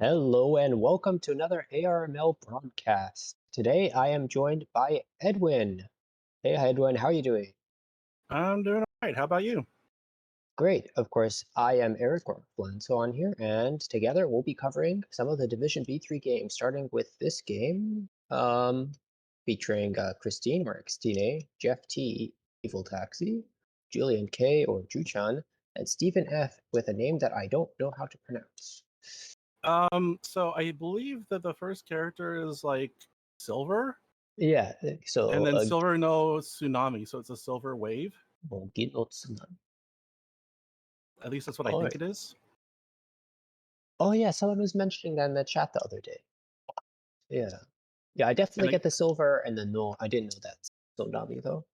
Hello and welcome to another ARML broadcast. Today I am joined by Edwin. Hey Edwin, how are you doing? I'm doing all right. How about you? Great. Of course, I am Eric or Blenso on here, and together we'll be covering some of the Division B3 games, starting with this game, featuring Christine or Xtine, Jeff T, Evil Taxi, Julian K or Juchan, and Stephen F with a name that I don't know how to pronounce. So I believe that the first character is like Silver, Yeah, and so then Silver no Tsunami, so it's a silver wave. Gilotsunan. At least that's what I All think right. it is. Oh yeah, someone was mentioning that in the chat the other day. Yeah. Yeah, I And definitely get the silver and the no. I didn't know that. So Nami though.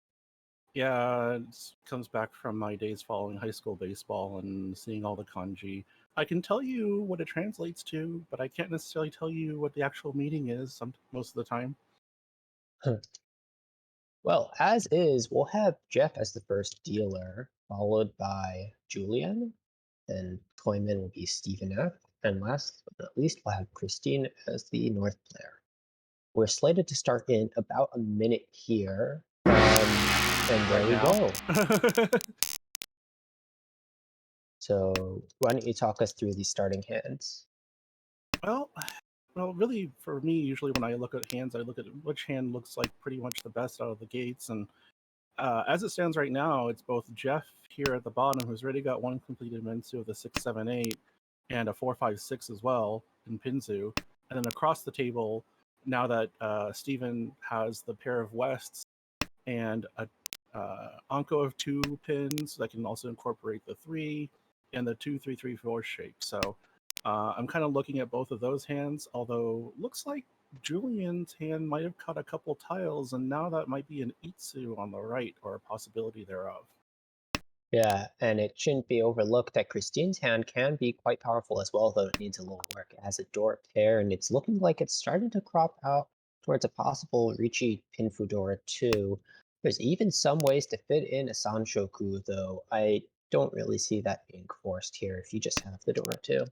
yeah, it comes back from my days following high school baseball and seeing all the kanji. I can tell you what it translates to, but I can't necessarily tell you what the actual meaning is most of the time. Huh. Well, as is, we'll have Jeff as the first dealer, followed by Julian, and Toyman will be Stephen F. And last but not least, we'll have Christine as the North player. We're slated to start in about a minute here. And there Right we now. go. So why don't you talk us through these starting hands? Well, really, for me, usually when I look at hands, I look at which hand looks like pretty much the best out of the gates. And as it stands right now, it's both Jeff here at the bottom, who's already got one completed Mensu of the 678 and a 456 as well in Pinzu. And then across the table, now that Steven has the pair of Wests and a Anko of 2 pins that can also incorporate the 3 and the 2 3 3 4 shape. So I'm kind of looking at both of those hands, although looks like Julian's hand might have cut a couple tiles, and now that might be an Itsu on the right, or a possibility thereof. Yeah, and it shouldn't be overlooked that Christine's hand can be quite powerful as well, though it needs a little work. It has a Dora pair, and it's looking like it's starting to crop out towards a possible Ricci Pinfudora too. There's even some ways to fit in a Sanshoku, though I don't really see that being forced here if you just have the Dora too.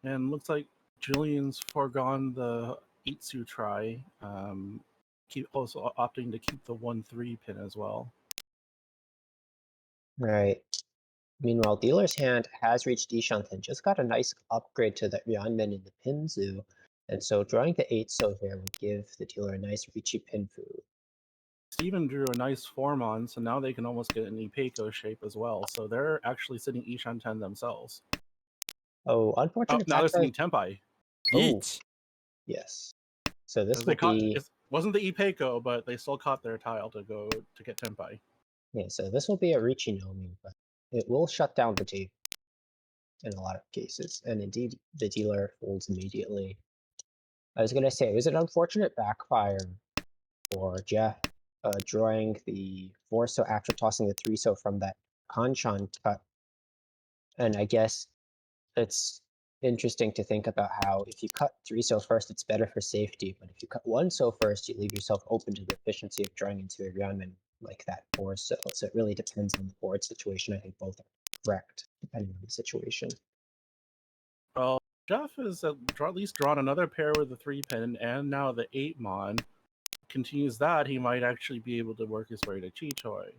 And looks like Julian's foregone the Itsu try, keep also opting to keep the 1 3 pin as well. Right. Meanwhile, Dealer's hand has reached Dishant and just got a nice upgrade to the Ryanmen in the Pinzu. And so drawing the 8 so here would give the dealer a nice Ricci Pinfu. Steven drew a nice form on, so now they can almost get an Ipeiko shape as well. So they're actually sitting Ishanten themselves. Oh, Oh, unfortunate now they're fact that sitting Tempai. oh, Yeet. yes. So this Because will they caught be it wasn't the Ipeiko, but they still caught their tile to go to get Tempai. yeah, so this will be a Richinomi, but it will shut down the table in a lot of cases. And indeed the dealer folds immediately. I was gonna say it was an unfortunate backfire for Jeff drawing the 4 so after tossing the 3 so from that Kanchan cut. And I guess it's interesting to think about how if you cut 3 so first, it's better for safety, but if you cut 1 so first, you leave yourself open to the efficiency of drawing into a Ryanman like that 4 so. So it really depends on the board situation. I think both are correct, depending on the situation. Well, Jeff has at least drawn another pair with the 3 pin, and now the 8 mon. Continues that, he might actually be able to work his way to Chichoi.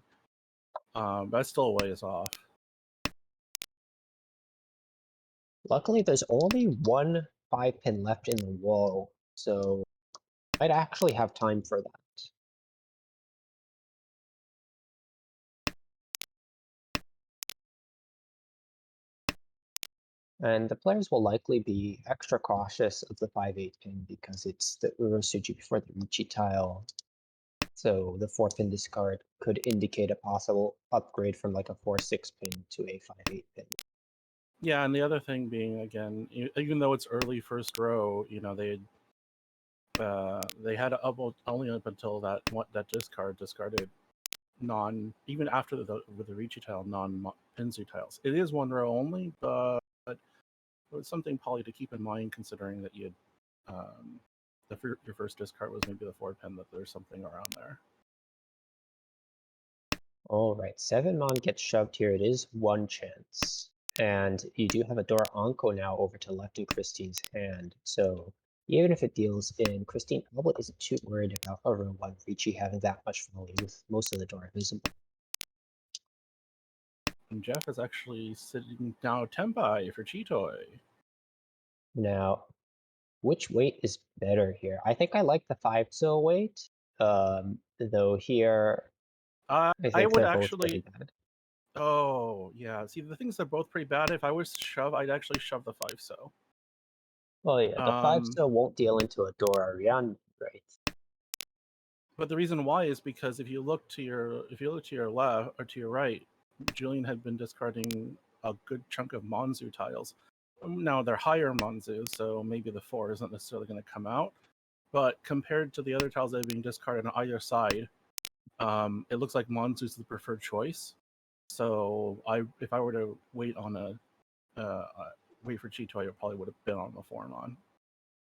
That's still a ways off. Luckily, there's only one 5-pin left in the wall, so I'd actually have time for that. And the players will likely be extra cautious of the 5-8 pin because it's the Urosuji before the Ricci tile. So the 4-pin discard could indicate a possible upgrade from like a 4-6 pin to a 5-8 pin. Yeah, and the other thing being, again, even though it's early first row, they had only up until that discard discarded even after with the Ricci tile non-Pinzu tiles. It is 1 row only, but it's something probably to keep in mind considering that you had your first discard was maybe the 4 pin, that there's something around there. All right, 7 mon gets shoved here. It is one chance. And you do have a Dora Anko now over to left in Christine's hand. So even if it deals in, Christine probably isn't too worried about a row 1 Ricci having that much volume with most of the Dora visible. And Jeff is actually sitting now Tempai for Chitoy. Now, which weight is better here? I think I like the 5 so weight. Though here, I I think would they're both pretty actually. bad. Oh yeah. See, the things are both pretty bad. If I was to shove, I'd actually shove the 5 so. Well, yeah, the 5 so won't deal into a Dora Rian, right? But the reason why is because if you look to your left or to your right, Julian had been discarding a good chunk of Monzu tiles. Now they're higher Monzu, so maybe the 4 isn't necessarily going to come out. But compared to the other tiles that are being discarded on either side, it looks like Monzu's the preferred choice. So if I were to wait on wait for Chitoy, it probably would have been on the Foreign.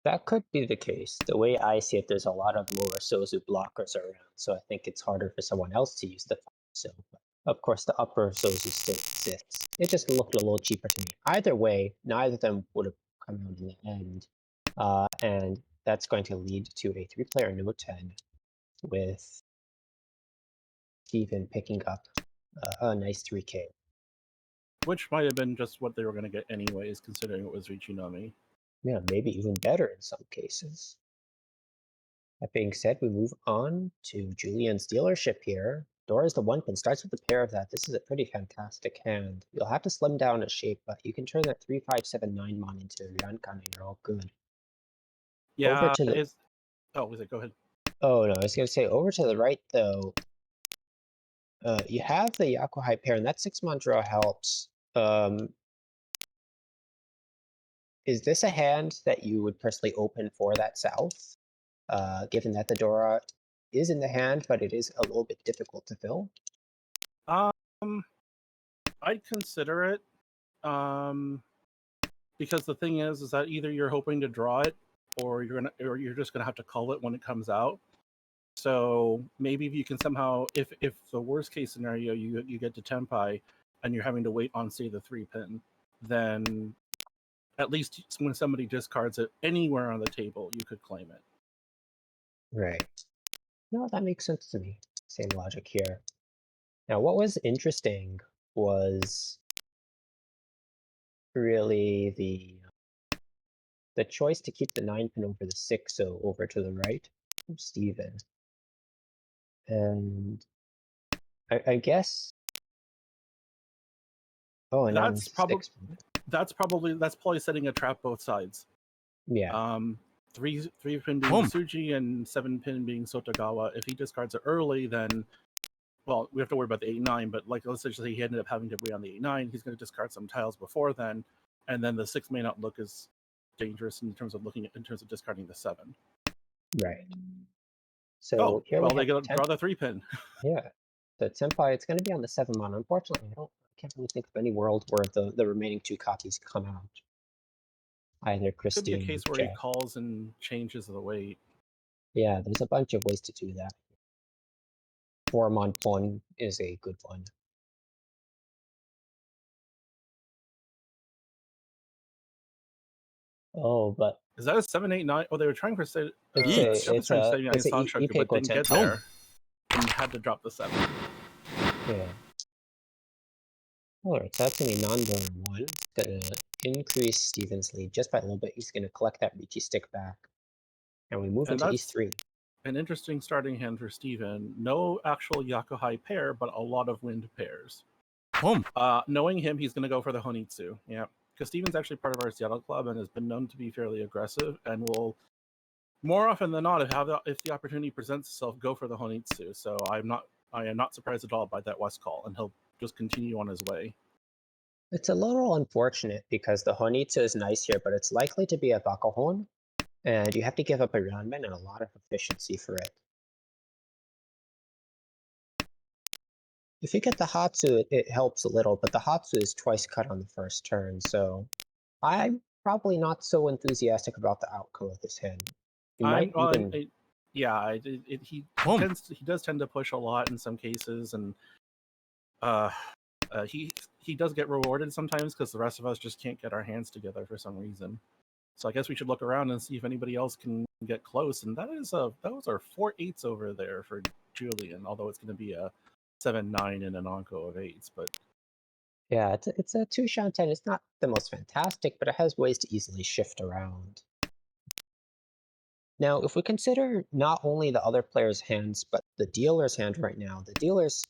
That could be the case. The way I see it, there's a lot of lower Sozu blockers around, so I think it's harder for someone else to use the 5 so. Of course, the upper Sozu still exists. It just looked a little cheaper to me. Either way, neither of them would have come out in the end. And that's going to lead to a 3-player no 10 with Steven picking up a nice 3K. Which might have been just what they were going to get anyways, considering it was Richinomi. Yeah, maybe even better in some cases. That being said, we move on to Julian's dealership here. Dora's the 1 pin, starts with a pair of that. This is a pretty fantastic hand. You'll have to slim down a shape, but you can turn that 3, 5, 7, 9 mon into a Ryankan and you're all good. Yeah, Over to the... Oh, was it? Go ahead. Oh no, I was going to say, over to the right though, you have the Yakuhai pair, and that 6 mon draw helps. Is this a hand that you would personally open for that south? Given that the Dora is in the hand, but it is a little bit difficult to fill? I'd consider it. Because the thing is that either you're hoping to draw it, or you're just gonna have to call it when it comes out. So maybe if you can somehow, if the worst case scenario you get to Tempai and you're having to wait on say the 3 pin, then at least when somebody discards it anywhere on the table, you could claim it. Right. No, that makes sense to me. Same logic here. Now, what was interesting was really the choice to keep the 9 pin over the 6 so over to the right from Steven. And I guess... Oh, and That's probably that's probably setting a trap both sides. Yeah. 3 pin being Suji and 7 pin being Sotogawa. If he discards it early, then well, we have to worry about the 8-9, but like let's just say he ended up having to wait on the 8-9, he's going to discard some tiles before then, and then the 6 may not look as dangerous in terms of discarding the 7. Right. So here well, we they have got draw the 3 pin. Yeah. So Senpai, it's going to be on the 7 mon. Unfortunately, I can't really think of any world where the remaining 2 copies come out. Either Christine Could be a case or where he Jeff. calls and changes the weight. Yeah, there's a bunch of ways to do that. 4 mon Pon is a good one. Oh, but is that a 789? Oh, they were trying for it's a but didn't get there and had to drop the 7. Yeah. Alright, so that's gonna be non-burn 1. It's gonna increase Steven's lead just by a little bit. He's gonna collect that Ricci stick back. And we move into E3. An interesting starting hand for Steven. No actual Yakuhai pair, but a lot of wind pairs. Knowing him, he's going to go for the Honitsu. Yeah, because Steven's actually part of our Seattle club and has been known to be fairly aggressive and will, more often than not, if the opportunity presents itself, go for the Honitsu. So I am not surprised at all by that West call, and he'll just continue on his way. It's a little unfortunate because the Honitsu is nice here, but it's likely to be a Bakuhon. And you have to give up a Ranman and a lot of efficiency for it. If you get the Hatsu, it helps a little, but the Hatsu is twice cut on the first turn, so I'm probably not so enthusiastic about the outcome of this hand. He does tend to push a lot in some cases, and he does get rewarded sometimes because the rest of us just can't get our hands together for some reason. So I guess we should look around and see if anybody else can get close. And those are 4 8s over there for Julian, although it's going to be a 7-9 and an Onko of 8s. But Yeah, it's a 2 Shanten. It's not the most fantastic, but it has ways to easily shift around. Now, if we consider not only the other player's hands, but the dealer's hand right now, the dealer's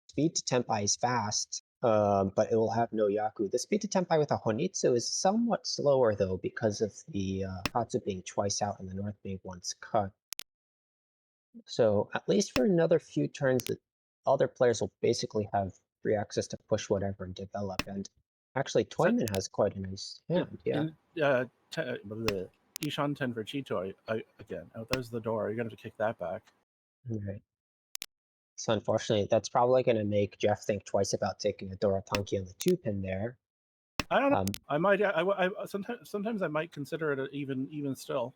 speed to Tenpai is fast, but it will have no Yaku. The speed to Tenpai with a Honitsu is somewhat slower, though, because of the Hatsu being twice out and the North being once cut. So at least for another few turns, the other players will basically have free access to push whatever and develop. And actually, Toyman has quite a nice hand, yeah. Ishan 10 for Chitoy, again, oh, there's the door. You're going to have to kick that back. Right. So unfortunately, that's probably going to make Jeff think twice about taking a Dora Tanki on the 2-pin there. I don't know. I might. I sometimes I might consider it even still.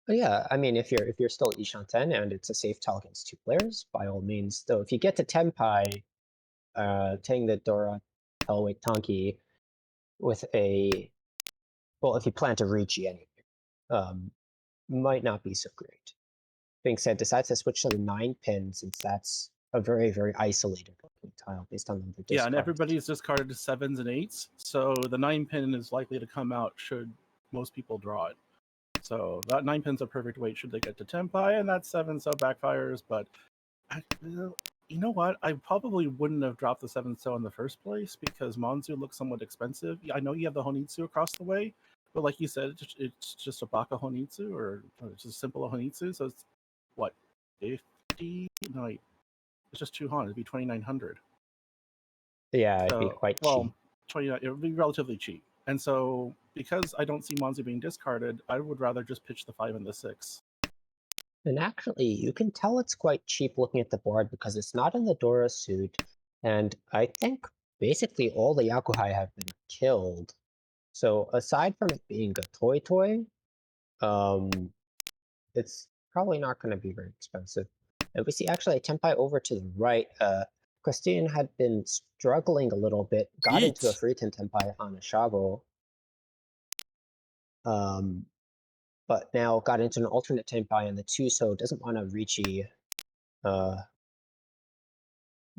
But yeah, I mean, if you're still Ishan 10 and it's a safe tile against 2 players, by all means. Though if you get to Tenpai, taking the Dora Hellweight Tanki with a, well, if you plan to reach anyway, might not be so great. Being said, decides to switch to the 9-pin since that's a very, very isolated looking tile based on the discards. Yeah, and everybody's discarded to 7s and 8s, so the 9-pin is likely to come out should most people draw it. So that 9-pin's a perfect weight should they get to Tenpai, and that 7 so backfires, but you know what? I probably wouldn't have dropped the 7 so in the first place because Monzu looks somewhat expensive. I know you have the Honitsu across the way, but like you said, it's just a Baka Honitsu, or it's just simple Honitsu, so it's what, 50? No, it's just 2 Hon, it'd be 2,900. Yeah, it'd be quite cheap. 29, it would be relatively cheap. And so, because I don't see Monzu being discarded, I would rather just pitch the 5 and the 6. And actually, you can tell it's quite cheap looking at the board because it's not in the Dora suit, and I think basically all the Yakuhai have been killed. So aside from it being a toy, it's probably not going to be very expensive. And we see actually a Tenpai over to the right. Christine had been struggling a little bit, got into a Freeton Tenpai on a Shavo. But now got into an alternate Tenpai on the 2, so doesn't want to Richi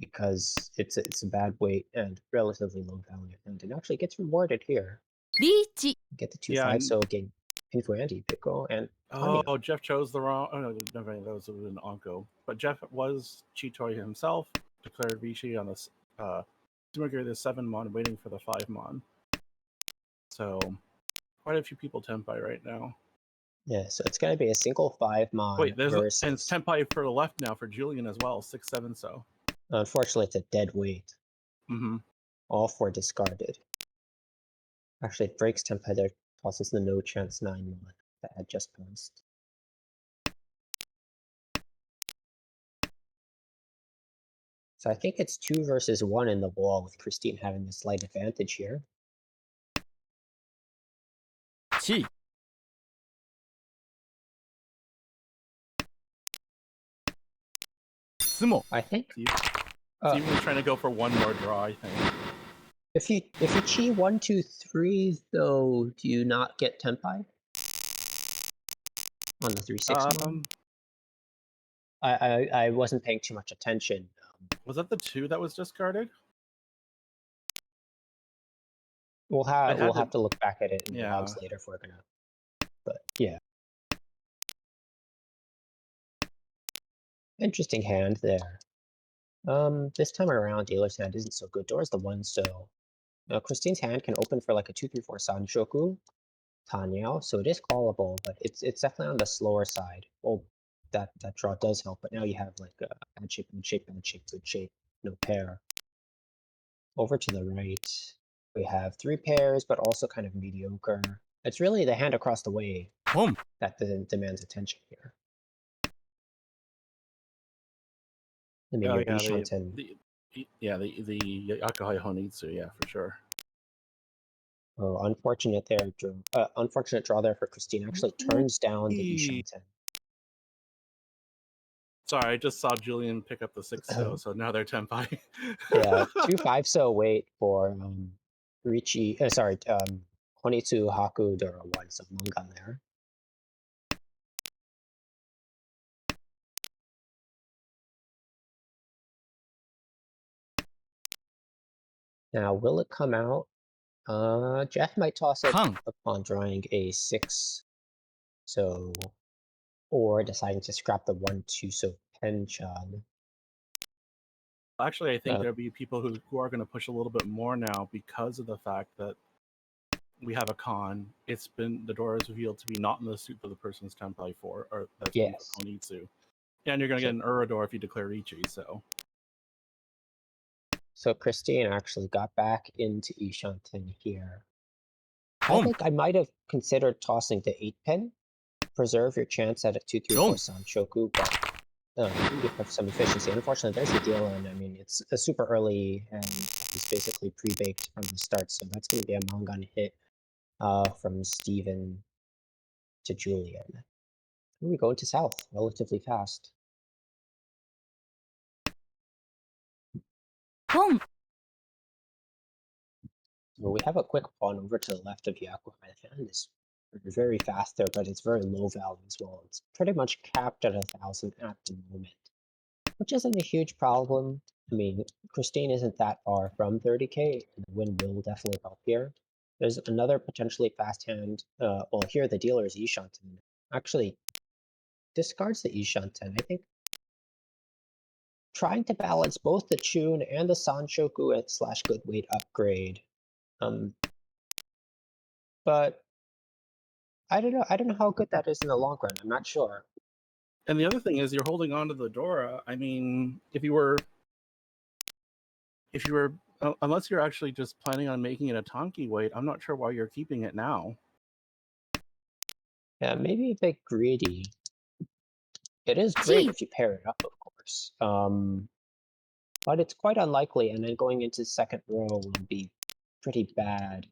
because it's a bad weight and relatively low value. And it actually gets rewarded here. Get the 2-5, so gain Pinfu Andy, Pico, and Oh, Jeff chose the wrong. Oh no, that was an Onko. But Jeff was Chitoy himself, declared Vichy on this Sumagear the 7 mon, waiting for the 5 mon. So quite a few people Tenpai right now. Yeah, so it's gonna be a single 5 mon. Wait, and it's Tenpai for the left now for Julian as well, 6-7 so. Unfortunately, it's a dead weight. Mm-hmm. All 4 discarded. Actually, it breaks Tenpai there, tosses the no chance 9 mon that had just passed. So I think it's 2 versus 1 in the wall with Christine having the slight advantage here. I think. Steven was trying to go for one more draw, I think. If you chi 1, 2, 3, though, do you not get Tenpai? On the 3-6 mon? I wasn't paying too much attention. Was that the 2 that was discarded? We'll have to look back at it in the logs later if we're gonna. But yeah. Interesting hand there. This time around, dealer's hand isn't so good. Dora's the 1, so Christine's hand can open for like a 2-3-4 Sanshoku, Tanyao, so it is callable, but it's definitely on the slower side. Well, that draw does help, but now you have like bad shape, good shape, bad shape, good shape, no pair. Over to the right, we have 3 pairs, but also kind of mediocre. It's really the hand across the way that demands attention here. I mean, your Ishanten. The Yakuhai Honitsu, yeah, for sure. Oh, unfortunate there, Drew. Unfortunate draw there for Christine. Actually turns down the Ishanten. Sorry, I just saw Julian pick up the 6-0, so now they're tenpai. Yeah, 2-5 so wait for Richi. Sorry, 22 Haku Dura 1, so Mungan there. Now, will it come out? Jeff might toss it Hung. upon drawing a 6. So, or deciding to scrap the 1-2, so Penchan. Actually, I think there'll be people who are going to push a little bit more now because of the fact that we have a con. The door is revealed to be not in the suit that the person's tenpai for, or that's Yes. Honitsu. And you're going to get an Urador if you declare Ichi, so. So Christine actually got back into Ishanten here. Home. I think I might have considered tossing the 8-pin. Preserve your chance at a 2-3-4 Sanshoku, but you have some efficiency. Unfortunately, there's the deal, and I mean, it's a super early, and it's basically pre-baked from the start, so that's going to be a Mangan hit from Steven to Julian. We go into South relatively fast. Home. So we have a quick pawn over to the left of Yaku. My hand is very fast there, but it's very low value as well. It's pretty much capped at 1,000 at the moment, which isn't a huge problem. I mean, Christine isn't that far from 30k, and the win will definitely help here. There's another potentially fast hand. Well, here the dealer is Ishanten. Actually, discards the Ishanten. I think trying to balance both the Chun and the Sanshoku / good weight upgrade. But I don't know. I don't know how good that is in the long run. I'm not sure. And the other thing is you're holding on to the Dora. I mean, if you were, unless you're actually just planning on making it a Tonki weight, I'm not sure why you're keeping it now. Yeah, maybe a bit greedy. It is great if you pair it up, of course. But it's quite unlikely, and then going into second row will be pretty bad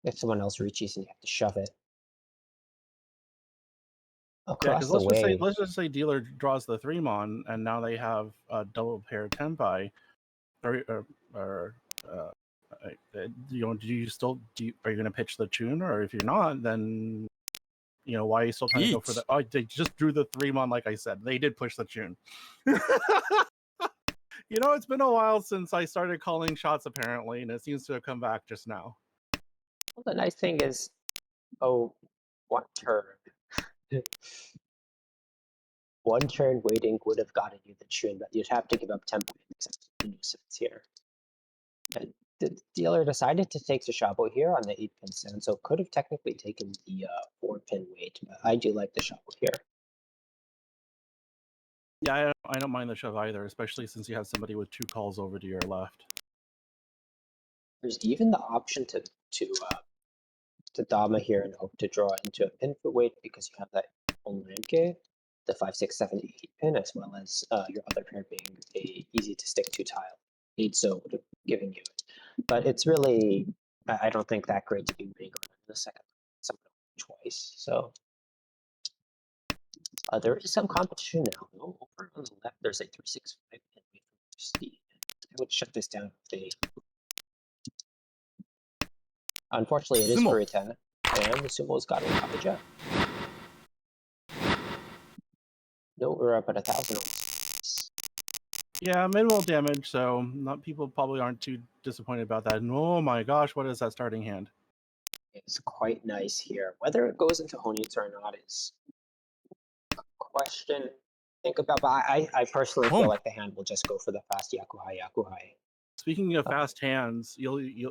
if someone else reaches and you have to shove it across the way. Let's just say dealer draws the 3-mon, and now they have a double pair tenpai, are you going to pitch the Chun, or if you're not, then why are you still trying to go for the? Oh, they just drew the 3-mon, like I said. They did push the Chun. It's been a while since I started calling shots, apparently, and it seems to have come back just now. Well, the nice thing is, one turn. One turn waiting would have gotten you the Chun, but you'd have to give up tempo except the nuisance here. And the dealer decided to take the Shabo here on the 8-pin stand, so could have technically taken the 4-pin weight, but I do like the Shabo here. Yeah, I don't mind the shove either, especially since you have somebody with 2 calls over to your left. There's even the option to Dama here and hope to draw into a pin for weight because you have that Onranke, the 5, 6, 7, 8 pin, as well as your other pair being a easy to stick to tile. So giving you it. But it's really, I don't think that great to be winning on the second twice. So there is some competition now. Though. Over on the left, there's a 3, 6, 5 pin weight from Steve. I would shut this down if they. Unfortunately, it is Furita, and the Sumo's got a lot of jet. No, we're up at 1,000. Yeah, mid-roll damage, so people probably aren't too disappointed about that. And oh my gosh, what is that starting hand? It's quite nice here. Whether it goes into Honitsu or not is a question to think about, but I personally feel like the hand will just go for the fast Yakuhai. Speaking of fast hands,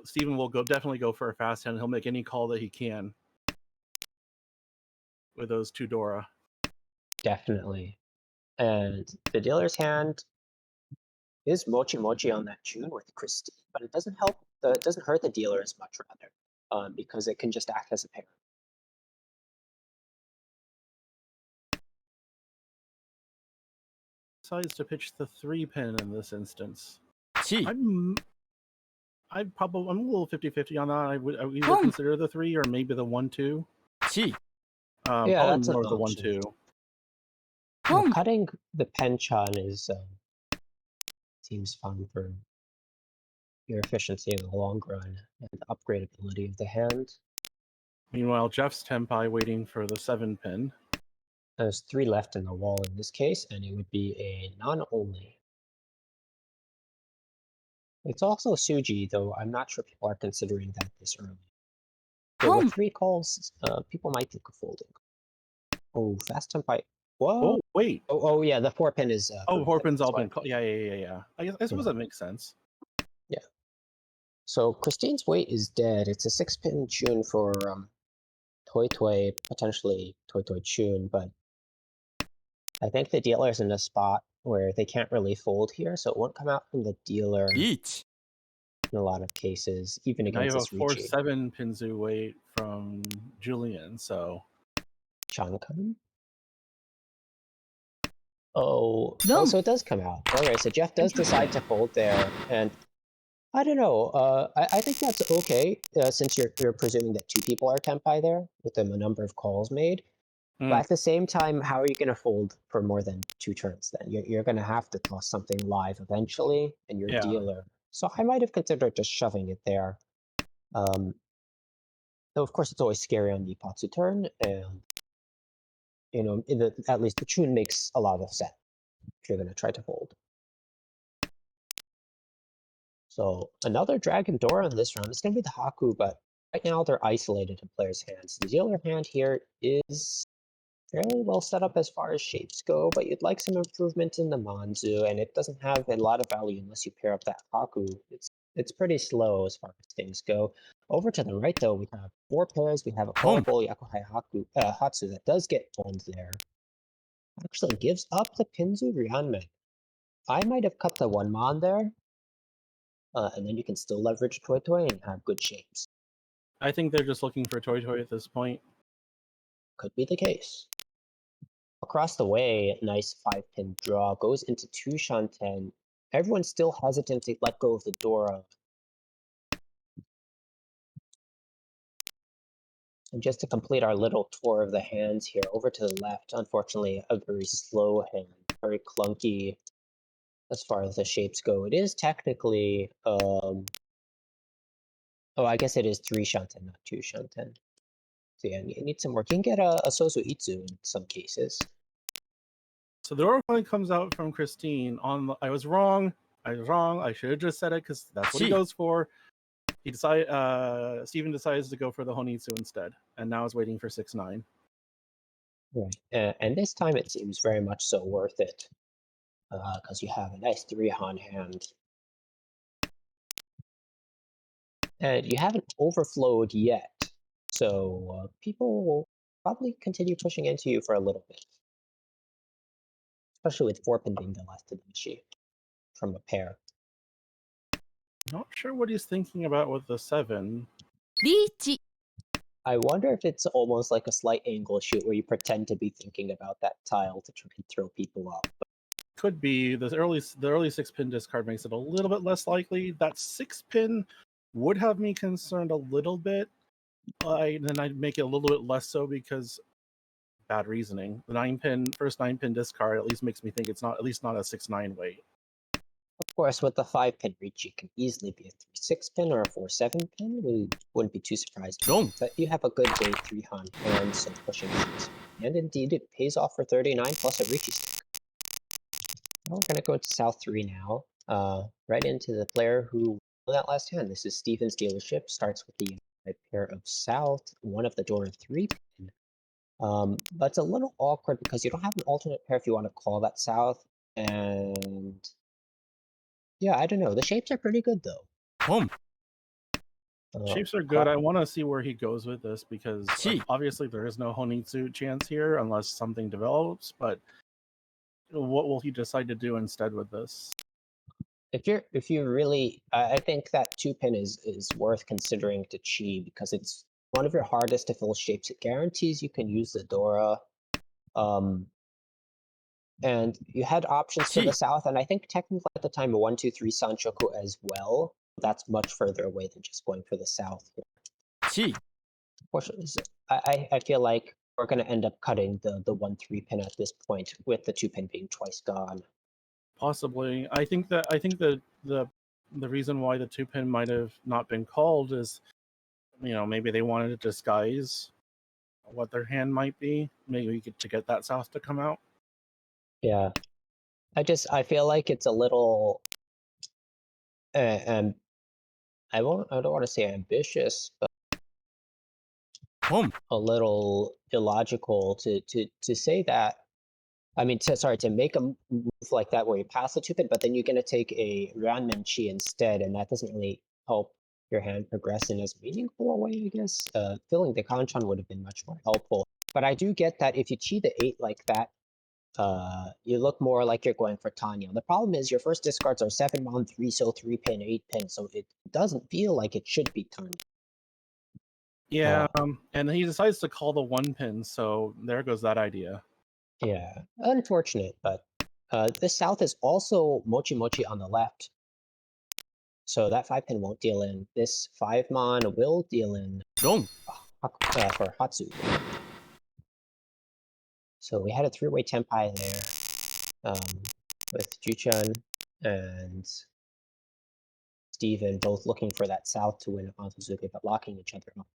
Steven will definitely go for a fast hand. He'll make any call that he can with those 2 Dora. Definitely. And the dealer's hand is Mochi Mochi on that Chun with Christine, but it doesn't help. It doesn't hurt the dealer as much, rather, because it can just act as a pair. Decides to pitch the 3-pin in this instance. I'm a little 50-50 on that. I would either consider the 3 or maybe the 1-2. Yeah, that's more an the option. 1-2. Well, cutting the Penchant is seems fun for your efficiency in the long run and the upgradability of the hand. Meanwhile, Jeff's Tenpai waiting for the 7 pin. There's 3 left in the wall in this case, and it would be a non-only. It's also Suji, though I'm not sure people are considering that this early. So with 3 calls, people might think of folding. Oh, fast Tenpai. Whoa! Oh, wait. Oh, yeah, the 4 pin is. Oh, 4 pin's all that's why. been called. Yeah. I suppose that makes sense. Yeah. So Christine's Wait is dead. It's a 6 pin tune for Toy Toy, potentially Toy Toy Chun, but I think the dealer's in a spot where they can't really fold here, so it won't come out from the dealer in a lot of cases, even Now you against have a this Ricci. 4-7 Pinzu Wait from Julian, so. Chankan? Oh, so it does come out. Alright, so Jeff does decide to fold there, and I don't know. I think that's okay, since you're presuming that 2 people are Tenpai there, with a number of calls made. But at the same time, how are you going to fold for more than 2 turns then? You're going to have to toss something live eventually, and your dealer. So I might have considered just shoving it there. Though of course it's always scary on the Patsu turn, and at least the Chun makes a lot of sense if you're going to try to fold. So another Dragon Dora in this round. It's going to be the Haku, but right now they're isolated in players' hands. The dealer hand here is fairly well set up as far as shapes go, but you'd like some improvement in the Manzu, and it doesn't have a lot of value unless you pair up that Haku. It's pretty slow as far as things go. Over to the right, though, we have 4 pairs. We have a callable Yakuhai Hatsu that does get owned there. Actually gives up the Pinzu Ryanmen. I might have cut the 1 Mon there, and then you can still leverage Toy Toy and have good shapes. I think they're just looking for Toy Toy at this point. Could be the case. Across the way, nice 5-pin draw, goes into 2 Shanten. Everyone's still hesitant to let go of the Dora. And just to complete our little tour of the hands here, over to the left, unfortunately, a very slow hand, very clunky as far as the shapes go. It is technically, I guess it is 3 Shanten, not 2 Shanten. So yeah, you need some work. You can get a Sosu Itsu in some cases. So the Dora finally comes out from Christine on I was wrong. I should have just said it because that's what he goes for. Steven decides to go for the Honitsu instead, and now is waiting for 6-9. Right, and this time it seems very much so worth it, because you have a nice 3-Han hand. And you haven't overflowed yet, so people will probably continue pushing into you for a little bit. Especially with 4-pin being the last of the machine from a pair. Not sure what he's thinking about with the 7. I wonder if it's almost like a slight angle shoot where you pretend to be thinking about that tile to try and throw people off. Could be the early 6-pin discard makes it a little bit less likely. That 6-pin would have me concerned a little bit. Then I'd make it a little bit less so because bad reasoning. The first 9-pin discard at least makes me think it's not at least not a 6-9 weight. Of course, with the 5-pin reach, it can easily be a 3-6 pin or a 4-7 pin. We wouldn't be too surprised. But you have a good way 3-Han and some pushing shots. And indeed, it pays off for 39 plus a Ricci stick. Well, we're going to go into South 3 now. Right into the player who won that last hand. This is Steven's dealership. Starts with the pair of South, one of the Dora 3-pin. But it's a little awkward because you don't have an alternate pair if you want to call that South. And yeah, I don't know. The shapes are pretty good though. Shapes are good. I want to see where he goes with this because obviously there is no Honitsu chance here unless something develops. But what will he decide to do instead with this? If you really, I think that 2-pin is worth considering to Chi because it's one of your hardest to fill shapes. It guarantees you can use the Dora. And you had options to the south, and I think technically at the time 1, 2, 3 Sanchoku as well. That's much further away than just going for the south. Unfortunately, I feel like we're going to end up cutting the 1-3 pin at this point, with the 2 pin being twice gone. Possibly. I think that the reason why the 2 pin might have not been called is, maybe they wanted to disguise what their hand might be. Maybe to get that south to come out. Yeah, I feel like it's a little, and I don't want to say ambitious, but a little illogical to say that. I mean, to make a move like that where you pass the 2 pin, but then you're going to take a Ranman Chi instead, and that doesn't really help your hand progress in as meaningful a way, I guess. Filling the Kanchan would have been much more helpful. But I do get that if you Chi the 8 like that, you look more like you're going for Tanya. The problem is your first discards are 7 mon, 3 so, 3 pin, 8 pin, so it doesn't feel like it should be Tanya. Yeah, and he decides to call the 1 pin, so there goes that idea. Yeah, unfortunate, but the south is also Mochi Mochi on the left. So that 5 pin won't deal in. This 5 mon will deal in for Hatsu. So we had a 3-way Tenpai there with Juchun and Steven both looking for that south to win Ontozuki, but locking each other up.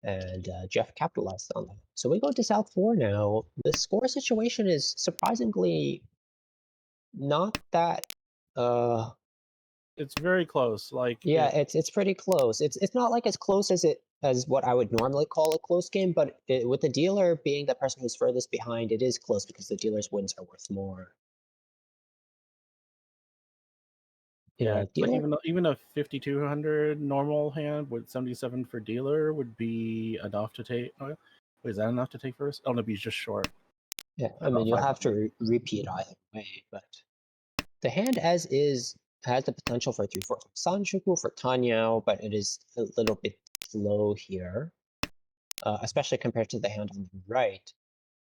And Jeff capitalized on that. So we go to South 4 now. The score situation is surprisingly not that it's very close. Yeah, it's pretty close. It's not like as close as what I would normally call a close game, but with the dealer being the person who's furthest behind, it is close because the dealer's wins are worth more. Yeah, dealer, like even a 5200 normal hand with 77 for dealer would be enough to take. Oh, wait, is that enough to take first? Oh no, he's just short. yeah. I mean, you'll have to repeat either way, but the hand as is has the potential for 3-4 Sanshuku for Tanyao, but it is a little bit slow here, especially compared to the hand on the right,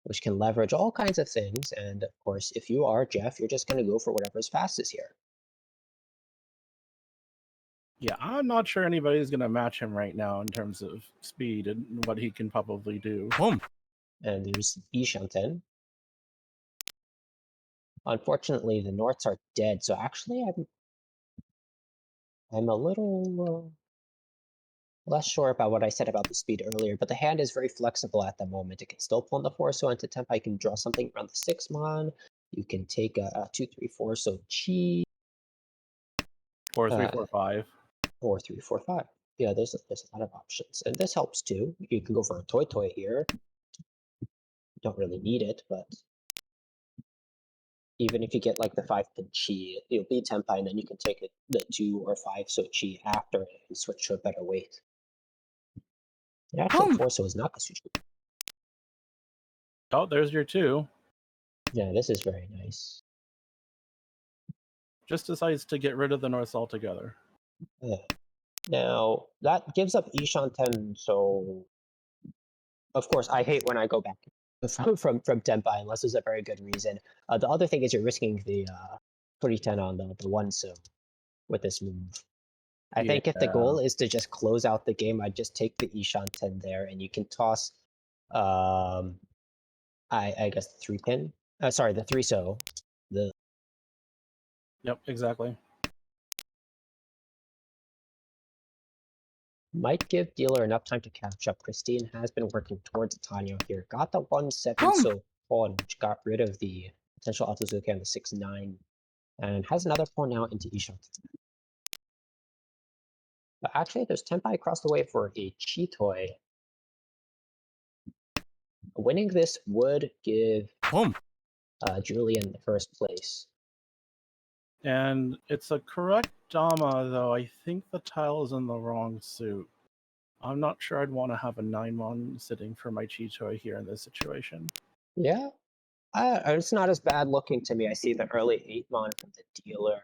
which can leverage all kinds of things. And of course, if you are Jeff, you're just going to go for whatever's fastest here. Yeah, I'm not sure anybody's going to match him right now in terms of speed and what he can probably do. And there's Ishanten. Unfortunately, the Norths are dead, so actually I'm a little less sure about what I said about the speed earlier, but the hand is very flexible at the moment. It can still pull on the 4, so into Tempai you can draw something around the 6 mon. You can take a 2-3-4, so Chi. 4-3-4-5. 4-3-4-5. Yeah, there's a lot of options, and this helps too. You can go for a Toy here. Don't really need it, but even if you get like the 5 pin Chi, you'll be Tenpai, and then you can take it the 2 or 5 so Chi after it and switch to a better weight. And actually, 4 so is Nakasuchi. Oh, there's your 2. Yeah, this is very nice. Just decides to get rid of the Norths altogether. Yeah. Now, that gives up Ishanten, so of course, I hate when I go back from Tenpai unless there's a very good reason. The other thing is you're risking the Kuriten on the 1 so with this move. I think if the goal is to just close out the game, I'd just take the Ishanten there, and you can toss, I guess the 3 pin. Sorry, the 3 so. Yep, exactly. Might give dealer enough time to catch up. Christine has been working towards Tanya here. Got the 1-7 so pawn, which got rid of the potential Otozuki on the 6-9, and has another pawn now into Ishanten. But actually, there's Tenpai across the way for a Chitoi. Winning this would give Julian the first place. And it's a correct Dama, though I think the tile is in the wrong suit. I'm not sure I'd want to have a 9-mon sitting for my Chitoi here in this situation. Yeah, it's not as bad looking to me. I see the early 8-mon from the dealer.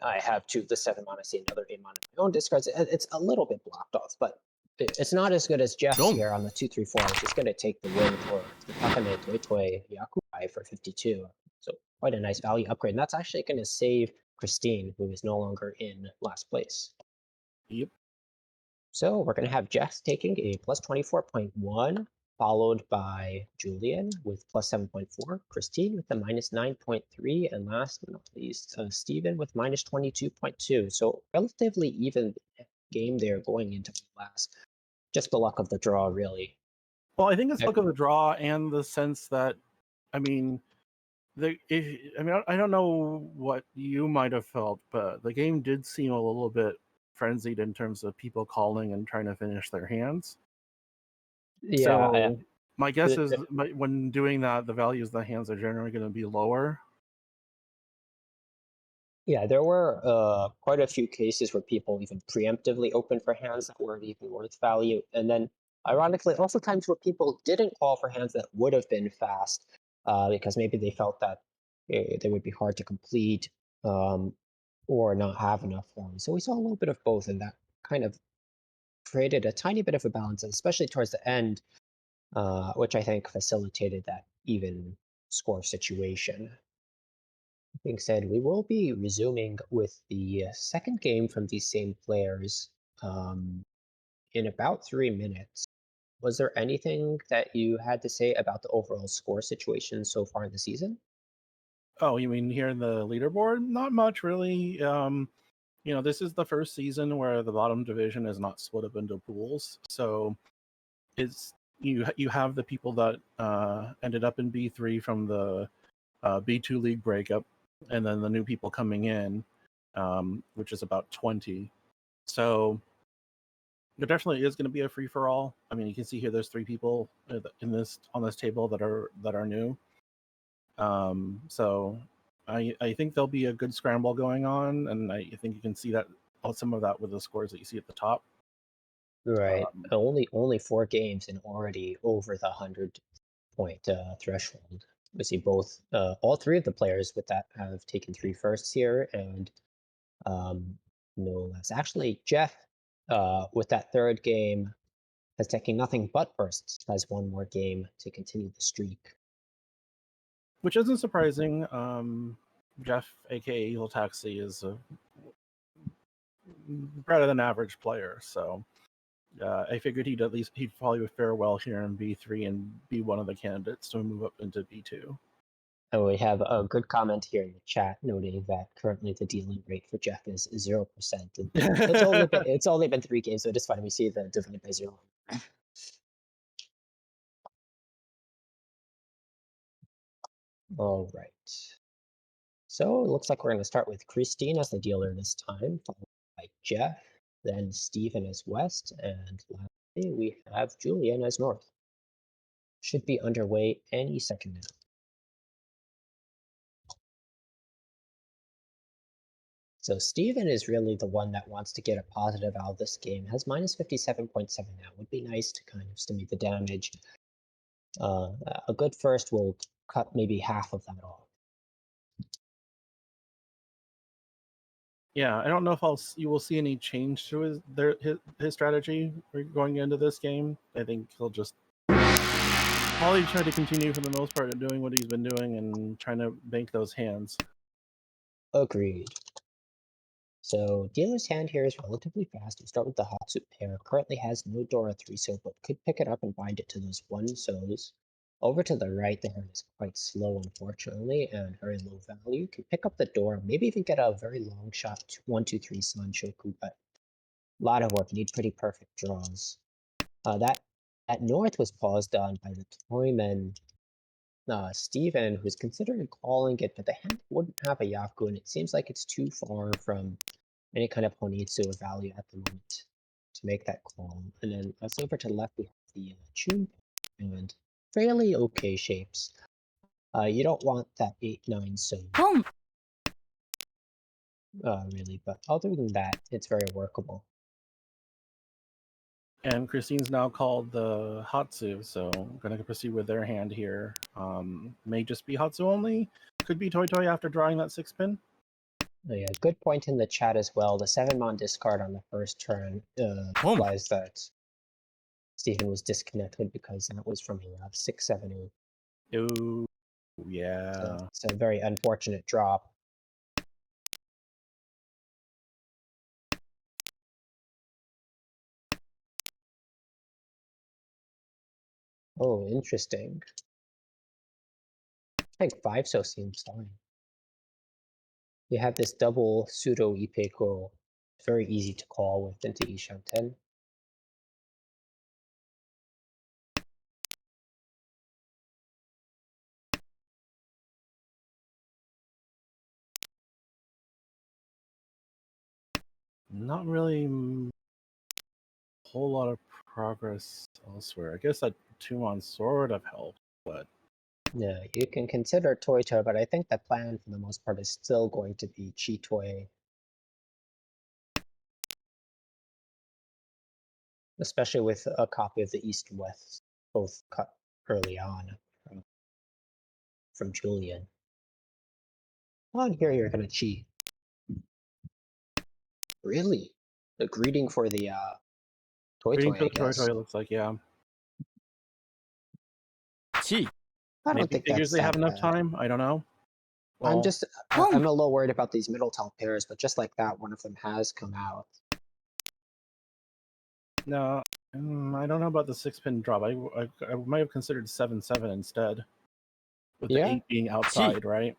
I have 2 of the 7-mon. I see another 8-mon of my own discards. It's a little bit blocked off, but it's not as good as Jeff's here on the 2-3-4, which is going to take the win for the Takane Toitoi Yakuai for 52. So quite a nice value upgrade. And that's actually going to save Christine, who is no longer in last place. Yep. So we're going to have Jeff taking a plus 24.1, followed by Julian with plus 7.4, Christine with the minus 9.3, and last but not least, Stephen with minus 22.2. So relatively even game there going into the last. Just the luck of the draw, really. Well, I think it's Yeah. luck of the draw and the sense that, I mean, I don't know what you might have felt, but the game did seem a little bit frenzied in terms of people calling and trying to finish their hands. Yeah, So my guess the- is when doing that, the values of the hands are generally going to be lower. yeah, there were quite a few cases where people even preemptively opened for hands that weren't even worth value. And then, ironically, also times where people didn't call for hands that would have been fast because maybe they felt that they would be hard to complete or not have enough value. So we saw a little bit of both, and that kind of created a tiny bit of a balance, especially towards the end, which I think facilitated that even score situation. Being said, we will be resuming with the second game from these same players in about 3 minutes. Was there anything that you had to say about the overall score situation so far in the season? Oh, you mean here in the leaderboard? Not much, really. This is the first season where the bottom division is not split up into pools, so it's you have the people that ended up in B3 from the B2 league breakup, and then the new people coming in, which is about 20. So there definitely is going to be a free for all. I mean, you can see here there's 3 people on this table that are new. So I think there'll be a good scramble going on, and I think you can see that some of that with the scores that you see at the top. Right. Only 4 games and already over the 100-point threshold. We see both all 3 of the players with that have taken 3 firsts here, and no less. Actually, Jeff, with that third game, has taken nothing but firsts. Has 1 more game to continue the streak. Which isn't surprising. Jeff, aka Evil Taxi, is a better than average player, so I figured he'd probably fare well here in B3 and be one of the candidates to move up into B2. And we have a good comment here in the chat noting that currently the dealing rate for Jeff is 0%. And it's only been 3 games, so it is funny we see the divided by 0. All right. So it looks like we're going to start with Christine as the dealer this time, followed by Jeff, then Stephen as West, and lastly we have Julian as North. Should be underway any second now. So Stephen is really the one that wants to get a positive out of this game. Has minus 57.7 now. Would be nice to kind of estimate the damage. A good first will cut maybe half of that off. Yeah, I don't know if you will see any change to his strategy going into this game. I think he'll just probably try to continue for the most part doing what he's been doing and trying to bank those hands. Agreed. So dealer's hand here is relatively fast. We start with the hot suit pair. Currently has no Dora 3-so, but could pick it up and bind it to those 1-sos. Over to the right, the hand is quite slow, unfortunately, and very low value. Can pick up the Dora, maybe even get a very long shot, 1-2-3 Sanchoku, but a lot of work. Need pretty perfect draws. That North was paused on by the Toyman Steven, who's considering calling it, but the hand wouldn't have a Yaku, and it seems like it's too far from any kind of Honitsu or value at the moment to make that call. And then let's over to the left, we have the Chun and fairly okay shapes. You don't want that 8-9 so really, but other than that, it's very workable. And Christine's now called the Hatsu, so I'm going to proceed with their hand here. May just be Hatsu only. Could be Toy Toy after drawing that 6-pin. Yeah, good point in the chat as well. The 7-mon discard on the first turn implies that Stephen was disconnected because that was from a 6-7-8. Oh, yeah. So it's a very unfortunate drop. Oh, interesting. I think 5 so seems fine. You have this double pseudo Ipeco. It's very easy to call with into Ishan 10. Not really a whole lot of progress elsewhere. I guess that Tumon sort of helped, but Yeah, you can consider Toy Toy, but I think the plan for the most part is still going to be Chi Toy. Especially with a copy of the East West, both cut early on from Julian. On here, you're gonna cheat. Really? A greeting for the Toy reading Toy, for I the Toy guess. Toy looks like, yeah. Chi. I don't Maybe think figures that's they have that enough bad. time. I don't know. I'm Well, just, I'm a little worried about these middle tile pairs, but just like that, one of them has come out. no, I don't know about the 6-pin drop. I might have considered 7-7 instead, with the Yeah, 8 being outside, right?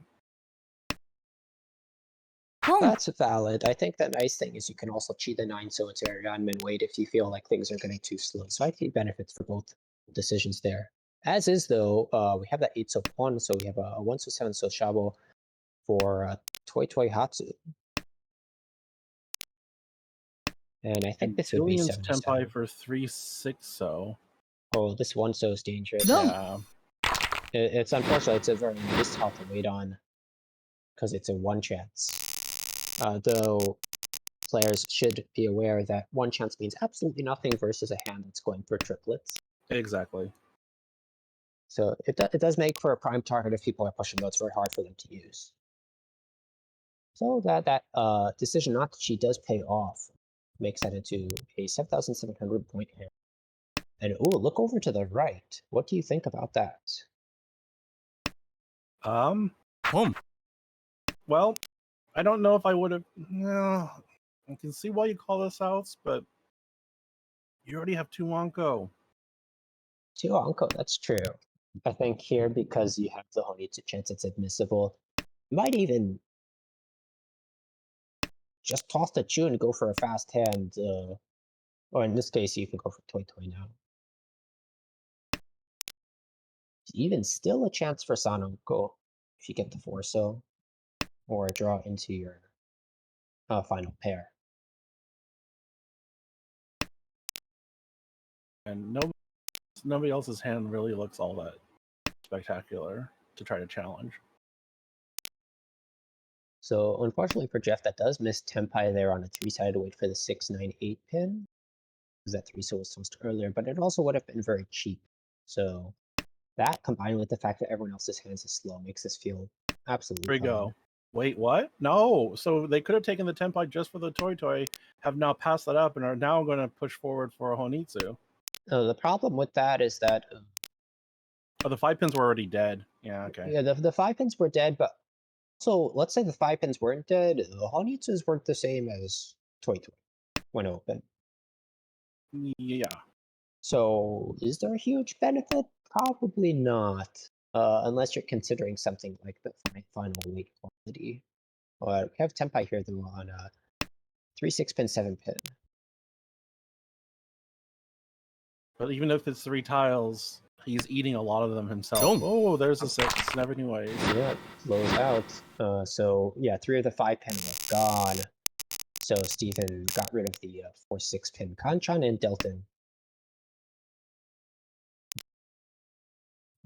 that's valid. I think the nice thing is you can also cheat the 9 so it's very gunman wait if you feel like things are getting too slow. So I see benefits for both decisions there. As is though, we have that 8 so pawn, so we have a 1 so 7 so shabo for Toy Toy Hatsu. And I think And this would be Julian's 77. Tempai for 3-6 so. Oh, this 1 so is dangerous. Yeah. It's unfortunate, it's a very nice tile to wait on because it's a 1 chance. Though players should be aware that 1 chance means absolutely nothing versus a hand that's going for triplets. Exactly. So it does make for a prime target if people are pushing, though it's very hard for them to use. So that decision not to cheat does pay off. Makes that into a 7,700 point hand. And oh, look over to the right. What do you think about that? Well, I don't know if I would have. No, I can see why you call this out, but you already have 2 Wonko. 2 Anko, that's true. I think here, because you have the Honitsu chance it's admissible, you might even just toss the Chu and go for a fast hand, or in this case, you can go for Toy Toy now. Even still a chance for Sanoko if you get the 4 so, or draw into your final pair. And nobody else's hand really looks all that spectacular to try to challenge. So unfortunately for Jeff, that does miss Tempai there on a 3-sided wait for the 6-9-8 pin, because that 3 so was tossed earlier, but it also would have been very cheap. So that combined with the fact that everyone else's hands is slow makes this feel absolutely Here we fine. go. Wait, what? No. So they could have taken the Tempai just for the Toy Toy, have now passed that up, and are now going to push forward for a Honitsu. The problem with that is that Oh, the 5 pins were already dead. Yeah, okay. yeah, the 5 pins were dead, but so let's say the 5 pins weren't dead, the Honitsus weren't the same as Toy Toy when open. Yeah. So is there a huge benefit? Probably not, unless you're considering something like the final weight quality. We have Tempai here though on a 3-6 pin 7 pin. But even if it's 3 tiles, he's eating a lot of them himself. Boom. Oh, there's a 6. Never knew ways. Yeah, blows out. So yeah, 3 of the 5 pin were gone. So Stephen got rid of the 4-6 pin Kanchan and Delton.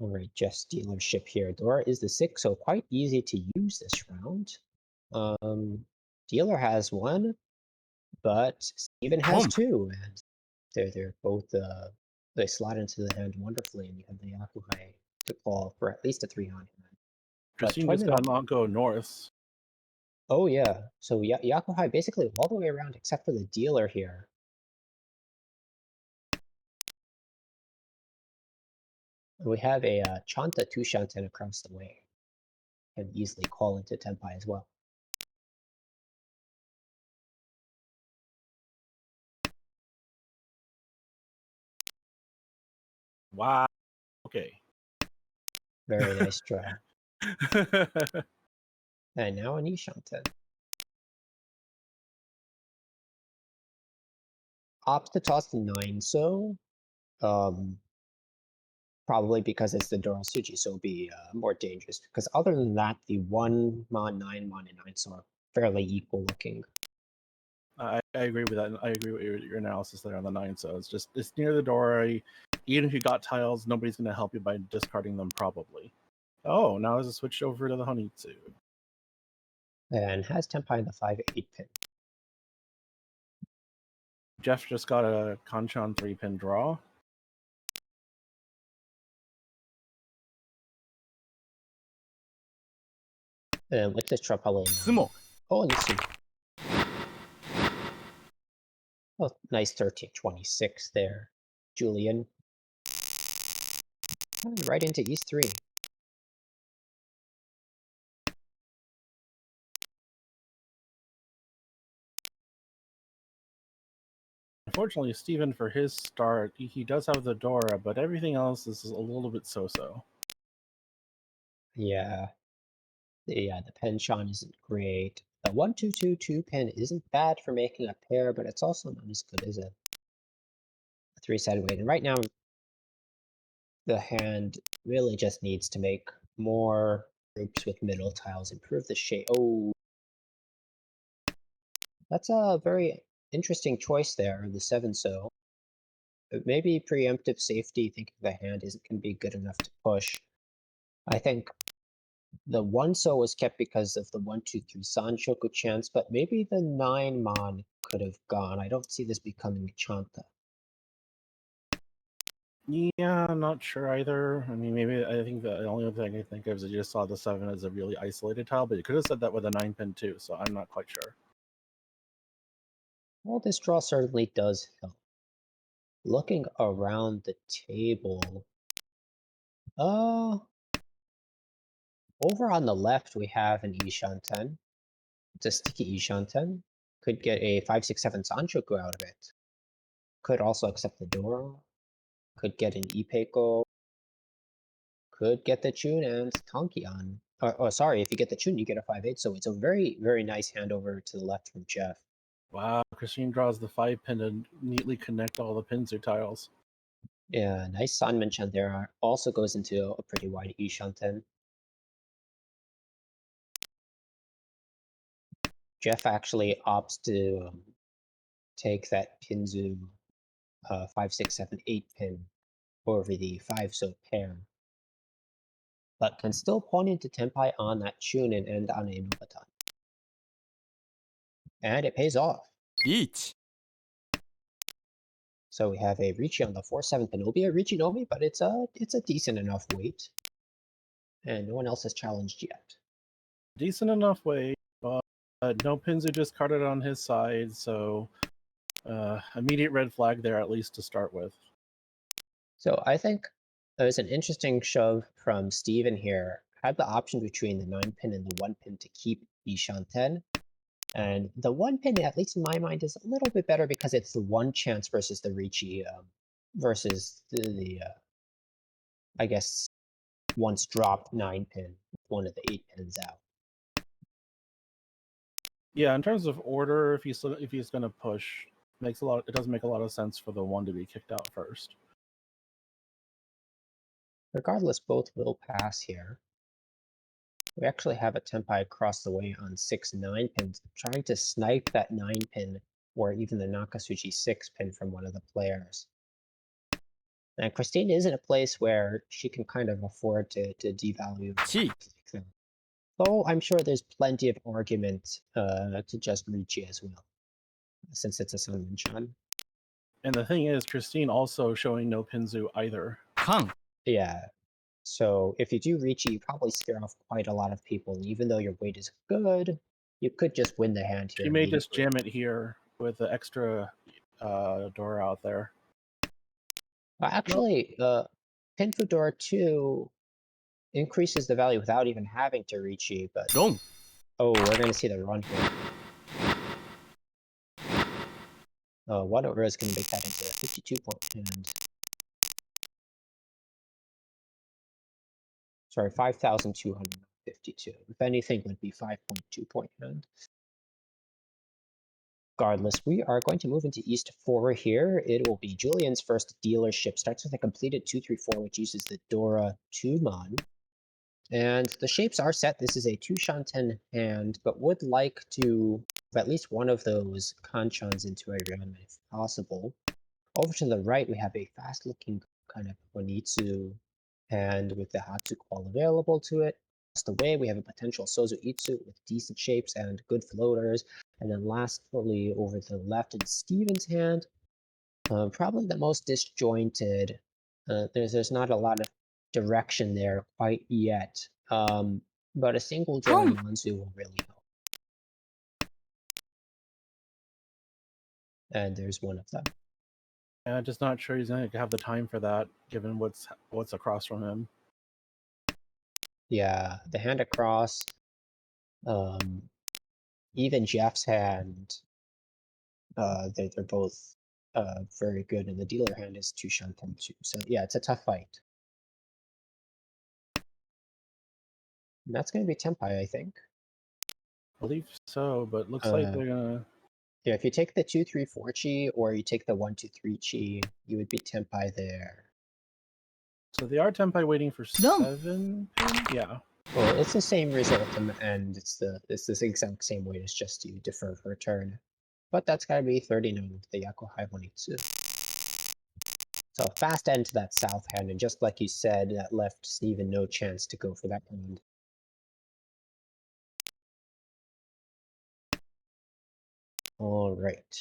Alright, Jeff's dealership here. Dora is the 6, so quite easy to use this round. Dealer has 1, but Stephen has Boom. 2, and they're both they slot into the hand wonderfully, and you have the Yakuhai to call for at least a 3 on hand. But Justine just Toyman got not go north. Oh yeah, so Yakuhai basically all the way around except for the dealer here. And we have a Chanta Tushanten across the way. Can easily call into Tempai as well. Wow. okay. Very nice draw. And now an Ishanten. Opts to toss the 9, so probably because it's the Dorosuji, so it'll be more dangerous. Because other than that, the 1 mon, 9 mon, and 9 so are fairly equal looking. I agree with that. And I agree with your analysis there on the 9. So it's near the door. Even if you got tiles, nobody's going to help you by discarding them probably. Oh, now it's switched over to the Honitsu. And has Tenpai in the 5-8 pin. Jeff just got a Kanchan 3-pin draw. And with this draw, probably. Sumo. Oh, let's see. Oh, nice 13-26 there, Julian. And right into East 3. Unfortunately, Steven, for his start, he does have the Dora, but everything else is a little bit so-so. Yeah. The Penchant isn't great. The 1-2-2-2 pin isn't bad for making a pair, but it's also not as good as a 3-sided weight. And right now, the hand really just needs to make more groups with middle tiles, improve the shape. Oh, that's a very interesting choice there, the 7-so. Maybe preemptive safety, thinking the hand isn't going to be good enough to push. I think the 1-so was kept because of the 1-2-3 Sanshoku chance, but maybe the 9 mon could have gone. I don't see this becoming Chanta. Yeah, I'm not sure either. I mean, maybe I think the only other thing I can think of is I just saw the 7 as a really isolated tile, but you could have said that with a 9-pin too, so I'm not quite sure. Well, this draw certainly does help. Looking around the table, over on the left we have an Ishanten. It's a sticky Ishanten. Could get a 5-6-7 Sanshoku out of it. Could also accept the Dora. Could get an Ipeiko. Could get the Chun and Tankian. Or sorry, if you get the Chun, you get a 5-8. So it's a very, very nice handover to the left from Jeff. Wow, Christine draws the 5-pin to neatly connect all the Pinzu tiles. Yeah, nice Sanmen Chandera. Also goes into a pretty wide Ishanten. Jeff actually opts to take that Pinzu 5, 6, 7, 8 pin over the 5-so pair. But can still pawn into Tenpai on that Chun and end on a Nobatan. And it pays off. Beach. So we have a Ricci on the 4-7 pin. It'll be a Ricci Nomi, but it's a decent enough weight. And no one else has challenged yet. Decent enough weight, but no Pinzu discarded on his side, so immediate red flag there at least to start with. So I think there's an interesting shove from Steven here. Had the option between the 9 pin and the 1 pin to keep Ishanten. And the 1 pin, at least in my mind, is a little bit better because it's the 1 chance versus the Ricci versus the I guess, once dropped 9 pin, one of the 8 pins out. Yeah, in terms of order, if he's going to push, it doesn't make a lot of sense for the 1 to be kicked out first. Regardless, both will pass here. We actually have a Tenpai across the way on 6 9 pins, trying to snipe that 9 pin or even the Nakasuchi 6 pin from one of the players. And Christine is in a place where she can kind of afford to devalue. So I'm sure there's plenty of argument to just Ricci as well, since it's a Sanmen-chan. And the thing is, Christine also showing no Pinzu either. Kang. Yeah. So if you do Ricci, you probably scare off quite a lot of people. And even though your weight is good, you could just win the hand here. She may just jam it here with the extra door out there. Actually, Pin Fedora 2 increases the value without even having to Ricci, but... Wrong. Oh, we're going to see the run here. Oh, 1 over is going to make that into a 52-point hand. Sorry, 5,252. If anything, would be 5.2 point hand. Regardless, we are going to move into East 4 here. It will be Julian's first dealership. Starts with a completed 2-3-4, which uses the Dora 2-mon. And the shapes are set. This is a 2 Shanten hand, but would like to have at least one of those Kanchans into a Ryomen if possible. Over to the right, we have a fast-looking kind of Onitsu hand with the Hatsu Qual available to it. Across the way, we have a potential Sozu Itsu with decent shapes and good floaters. And then lastly, over to the left in Steven's hand, probably the most disjointed. There's not a lot of direction there quite yet, but a single draw Yanzu will really help. And there's one of them. Yeah, just not sure he's going to have the time for that, given what's across from him. Yeah, the hand across, even Jeff's hand, they're both very good, and the dealer hand is 2 Shanten too. So yeah, it's a tough fight. And that's going to be Tenpai, I think. I believe so, but looks like they're gonna. Yeah, if you take the 2-3-4 chi, or you take the 1-2-3 chi, you would be Tenpai there. So they are Tenpai waiting for 7 pin? Yeah. Well, it's the same result, and it's the exact same way. It's just you defer for a turn. But that's gotta be 39 with the Yakuhai Honitsu. So fast end to that south hand, and just like you said, that left Steven no chance to go for that hand. Alright.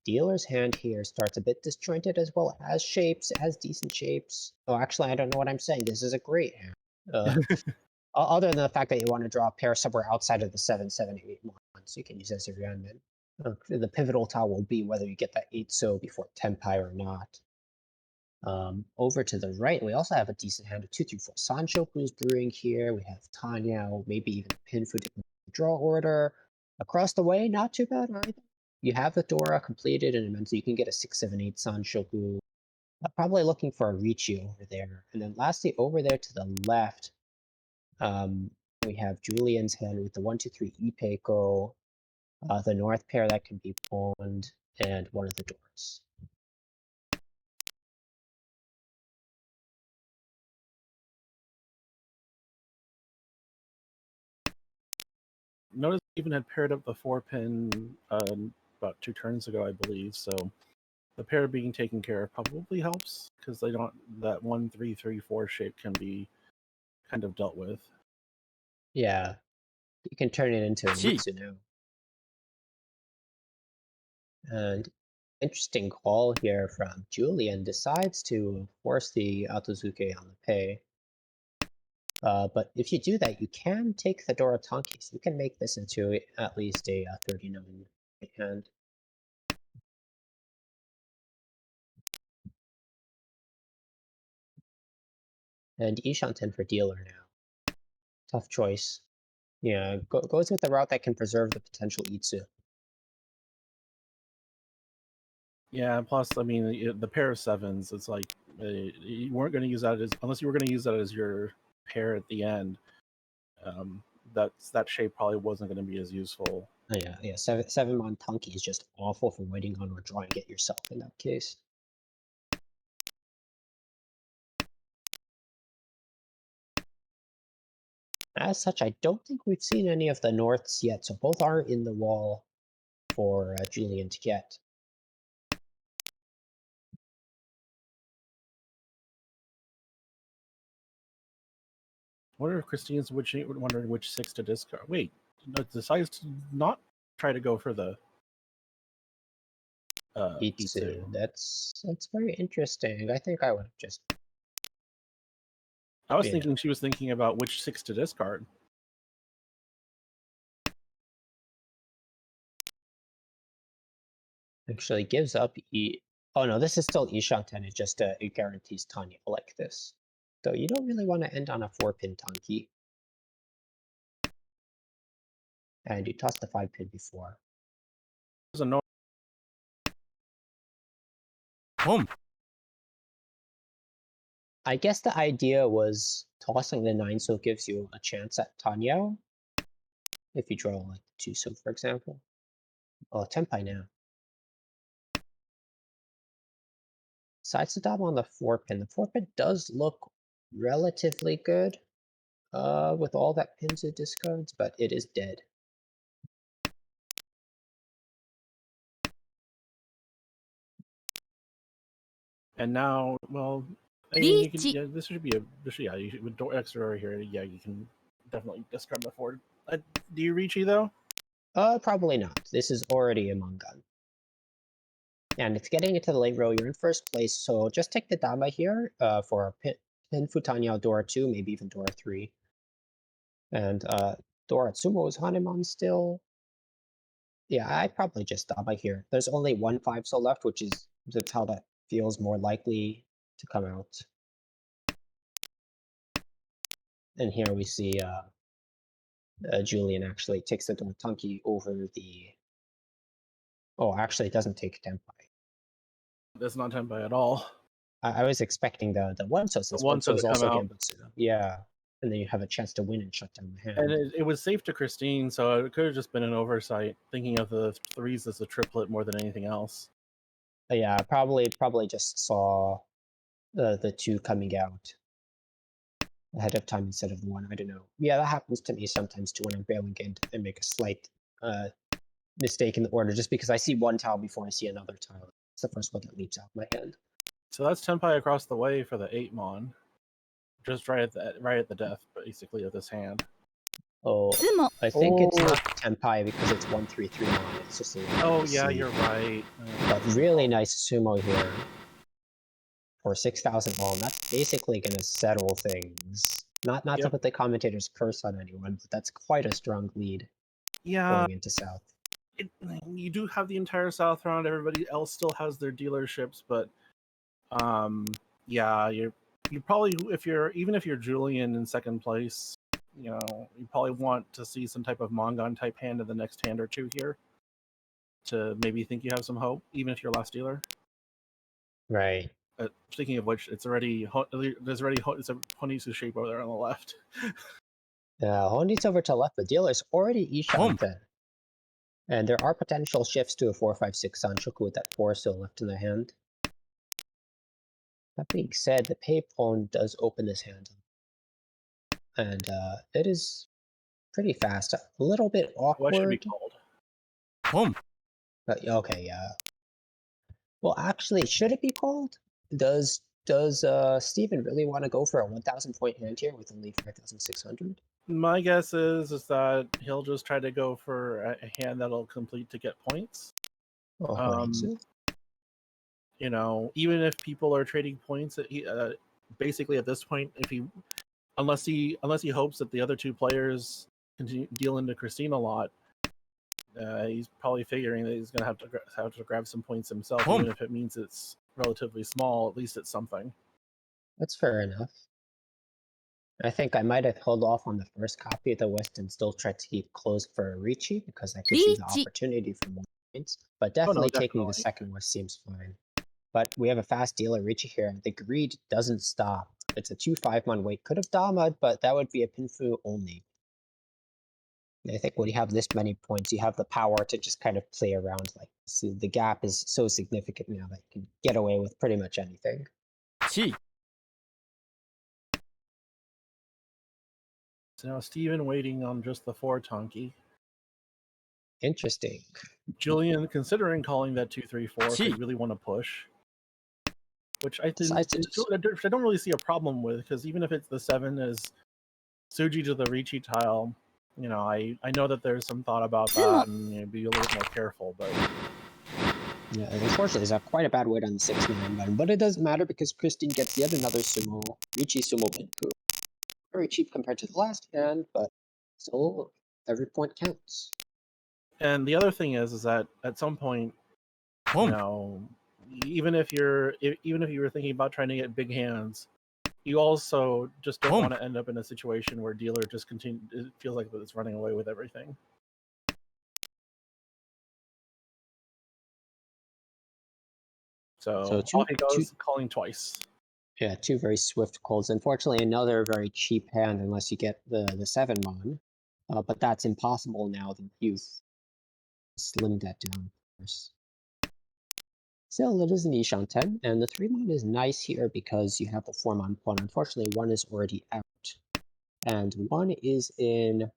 Dealer's hand here starts a bit disjointed as well. It has shapes, it has decent shapes. Oh, actually, I don't know what I'm saying. This is a great hand. Other than the fact that you want to draw a pair somewhere outside of the 7-7-8 one, so you can use as a Ryomen. The pivotal tile will be whether you get that 8-so before Tenpai or not. Over to the right, we also have a decent hand of 2-3-4 Sanshoku's brewing here. We have Tanya, maybe even Pinfu to draw order. Across the way, not too bad either. You have the Dora completed, and so you can get a 6-7-8 Sanshoku. Probably looking for a Richi over there. And then lastly, over there to the left, we have Julian's hand with the 1-2-3 Ipeiko, the north pair that can be pawned, and one of the doors. Notice even had paired up the 4-pin about 2 turns ago, I believe. So the pair being taken care of probably helps, because they don't, that 1-3-3-4 shape can be kind of dealt with. Yeah, you can turn it into a Mitsu now. And interesting call here from Julian. Decides to force the Atozuke on the pay. But if you do that, you can take the Dora Tanki, so you can make this into at least a 39 hand. And Ishanten for dealer now. Tough choice. Yeah, goes with the route that can preserve the potential Itsu. Yeah, plus, I mean, the pair of 7s, it's like, you weren't going to use that unless you were going to use that as your pair at the end. That shape probably wasn't going to be as useful. Oh, yeah, 7-mon Tanki is just awful for waiting on or drawing it yourself in that case. As such, I don't think we've seen any of the Norths yet, so both are in the wall for Julian to get. I wonder if Christine's wondering which 6 to discard. Wait, decides to not try to go for the Itsu. That's very interesting. I think I would have just... I was thinking she was thinking about which 6 to discard. Actually gives up Oh no, this is still Ishanten. It just it guarantees Tanya like this. So you don't really want to end on a 4-pin Tanki. And you tossed the 5-pin before. There's a Boom. I guess the idea was tossing the 9 so it gives you a chance at Tanyao. If you draw like 2 so, for example. Oh, Tenpai now. Sides to dom on the 4-pin. The 4-pin does look relatively good with all that pins it discards, but it is dead. And now, well, I mean, you can, Reach. yeah, this should be yeah, you should, with extra here, yeah, you can definitely discard the 4. Do you reach though? Probably not. This is already a Mongun. And it's getting into the late row. You're in first place, so just take the Dama here for a pin Futanyao Dora 2, maybe even Dora 3. And Dora Tsumo is Hanemon still. Yeah, I probably just Dama here. There's only 1 5 so left, which is that's how that feels more likely to come out. And here we see Julian actually takes the Doratunki over the... Oh, actually it doesn't take Tenpai. That's not Tenpai at all. I was expecting the one so since one one so so is to come also out. Genbutsu. Yeah. And then you have a chance to win and shut down the hand. And it was safe to Christine, so it could have just been an oversight, thinking of the 3s as a triplet more than anything else. Yeah, probably just saw the 2 coming out ahead of time instead of the 1. I don't know. Yeah, that happens to me sometimes too when I'm bailing in and make a slight mistake in the order just because I see 1 tile before I see another tile. It's the first one that leaps out of my hand. So that's Tenpai across the way for the 8 mon. Just right at the death, basically, of this hand. Oh, Tsumo. I think it's not Tenpai because it's 1/3/3 mon. It's just a Oh yeah, you're right. But really nice sumo here for 6,000 won. That's basically going to settle things. Not to Yep. put the commentator's curse on anyone, but that's quite a strong lead Yeah, going into South. you do have the entire South round. Everybody else still has their dealerships, but yeah, you probably if you're Julian in second place, you know, you probably want to see some type of Mongon type hand in the next hand or 2 here to maybe think you have some hope, even if you're last dealer. Right. Speaking of which, it's a Honisu shape over there on the left. Yeah, Hondi's over to left, but dealer's already Home. Ishan. And there are potential shifts to a 4/5/6 Sanshoku with that 4 still left in the hand. That being said, the pay pawn does open this hand. And it is pretty fast. A little bit What should be awkward. called? Home. But okay, yeah. Well, actually, should it be called? Does Steven really want to go for a 1,000 point hand here with only 5,600? My guess is that he'll just try to go for a hand that'll complete to get points. Oh, Horitsu. You know, even if people are trading points, basically at this point, unless he hopes that the other 2 players continue deal into Christine a lot, he's probably figuring that he's going to have to grab some points himself, even if it means it's relatively small. At least it's something. That's fair enough. I think I might have held off on the first copy of the West and still tried to keep close for a Ricci because that gives you the Ricci. opportunity for more points. But definitely taking the definitely. second West seems fine. But we have a fast dealer Ricci here, and the greed doesn't stop. It's a 2/5 mon wait. Could have Dama'd, but that would be a Pinfu only. I think when you have this many points, you have the power to just kind of play around like this. The gap is so significant now that you can get away with pretty much anything. Chi. So now Steven waiting on just the 4 Tonki. Interesting. Julian considering calling that 2/3/4 if they Gee. really want to push, which I don't really see a problem with, because even if it's the 7 is Tsuji to the Ricci tile, you know, I know that there's some thought about that and, you know, be a little more careful, but Yeah, unfortunately, there's quite a bad weight on the 6/9 button, but it doesn't matter because Christine gets yet another sumo, Ricci sumo Pinfu. Very cheap compared to the last hand, but still every point counts. And the other thing is that at some point, you know, even if you were thinking about trying to get big hands, you also just don't want to end up in a situation where dealer just it feels like it's running away with everything. So off he goes, calling twice. Yeah, two very swift calls. Unfortunately, another very cheap hand unless you get the 7 mon. But that's impossible now that you've slimmed that down, of course. Still, it is an Ishan 10, and the 3 mon is nice here because you have the 4 mon pawn. Unfortunately, one is already out, and one is in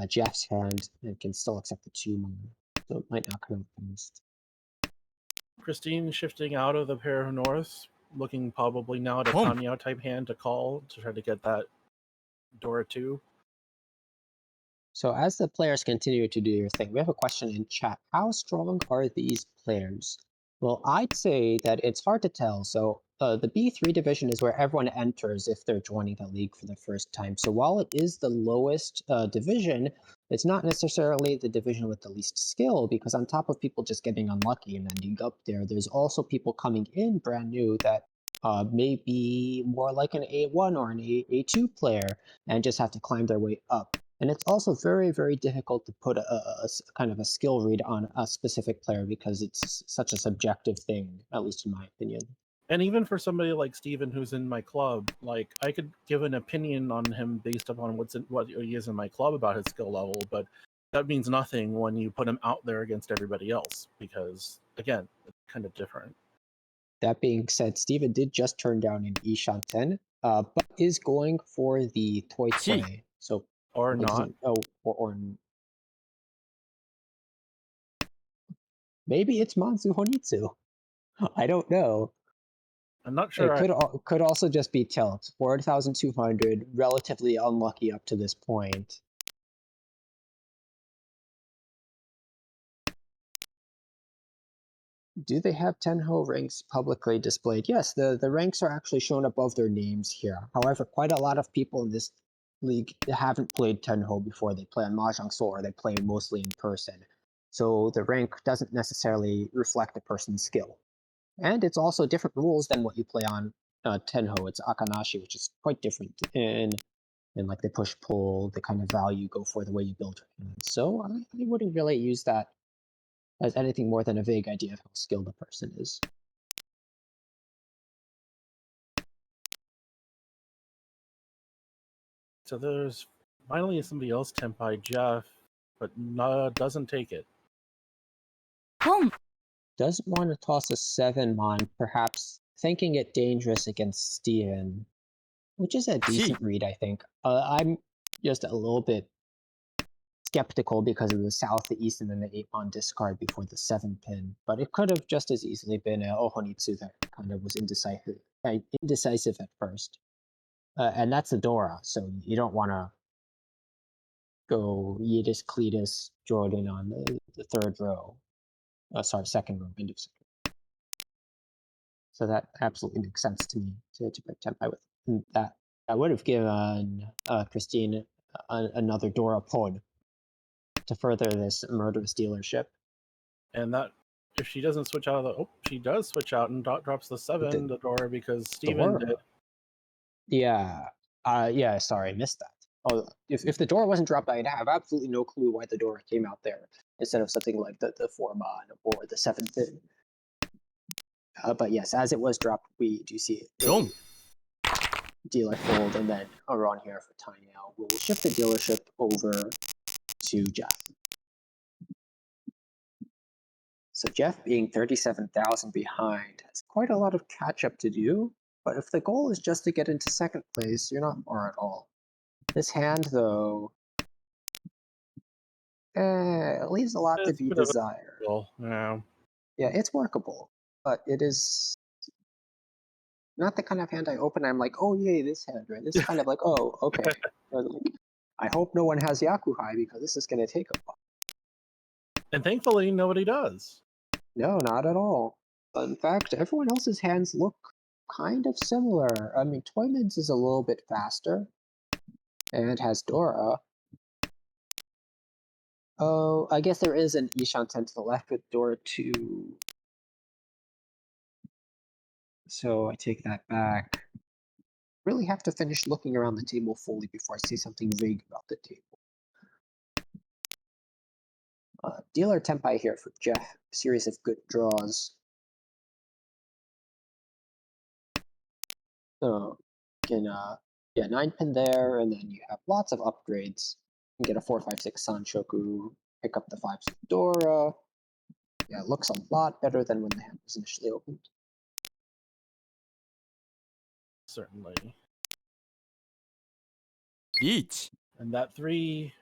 Jeff's hand and can still accept the 2 mon, so it might not come out fast. Christine shifting out of the pair of north, looking probably now at a Boom. Tanya type hand to call to try to get that Dora 2. So as the players continue to do your thing, we have a question in chat. How strong are these players? Well, I'd say that it's hard to tell. So the B3 division is where everyone enters if they're joining the league for the first time. So while it is the lowest division, it's not necessarily the division with the least skill, because on top of people just getting unlucky and ending up there, there's also people coming in brand new that may be more like an A1 or an A2 player and just have to climb their way up. And it's also very, very difficult to put a kind of a skill read on a specific player because it's such a subjective thing, at least in my opinion. And even for somebody like Steven who's in my club, like I could give an opinion on him based upon what he is in my club about his skill level, but that means nothing when you put him out there against everybody else because again, it's kind of different. That being said, Steven did just turn down an Ishan 10, but is going for the Toy Gee. Toy. So Or it not. doesn't- oh, or maybe it's Manzu Honitsu. I don't know. I'm not sure. It could also just be tilt. 4,200, relatively unlucky up to this point. Do they have Tenho ranks publicly displayed? Yes, the ranks are actually shown above their names here. However, quite a lot of people in this league haven't played Tenho before. They play on Mahjong Soul or they play mostly in person. So the rank doesn't necessarily reflect a person's skill. And it's also different rules than what you play on Tenho. It's Akanashi, which is quite different in like the push-pull, the kind of value you go for, the way you build your hands. So I wouldn't really use that as anything more than a vague idea of how skilled a person is. So there's finally somebody else Tenpai Jeff, but doesn't take it. Boom. Doesn't want to toss a 7 mon, perhaps thinking it dangerous against Steven, which is a decent read, I think. I'm just a little bit skeptical because of the south, the east, and then the 8 mon discard before the 7 pin, but it could have just as easily been a Ohonitsu that kind of was indecisive at first. And that's the Dora, so you don't want to go Yidis, Cletus, Jordan on the third row. Second row, end of second. So that absolutely makes sense to me to break Tenpai with that. I would have given Christine another Dora pawn to further this murderous dealership. And that if she doesn't switch out of she does switch out and drops the 7 the Dora because Steven did. Yeah. Yeah, sorry, I missed that. Oh, if the Dora wasn't dropped, I'd have absolutely no clue why the Dora came out there instead of something like the 4 mon or the 7 pin. But yes, as it was dropped, we do see it. Boom. Dealer fold, and then around here for time now. We'll shift the dealership over to Jeff. So Jeff being 37,000 behind has quite a lot of catch up to do, but if the goal is just to get into second place, you're not far at all. This hand, though, it leaves a lot to be desired. Yeah. Yeah, it's workable, but it is not the kind of hand I open. I'm like, oh yay, this hand, right? This is kind of like, oh, okay. I hope no one has Yakuhai because this is going to take a while. And thankfully, nobody does. No, not at all. In fact, everyone else's hands look kind of similar. I mean, Toyman's is a little bit faster and has Dora. Oh, I guess there is an Ishan 10 to the left with Dora 2. So I take that back. Really have to finish looking around the table fully before I say something vague about the table. Dealer Tenpai here for Jeff. Series of good draws. Yeah, 9-pin there, and then you have lots of upgrades. You can get a 456 Sanshoku, pick up the 5 Dora. Yeah, it looks a lot better than when the hand was initially opened. Certainly. リーチ And that three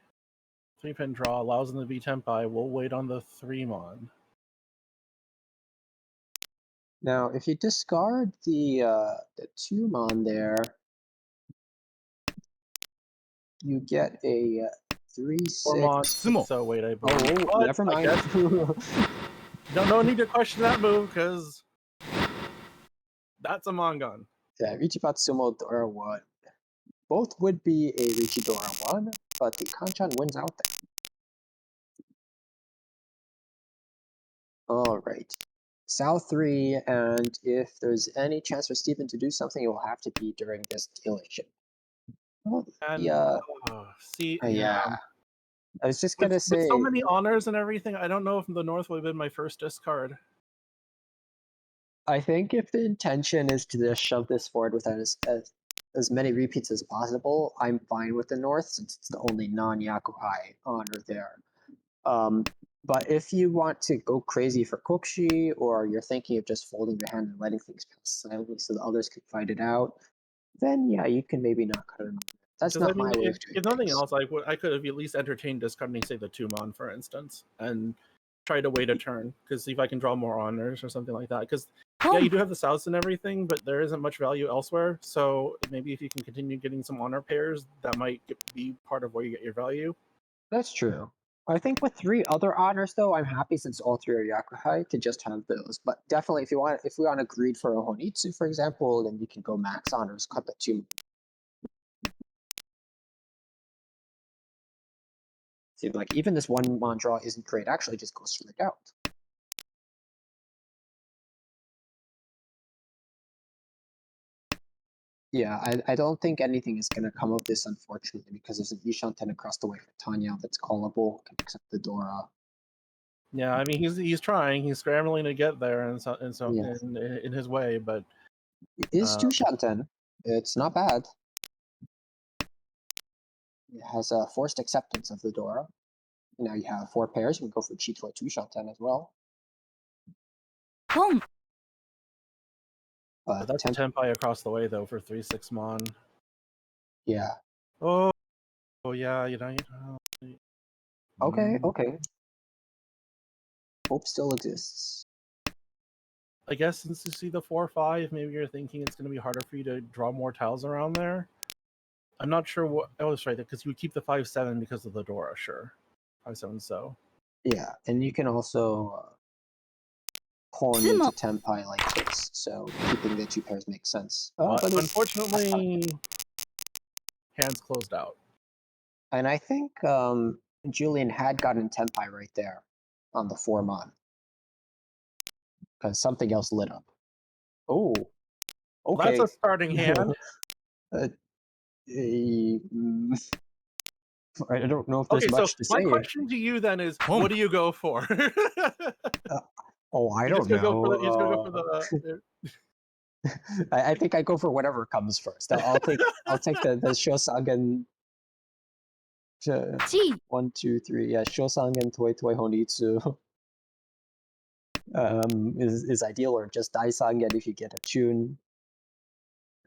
pin draw allows them to be Tempai. We'll wait on the 3-mon. Now, if you discard the 2-mon there, you get a 3/6. 4-mon. Sumo. So wait, I Oh, believe. But never I mind. guess- no need to question that move because that's a Mongon. Yeah, Richibatsumo Dora 1. Both would be a Richidora 1, but the Kanchan wins out there. Alright. Sal 3, and if there's any chance for Steven to do something, it will have to be during this dealership. Oh, And yeah. see, Yeah. I was just gonna with say, so many honors and everything, I don't know if the North would have been my first discard. I think if the intention is to just shove this forward with as many repeats as possible, I'm fine with the North since it's the only non-Yakuhai honor there. But if you want to go crazy for Kokshi, or you're thinking of just folding the hand and letting things pass silently so the others can fight it out, then yeah, you can maybe not cut it on. That's Because not I mean, my way if, of doing if nothing things. else, I could have at least entertained discarding, say, the 2-mon, for instance, and try to wait a turn because see if I can draw more honors or something like that. Because yeah, you do have the Souths and everything, but there isn't much value elsewhere. So maybe if you can continue getting some honor pairs, that might be part of where you get your value. That's true. I think with 3 other honors though, I'm happy since all 3 are Yakuhai to just have those. But definitely if we want a greed for a Honitsu, for example, then you can go max honors, cut the 2. See, like even this 1-mon draw isn't great, actually just goes straight out. Yeah, I don't think anything is gonna come of this, unfortunately, because there's an Ishanten across the way for Tanya that's callable, can accept the Dora. Yeah, I mean he's trying, he's scrambling to get there Yeah. in his way, but It is 2 Shanten. It's not bad. It has a forced acceptance of the Dora. Now you have 4 pairs. You can go for Chitoi 2 Shanten as well. Boom. but that's a Tempai across the way though for 3/6-mon. Yeah. Oh yeah, you know. Okay, okay. Hope still exists. I guess since you see the 4/5, maybe you're thinking it's going to be harder for you to draw more tiles around there. I'm not sure what. I was right because you would keep the 5/7 because of the Dora. Sure, 5/7. So Yeah, and you can also pawn into Tempai like this, so keeping the 2 pairs makes sense. but unfortunately, hands closed out. And I think Julian had gotten Tempai right there on the 4-mon. Because something else lit up. Oh, okay. That's a starting hand. I don't know if there's Okay, so much to my say. question to you then is, what do you go for? I You're don't just gonna know. go for the. I think I go for whatever comes first. I'll take the Shosangen. 1, 2, 3. Yeah, Shosangen Toi Toi Honitsu. Is ideal, or just Daisangen if you get a tune.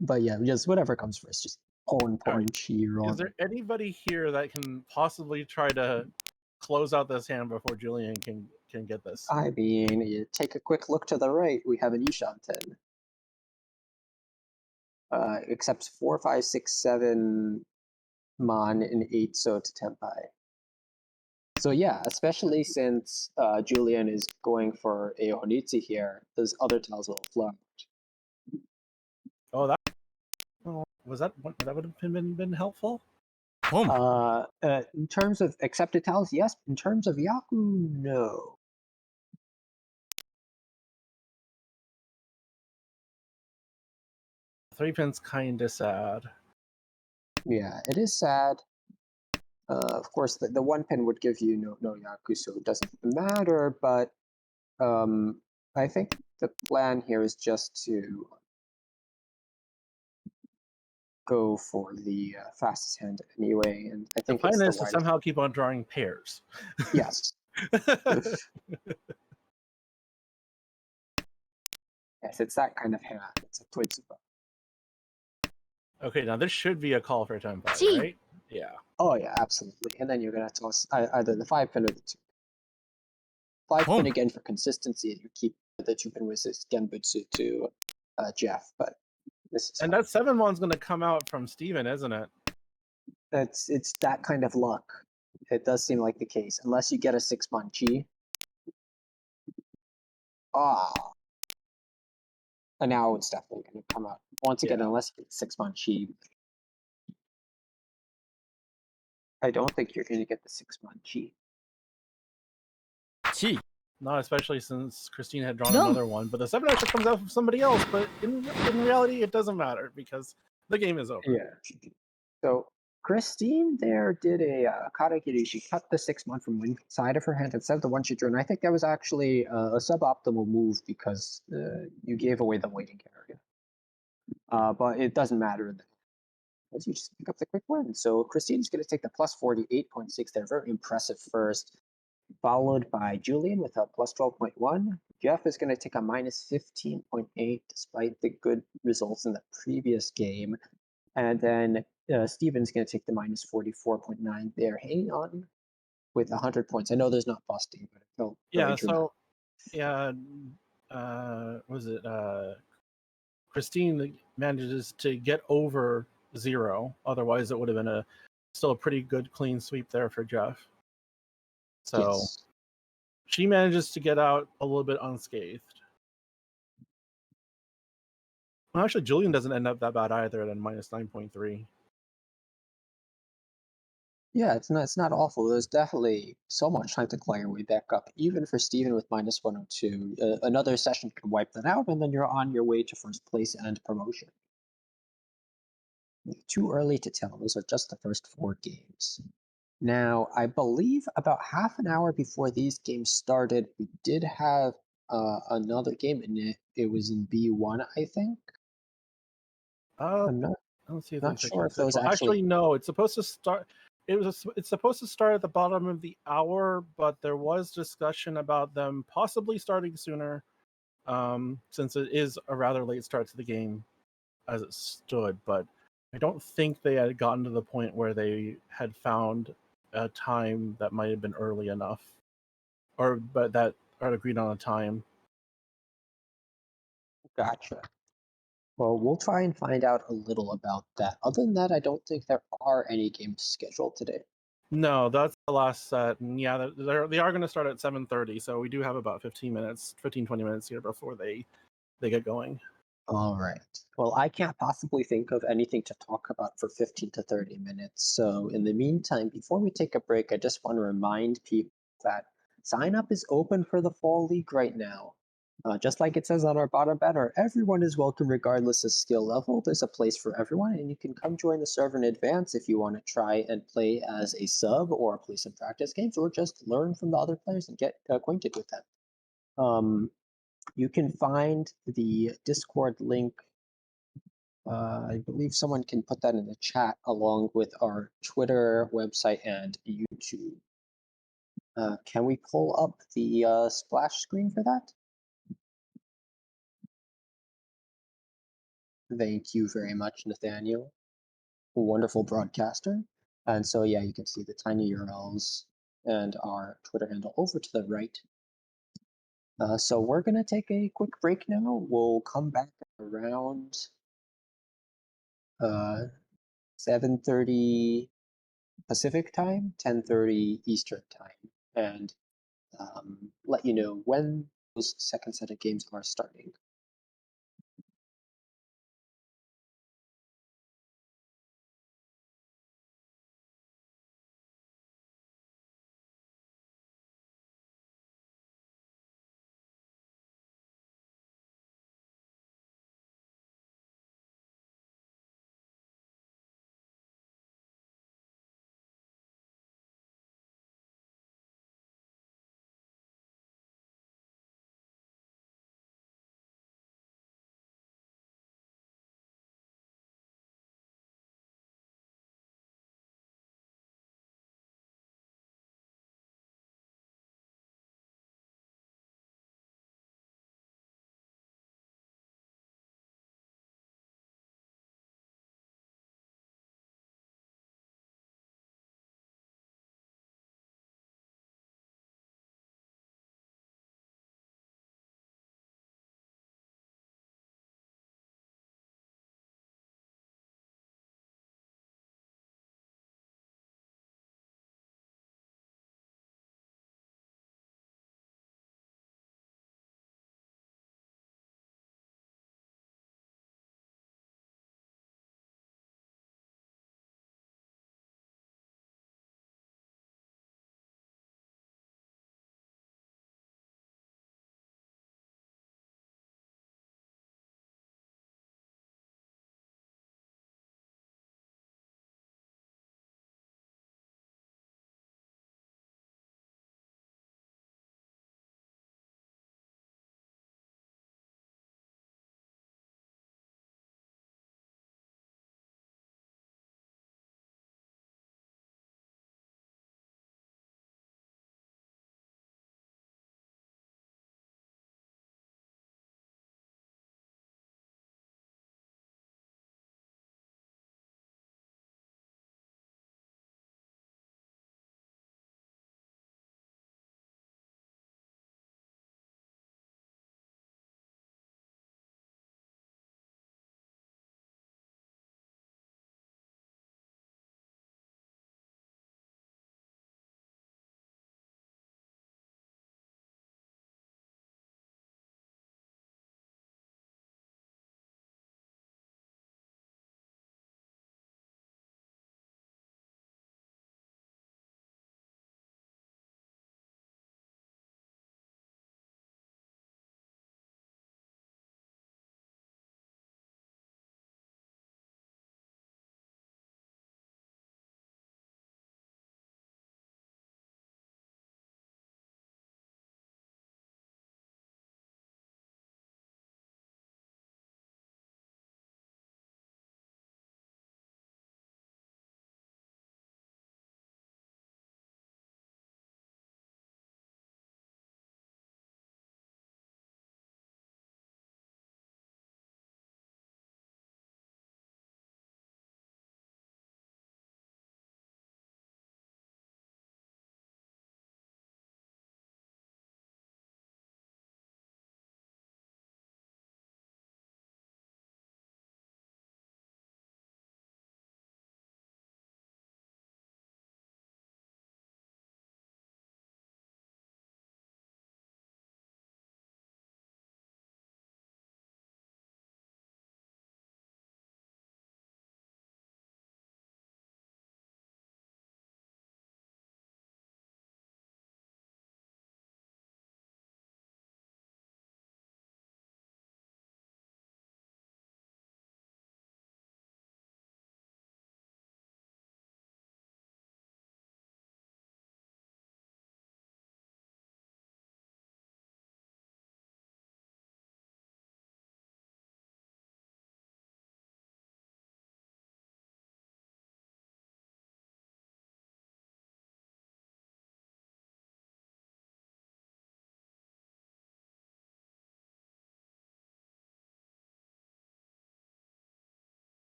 But yeah, just whatever comes first. Just pawn Chiron. Is there anybody here that can possibly try to close out this hand before Julian can get this? I mean, you take a quick look to the right. We have an Ishanten. Accepts 4, 5, 6, 7 mon and 8 so to Tempai. So yeah, especially since Julian is going for a Honitsu here, those other tiles will flow. Oh, that would have been helpful. In terms of accepted tiles, yes. In terms of Yaku, no. Three pin's kind of sad. Yeah, it is sad. Of course, the 1 pin would give you no Yaku, so it doesn't matter. But I think the plan here is just to go for the fastest hand anyway, and I The think plan it's the is to widest. somehow keep on drawing pairs. Yes. Yes, it's that kind of hand. It's a Toitsuba. Okay, now this should be a call for a tempo, Gee. right? Yeah. Oh yeah, absolutely. And then you're gonna toss either the 5-pin or the 2. 5-pin Oh. again for consistency, and you keep the 2-pin resist Genbutsu to Jeff. But this is And fine. that 7-1's going to come out from Steven, isn't it? It's that kind of luck. It does seem like the case, unless you get a 6-mon chi. Ah. And now it's definitely going to come out. Once again, Yeah. unless you get 6-mon chi. I don't think you're going to get the 6-mon chi. Gee. Not especially since Christine had drawn No. another one. But the 7 actually comes out from somebody else. But in reality, it doesn't matter because the game is over. Yeah. So Christine there did a karakiri. She cut the 6-mon from one side of her hand instead of the one she drew. And I think that was actually a suboptimal move because you gave away the waiting area. But it doesn't matter. As you just pick up the quick win. So Christine's going to take the plus 48.6 there. Very impressive first. Followed by Julian with a plus 12.1. Jeff is going to take a minus 15.8 despite the good results in the previous game. And then Steven's going to take the minus 44.9 there, hanging on with 100 points. I know there's not busting, but it felt very Yeah, dramatic. so, yeah, was it Christine manages to get over 0. Otherwise, it would have been still a pretty good clean sweep there for Jeff. So Yes. she manages to get out a little bit unscathed. Well, actually, Julian doesn't end up that bad either, then minus 9.3. Yeah, it's not awful. There's definitely so much time to claw your way back up, even for Steven with minus 102. Another session can wipe that out, and then you're on your way to first place and promotion. Too early to tell. Those are just the first 4 games. Now, I believe about half an hour before these games started, we did have another game in it. It was in B1, I think. I'm not Let's see if not there's sure a if those schedule. actually. Actually, no. It's supposed to start. It's supposed to start at the bottom of the hour, but there was discussion about them possibly starting sooner, since it is a rather late start to the game, as it stood. But I don't think they had gotten to the point where they had found a time that might have been early enough, but that had agreed on a time. Gotcha. Well, we'll try and find out a little about that. Other than that, I don't think there are any games scheduled today. No, that's the last set. And yeah, they are going to start at 7:30, so we do have about 20 minutes here before they get going. All right. Well, I can't possibly think of anything to talk about for 15 to 30 minutes. So, in the meantime, before we take a break, I just want to remind people that sign up is open for the Fall League right now. Just like it says on our bottom banner, everyone is welcome regardless of skill level. There's a place for everyone, and you can come join the server in advance if you want to try and play as a sub or play some practice games or just learn from the other players and get acquainted with them. You can find the Discord link. I believe someone can put that in the chat along with our Twitter, website, and YouTube. Can we pull up the splash screen for that? Thank you very much, Nathaniel. Wonderful broadcaster. And so, yeah, you can see the tiny URLs and our Twitter handle over to the right. So we're going to take a quick break now. We'll come back around 7:30 Pacific time, 10:30 Eastern time, and let you know when those second set of games are starting.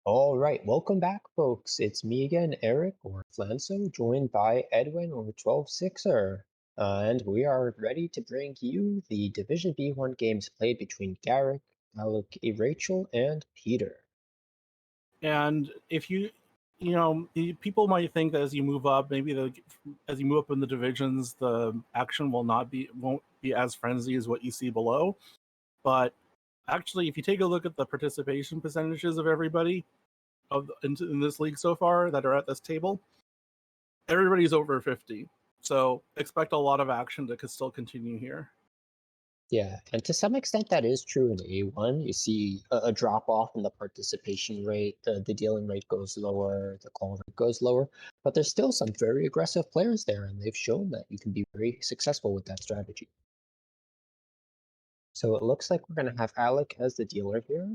All right, welcome back, folks. It's me again, Eric or Flanso, joined by Edwin or 12-6er. And we are ready to bring you the Division B1 games played between Garrick, Alec, Rachel, and Peter. And if people might think that as you move up, as you move up in the divisions, the action won't be as frenzy as what you see below. But actually, if you take a look at the participation percentages of everybody in this league so far that are at this table, everybody's over 50. So expect a lot of action to still continue here. Yeah, and to some extent that is true in A1. You see a drop off in the participation rate, the dealing rate goes lower, the call rate goes lower, but there's still some very aggressive players there, and they've shown that you can be very successful with that strategy. So it looks like we're going to have Alec as the dealer here,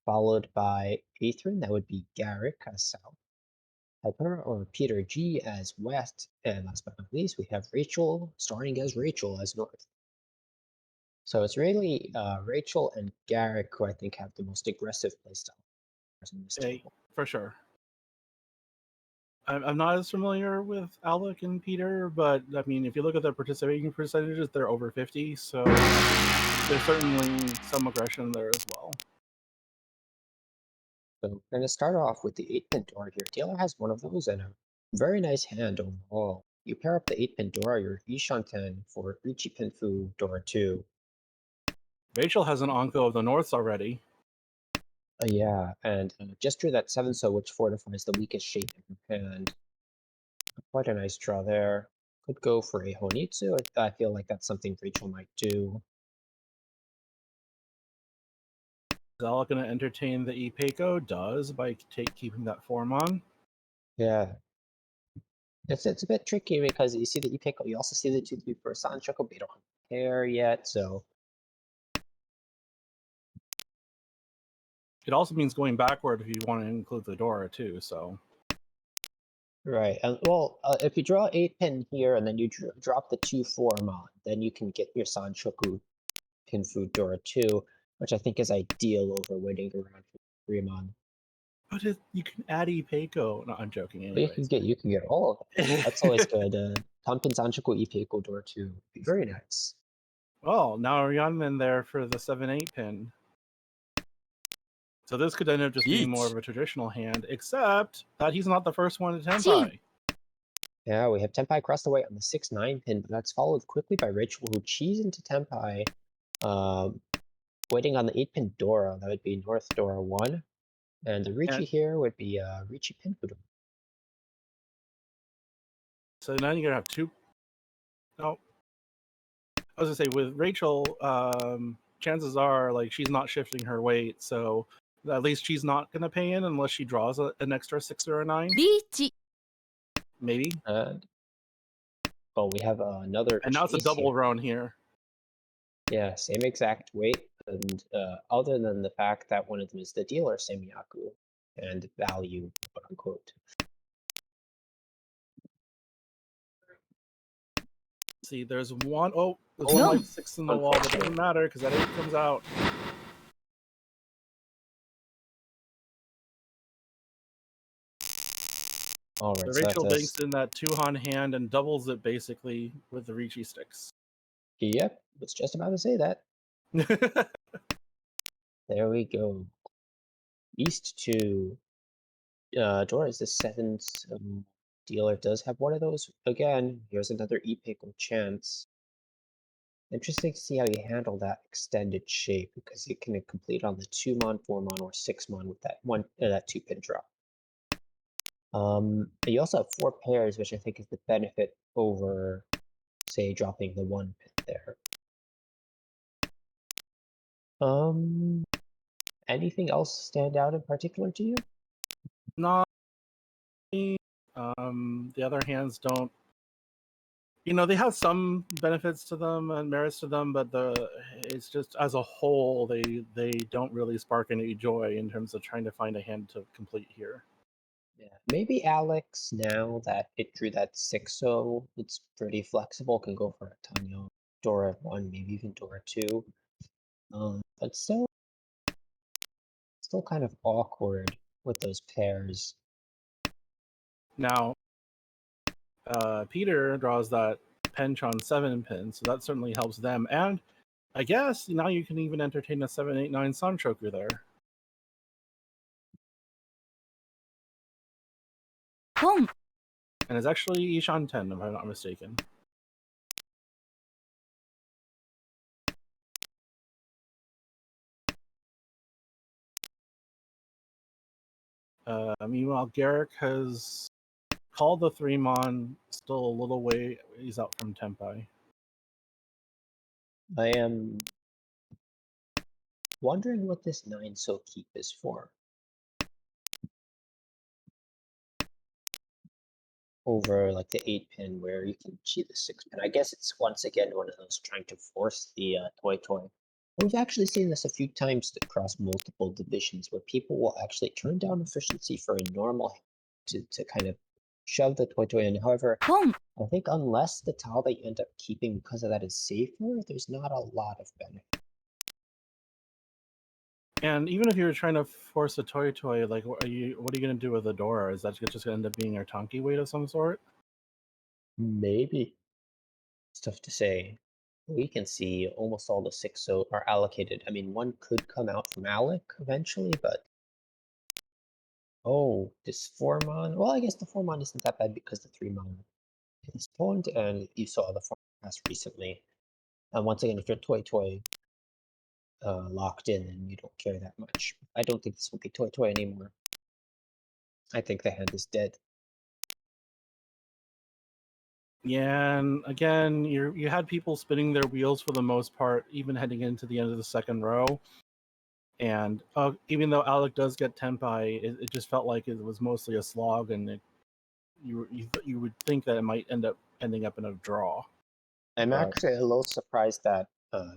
followed by Aethrin, that would be Garrick as south, Piper or Peter G as west, and last but not least, we have Rachel starting as Rachel as north. So it's really Rachel and Garrick who I think have the most aggressive playstyle in this table. For sure. I'm not as familiar with Alec and Peter, but I mean, if you look at their participation percentages, they're over 50, so there's certainly some aggression there as well. So we're going to start off with the 8-pin door here. Taylor has one of those and a very nice hand overall. You pair up the 8-pin door, your Ishanten for Ichi Pinfu door 2. Rachel has an Anko of the Norths already. Yeah, and just drew that 7-so, which fortifies the weakest shape in her hand. Quite a nice draw there. Could go for a Honitsu. I feel like that's something Rachel might do. Is Alec going to entertain the Ipeiko? Does, by keeping that form on. Yeah. It's a bit tricky because you see the Ipeiko, you also see the 2-3 for Sanchoku, but you don't have a pair yet, so. It also means going backward if you want to include the Dora too, so. Right, and well, if you draw 8-pin here and then you drop the 2-4 on, then you can get your Sanchoku Pinfu Dora 2, which I think is ideal over waiting around for Fremon. But you can add Ipeiko. No, I'm joking. But Anyways. you can get all of it. That's always good. Tanpin Sanchoku Ipeiko Dora 2 would be very nice. Well, now Ryanman there for the 7-8 pin. So this could end up just being more of a traditional hand, except that he's not the first one to Tenpai. Yeah, we have Tenpai across the way on the 6-9 pin, but that's followed quickly by Rachel, who cheese into Tenpai, waiting on the 8-pin Dora. That would be North Dora 1. And the Ricci here would be Ricci Pinfu Dora. So now you're going to have two. No. I was going to say, with Rachel, chances are like she's not shifting her weight, so at least she's not going to pay in unless she draws an extra 6 or a 9. Maybe. And oh, we have another. And now it's a double run here. Yeah, same exact weight, and other than the fact that one of them is the dealer, Semiyaku, and value, quote unquote. See, there's one. Oh, there's one like 6 in the wall, but it doesn't matter because that 8 comes out. All right, so Rachel banks in that 2-han hand and doubles it basically with the Ricci sticks. Yep, was just about to say that. There we go. East 2. Dora is the 7, so dealer does have one of those. Again, here's another Ipeiko chance. Interesting to see how you handle that extended shape, because you can complete on the 2-mon, 4-mon, or 6-mon with that that 2-pin drop. You also have 4 pairs, which I think is the benefit over, say, dropping the 1 pin there. Anything else stand out in particular to you? Not me. The other hands don't. They have some benefits to them and merits to them, but it's just as a whole, they don't really spark any joy in terms of trying to find a hand to complete here. Yeah, maybe Alex, now that it drew that 6-so, it's pretty flexible, can go for a Tanyo, Dora 1, maybe even Dora 2. But still kind of awkward with those pairs. Now, Peter draws that Penchon 7 pin, so that certainly helps them. And I guess now you can even entertain a 7-8-9 Sanchoku there. Boom. And it's actually Ishan 10, if I'm not mistaken. Meanwhile, Garrick has called the 3-mon, still a little way. He's out from Tempai. I am wondering what this 9 so keep is for. Over like the 8 pin where you can cheat the 6 pin. I guess it's once again one of those trying to force the toy. We've actually seen this a few times across multiple divisions where people will actually turn down efficiency for a normal hand to kind of shove the toy in. However, Boom. I think unless the tile that you end up keeping because of that is safer, there's not a lot of benefit. And even if you're trying to force a toy, like what are you going to do with the Dora? Is that just going to end up being a Tonki weight of some sort? Maybe. It's tough to say. We can see almost all the 6 so are allocated. I mean, one could come out from Alec eventually, but oh, this 4-mon. Well, I guess the 4-mon isn't that bad because the 3-mon is pawned, and you saw the 4-mon pass recently. And once again, if you're toy locked in, then you don't care that much. I don't think this will be toy anymore. I think the hand is dead. Yeah, and again, you had people spinning their wheels for the most part, even heading into the end of the second row. And even though Alec does get Tempai, it just felt like it was mostly a slog, and you would think that it might ending up in a draw. I'm But- actually a little surprised that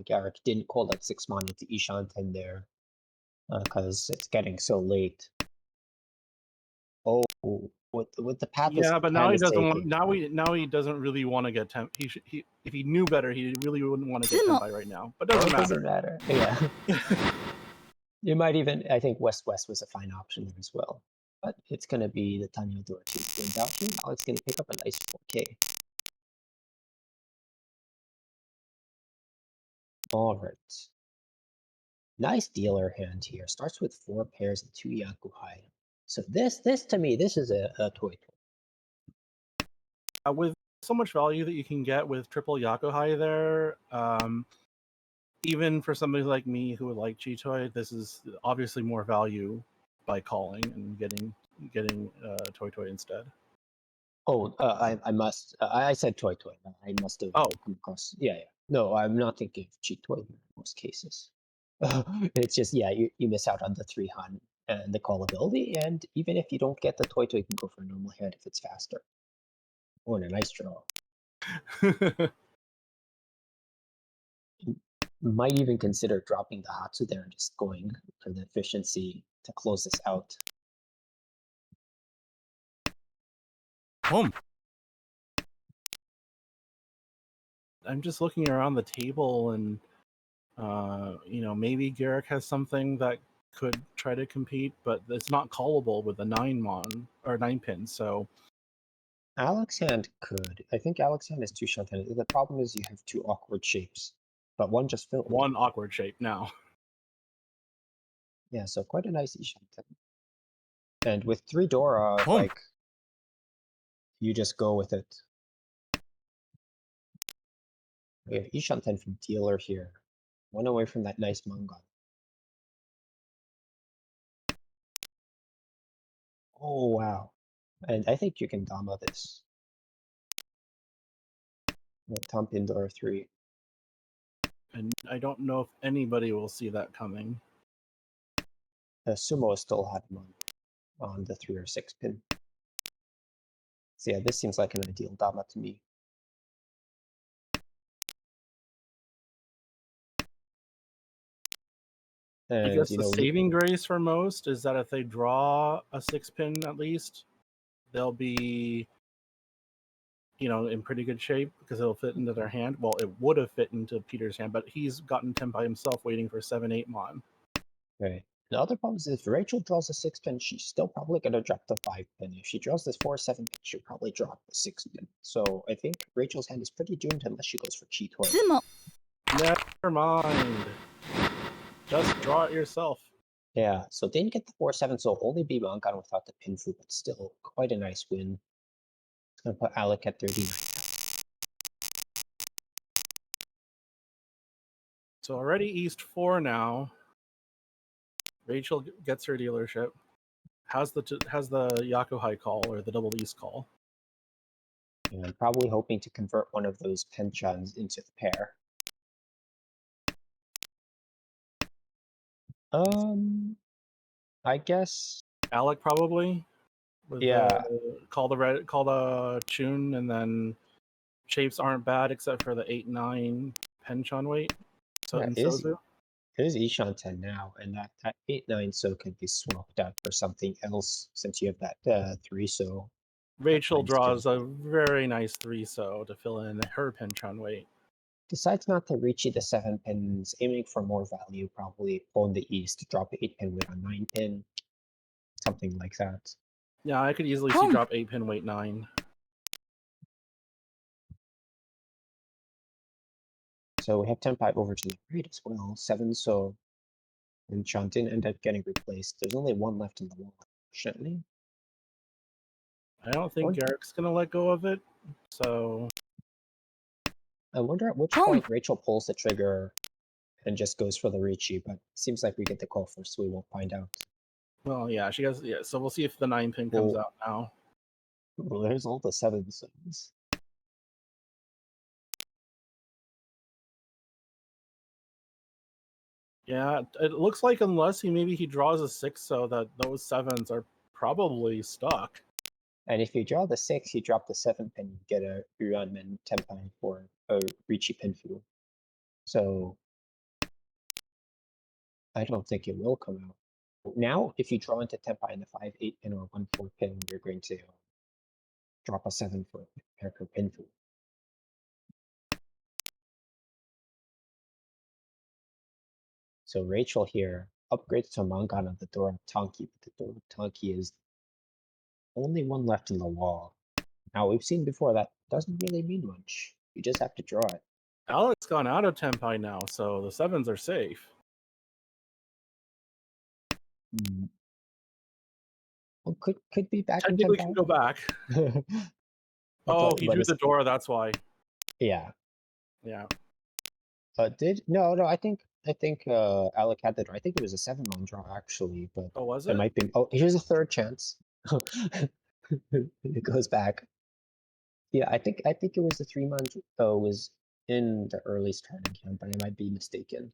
Garrick didn't call that 6-mon into Ishan 10 there, because it's getting so late. Oh, with the path. Yeah, but now he hand is doesn't want. taking. Now he doesn't really want to get Temp. He if he knew better, he really wouldn't want to get Sumo. Tempai right now. But Well, doesn't it matter. doesn't matter. Yeah. You might even, I think West was a fine option there as well. But it's going to be the Tanya Dora 2 wins out here. Now it's going to pick up a nice 4K. All right. Nice dealer hand here. Starts with 4 pairs and 2 Yakuhai. So this to me, this is a toy. With so much value that you can get with triple Yakuhai there, even for somebody like me who would like Chitoy, this is obviously more value by calling and getting Toy instead. Oh, I must. I said toy. I must have Oh. come across. Yeah. No, I'm not thinking of cheat toy in most cases. It's just you miss out on the 3 Han and the callability, and even if you don't get the toy, you can go for a normal hand if it's faster. Or in a nice draw. Might even consider dropping the Hatsu there and just going for the efficiency to close this out. Boom. I'm just looking around the table, and maybe Garrick has something that could try to compete, but it's not callable with a 9-mon or 9 pin. So Alex hand could. I think Alex hand is 2 shunted. The problem is you have 2 awkward shapes, but one just filled. one awkward shape now. Yeah, so quite a nice Ishan. And with 3 Dora, Boom. like, you just go with it. We have Ishan 10 from dealer here. One away from that nice manga. Oh, wow. And I think you can Dama this. With Tampin Dora 3. And I don't know if anybody will see that coming. Sumo still had him on the 3 or 6 pin. So yeah, this seems like an ideal Dama to me. I And, guess the saving grace for most is that if they draw a 6 pin at least, they'll be in pretty good shape because it'll fit into their hand. Well, it would have fit into Peter's hand, but he's gotten Tempai himself waiting for 7-8 mon. Right. The other problem is if Rachel draws a 6-pin, she's still probably gonna drop the 5-pin. If she draws this 4-7 pin, she'll probably drop the 6-pin. So I think Rachel's hand is pretty doomed unless she goes for Cheetor. ズモ Never mind. Just draw it yourself. Yeah, so didn't get the 4-7, so only be Mangan without the pin food, but still quite a nice win. It's gonna put Alec at 39. So already East 4 now. Rachel gets her dealership. Has the Yakuhai call or the double East call. And probably hoping to convert one of those penchans into the pair. I guess. Alec probably. With Yeah. Call the tune, and then shapes aren't bad except for the 8-9 Penchon weight. So Yeah, in it is- Sozu. It is Ishan 10 now, and that 8-9 so can be swapped out for something else since you have that 3 so. Rachel Nice draws skill. a very nice 3 so to fill in her Penchon weight. Decides not to reach the 7 pins, aiming for more value, probably on the East, drop 8-pin with a 9-pin, something like that. Yeah, I could easily see Home. drop 8-pin weight 9. So we have Tenpai over to the right as well, 7 so. And Chan didn't end up getting replaced. There's only 1 left in the wall, unfortunately. I don't think Garrick's gonna let go of it. So I wonder at which Home. point Rachel pulls the trigger and just goes for the Ricci, but seems like we get the call first, so we won't find out. well, yeah, she has. Yeah, so we'll see if the 9-pin comes Well- out now. Well, there's all the 7s. Yeah, it looks like unless he draws a 6, so that those 7s are probably stuck. And if you draw the 6, you drop the 7 pin, you get a Uranmen Tenpai for a Ricci Pinfu. So I don't think it will come out. Now, if you draw into Tenpai in the 5-8 pin or 1-4 pin, you're going to drop a 7 for Perker Pinfu. So Rachel here upgrades to Mangan on the door of Tanki, but the door of Tanki is only 1 left in the wall. Now we've seen before that doesn't really mean much. You just have to draw it. Alec's gone out of Tenpai now, so the 7s are safe. Well, could be back in Technically, Tenpai. can go back. Oh, he drew the door. That's why. Yeah. Yeah. No, I think Alec had the draw. I think it was a 7-man draw actually, but Oh, was it it? might be. Oh, here's a third chance. It goes back. Yeah, I think it was a 3-man. Oh, it was in the early starting hand, but I might be mistaken.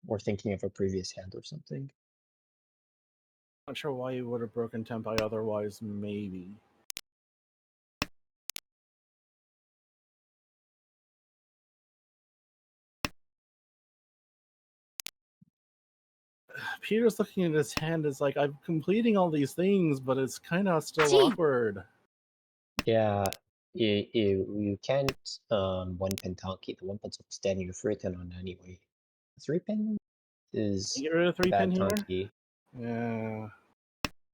Or thinking of a previous hand or something. Not sure why you would have broken Tenpai otherwise. Maybe. Peter's looking at his hand is like, I'm completing all these things, but it's kind of still Gee. awkward. Yeah, you can't 1-pin Tanki. The 1-pin's standing your free pin on anyway. 3-pin is Get rid of 3-pin bad here. Tanki. Yeah.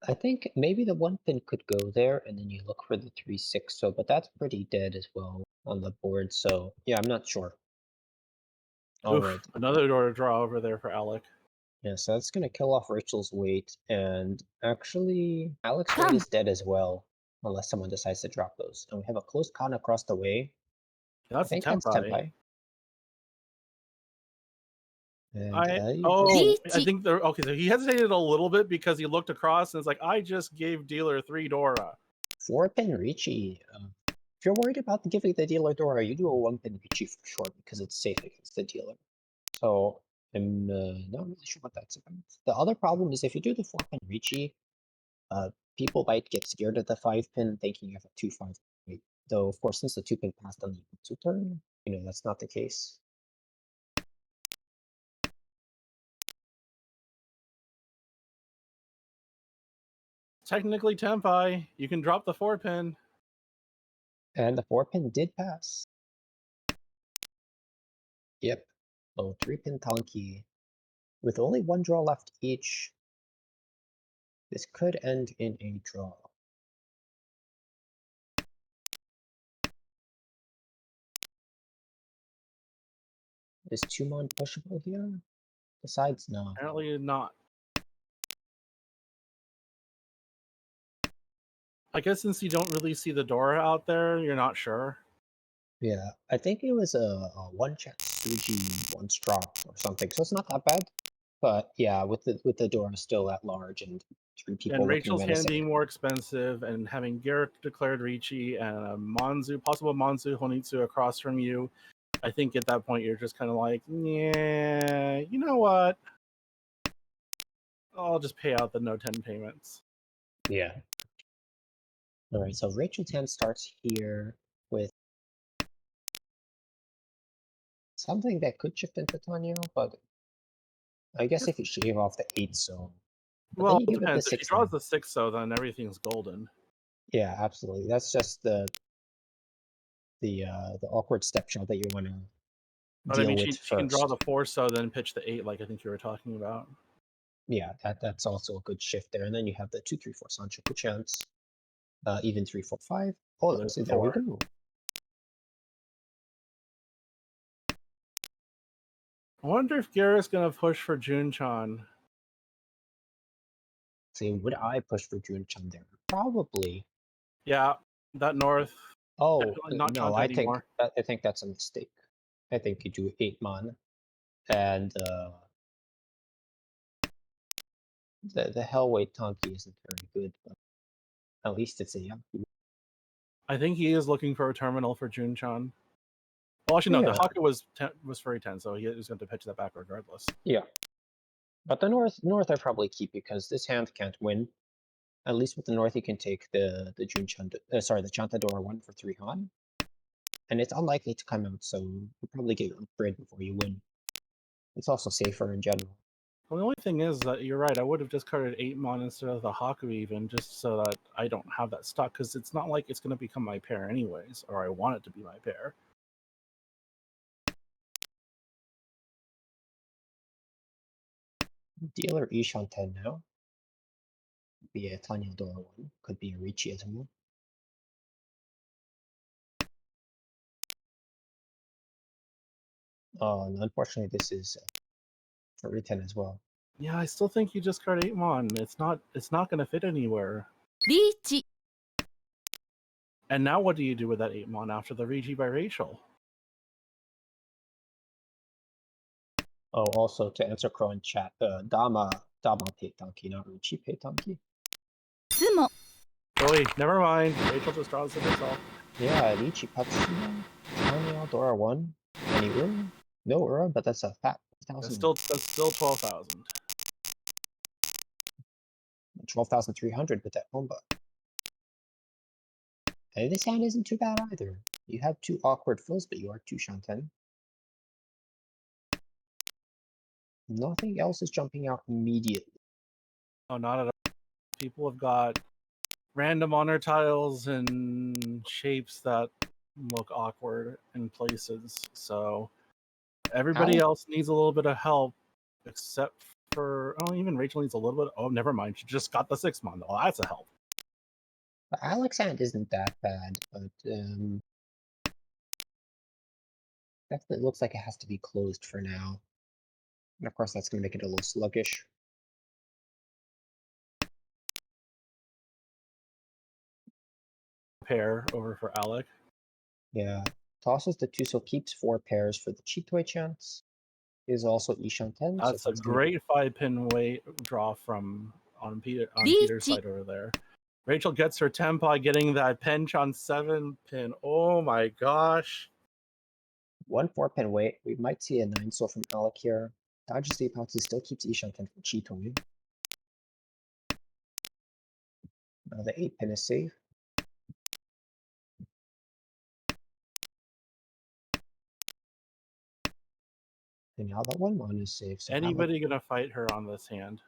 I think maybe the 1-pin could go there, and then you look for the 3-6. So, but that's pretty dead as well on the board. So yeah, I'm not sure. All Oof, right. another door to draw over there for Alec. Yeah, so that's gonna kill off Rachel's weight, and actually Alex's weight Come. is dead as well, unless someone decides to drop those. And we have a close con across the way. That's I think a that's Tenpai. Tenpai. And I think they're okay. So he hesitated a little bit because he looked across and it's like, I just gave dealer 3 Dora. 4-pin Ricci. If you're worried about giving the dealer Dora, you do a 1-pin Ricci for sure because it's safe against the dealer. So I'm not really sure what that's about. The other problem is if you do the 4-pin Ricci, people might get scared of the 5-pin thinking you have a 2-5 weight. Though of course since the 2-pin passed on the 2 turn, that's not the case. Technically Tenpai. You can drop the 4-pin. And the 4-pin did pass. Yep. Oh, 3-pin Tanki. With only one draw left each, this could end in a draw. Is 2-mon pushable here? Besides, no. Apparently not. I guess since you don't really see the door out there, you're not sure. Yeah, I think it was a one chance 3G once drop or something, so it's not that bad. But yeah, with the door still at large and 3 people And looking Rachel's hand menacing. being more expensive, and having Garrett declared Ricci and a possible Monzu Honitsu across from you, I think at that point you're just kind of like, yeah, you know what? I'll just pay out the no 10 payments. Yeah. All right, so Rachel's hand starts here with something that could shift into Tanya, but I guess if you shave off the 8 zone. But Well, then you it give it the depends. If she 6 draws hand. the 6, so then everything's golden. Yeah, absolutely. That's just the awkward step shot that you want to But I deal mean, with she can draw first. the 4, so then pitch the 8, like I think you were talking about. Yeah, that's also a good shift there. And then you have the 2, 3, 4 Sanchoku chance. Even 3, 4, 5. Oh, there's see, the there we 4. go. I wonder if Garrett's gonna push for Junchan. See, would I push for Junchan there? Probably. Yeah, that north. Oh, Definitely not no, Chanta anymore. I think that's a mistake. I think you do 8-mon. And the Hellweight Tonki isn't very good, but at least it's a Yaku. I think he is looking for a terminal for Junchan. Well, actually, no, the Yeah. Haka was furry 10, so he was going to pitch that back regardless. Yeah. But the North I probably keep because this hand can't win. At least with the North, you can take the Junchan, the Chantador 1 for 3 Han. And it's unlikely to come out, so you probably get your upgrade before you win. It's also safer in general. Well, the only thing is that you're right. I would have discarded 8-mon instead of the Haku even, just so that I don't have that stock, because it's not like it's going to become my pair anyways, or I want it to be my pair. Dealer Ishan 10 now. Be a Tanya Dora 1. Could be a Ricci as well. And unfortunately, this is for Riten as well. Yeah, I still think you discard 8-mon. It's not going to fit anywhere. リーチ And now what do you do with that 8-mon after the Regi by Rachel? Oh, also to answer Crow in chat, Dama paid Donkey, not Ricci paid Donkey. ツモ Oh wait, never mind. Rachel just draws it herself. Yeah, Ricci Patsuno, Tanya Dora 1. Any Ura? No Ura, but that's a fat 1,000. That's still 12,000. 12,300 with that combo. And this hand isn't too bad either. You have 2 awkward fills, but you are 2 Shanten. Nothing else is jumping out immediately. Oh, not at all. People have got random honor tiles and shapes that look awkward in places. So everybody else needs a little bit of help, except for even Rachel needs a little bit. Oh, never mind. She just got the 6-mon. Oh, that's a help. Alex hand isn't that bad, but definitely looks like it has to be closed for now. And of course, that's going to make it a little sluggish. Pair over for Alec. Yeah, tosses the 2, so keeps 4 pairs for the Chitoy chance. Is also Ishan 10. That's so a great 5-pin draw from on Peter's side over there. Rachel gets her Tempa, getting that Penchon 7-pin. Oh my gosh. 1 4-pin wait. We might see a 9 soul from Alec here. Dodges the Ipatsu, still keeps Ishan 10 from Chitoy. Now the 8-pin is safe. And now the 1-mon is safe. So Anybody gonna fight her on this hand?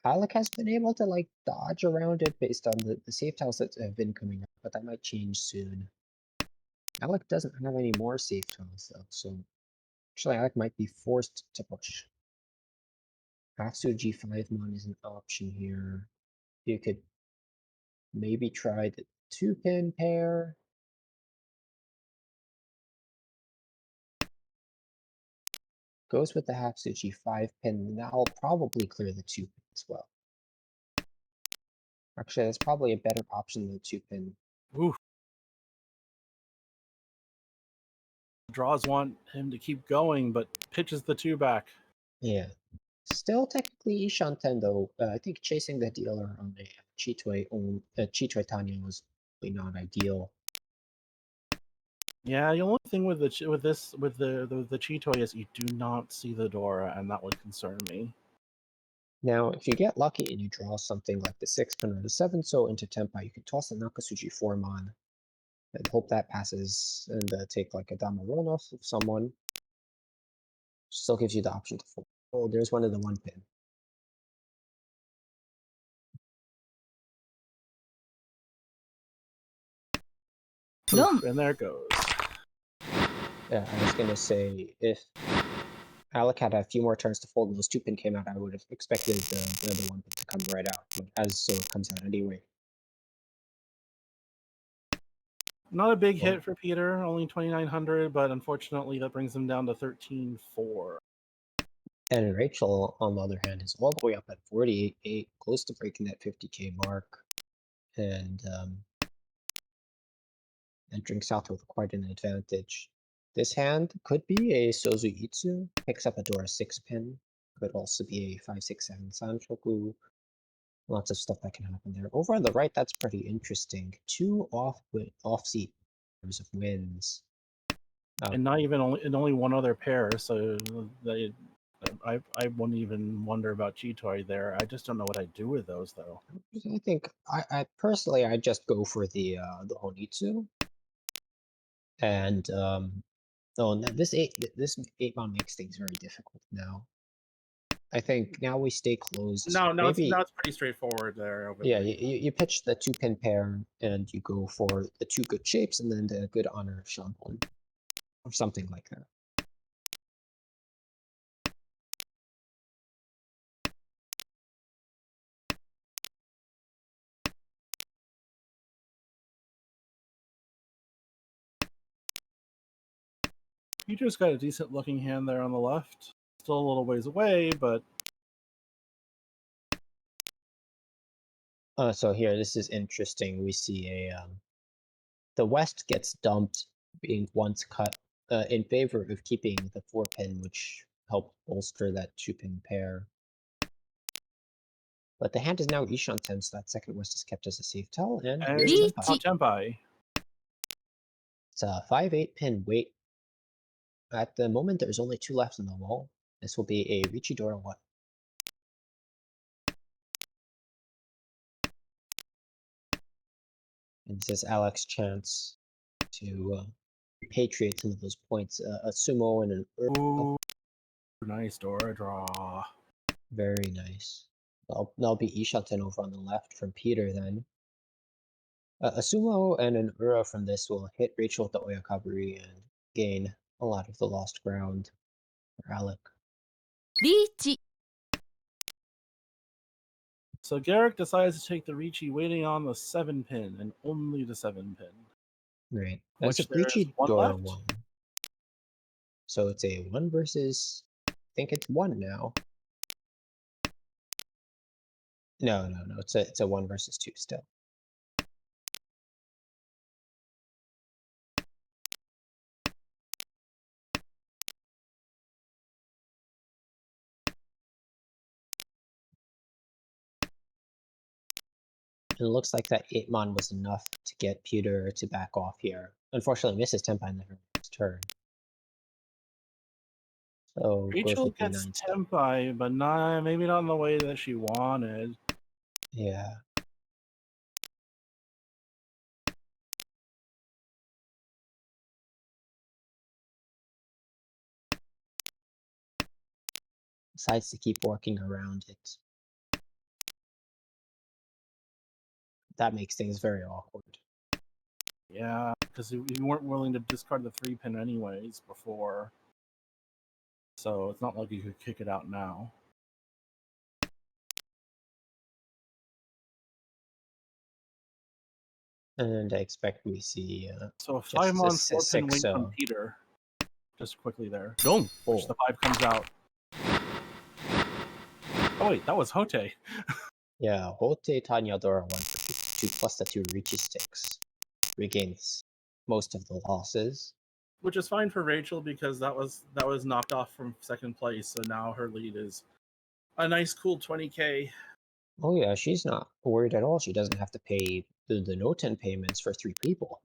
Alec has been able to like dodge around it based on the safe tiles that have been coming up, but that might change soon. Alec doesn't have any more safe tiles though, so actually Alec might be forced to push. Hatsu G5 mon is an option here. You could maybe try the 2-pin pair. Goes with the Hatsu G5 pin. That'll probably clear the 2-pin as well. Actually, that's probably a better option than the 2-pin. Ooh. Draws want him to keep going, but pitches the 2 back. Yeah. Still technically Ishanten though. I think chasing the dealer on a Chitoi Tanya was really not ideal. Yeah, the only thing with the Chitoi is you do not see the Dora, and that would concern me. Now, if you get lucky and you draw something like the 6-pin or the 7-so into Tempai, you can toss a Nakasuji 4-mon and hope that passes and take like a Damaron off of someone. Still gives you the option to fold. Oh, there's one of the 1-pin. Rom. And there it goes. Yeah, I was gonna say if Alec had a few more turns to fold and those 2-pin came out, I would have expected the other 1-pin to come right out. But as so, it comes out anyway. Not a big Well- hit for Peter, only 2,900, but unfortunately that brings him down to 13.4. And Rachel, on the other hand, is all the way up at 48.8, close to breaking that 50K mark, and entering south with quite an advantage. This hand could be a Sozu Itsu, picks up a Dora 6-pin, could also be a 5-6-7 Sanshoku. Lots of stuff that can happen there. Over on the right, that's pretty interesting. 2 off-seat pairs of wins. And not even only one other pair, so I wouldn't even wonder about Chitoi there. I just don't know what I'd do with those though. I think I personally I just go for the Honitsu. And oh, no, this 8-mon makes things very difficult now. I think now we stay closed. No, Maybe, it's pretty straightforward there. yeah, you pitch the 2-pin pair and you go for the 2 good shapes and then the good honor of Shanbon. Or something like that. You just got a decent looking hand there on the left. Still a little ways away, but So here, this is interesting. We see a the West gets dumped, being once cut in favor of keeping the 4-pin, which helped bolster that 2-pin pair. But the hand is now Ishanten, so that second West is kept as a safe tell, and here's Ichi. Tempai. Tempai. It's a 5-8-pin weight. At the moment, there's only 2 left in the wall. This will be a Richidora 1. And this is Alex's chance to repatriate some of those points. A sumo and an Ooh, nice Dora draw. Very nice. That'll be Ishanten over on the left from Peter then. A sumo and an ura from this will hit Rachel with the Oyakaburi and gain a lot of the lost ground for Alec. リーチ So Garrick decides to take the Ricci, waiting on the 7-pin and only the 7-pin. Right. That's a Which there is one Richidora left. 1. So it's a 1 versus, I think it's 1 now. No. It's a 1 versus 2 still. And it looks like that 8-mon was enough to get Peter to back off here. Unfortunately, misses Tempai in the next turn. So Rachel goes with gets B9 still. Tempai, but maybe not in the way that she wanted. Yeah. Decides to keep working around it. That makes things very awkward. Yeah, because you weren't willing to discard the 3-pin anyways before. So it's not like you could kick it out now. And I expect we see So a just 5-mon, a 4-pin wing 6-0. from Peter. Just quickly there. Boom! Which the 5 comes out. Oh wait, that was Hote. Yeah, Hote Tanyadora 1 for 52 plus the 2 Ricci sticks. Regains most of the losses. Which is fine for Rachel because that was knocked off from second place, so now her lead is a nice cool 20k. Oh yeah, she's not worried at all. She doesn't have to pay the no-ten payments for 3 people.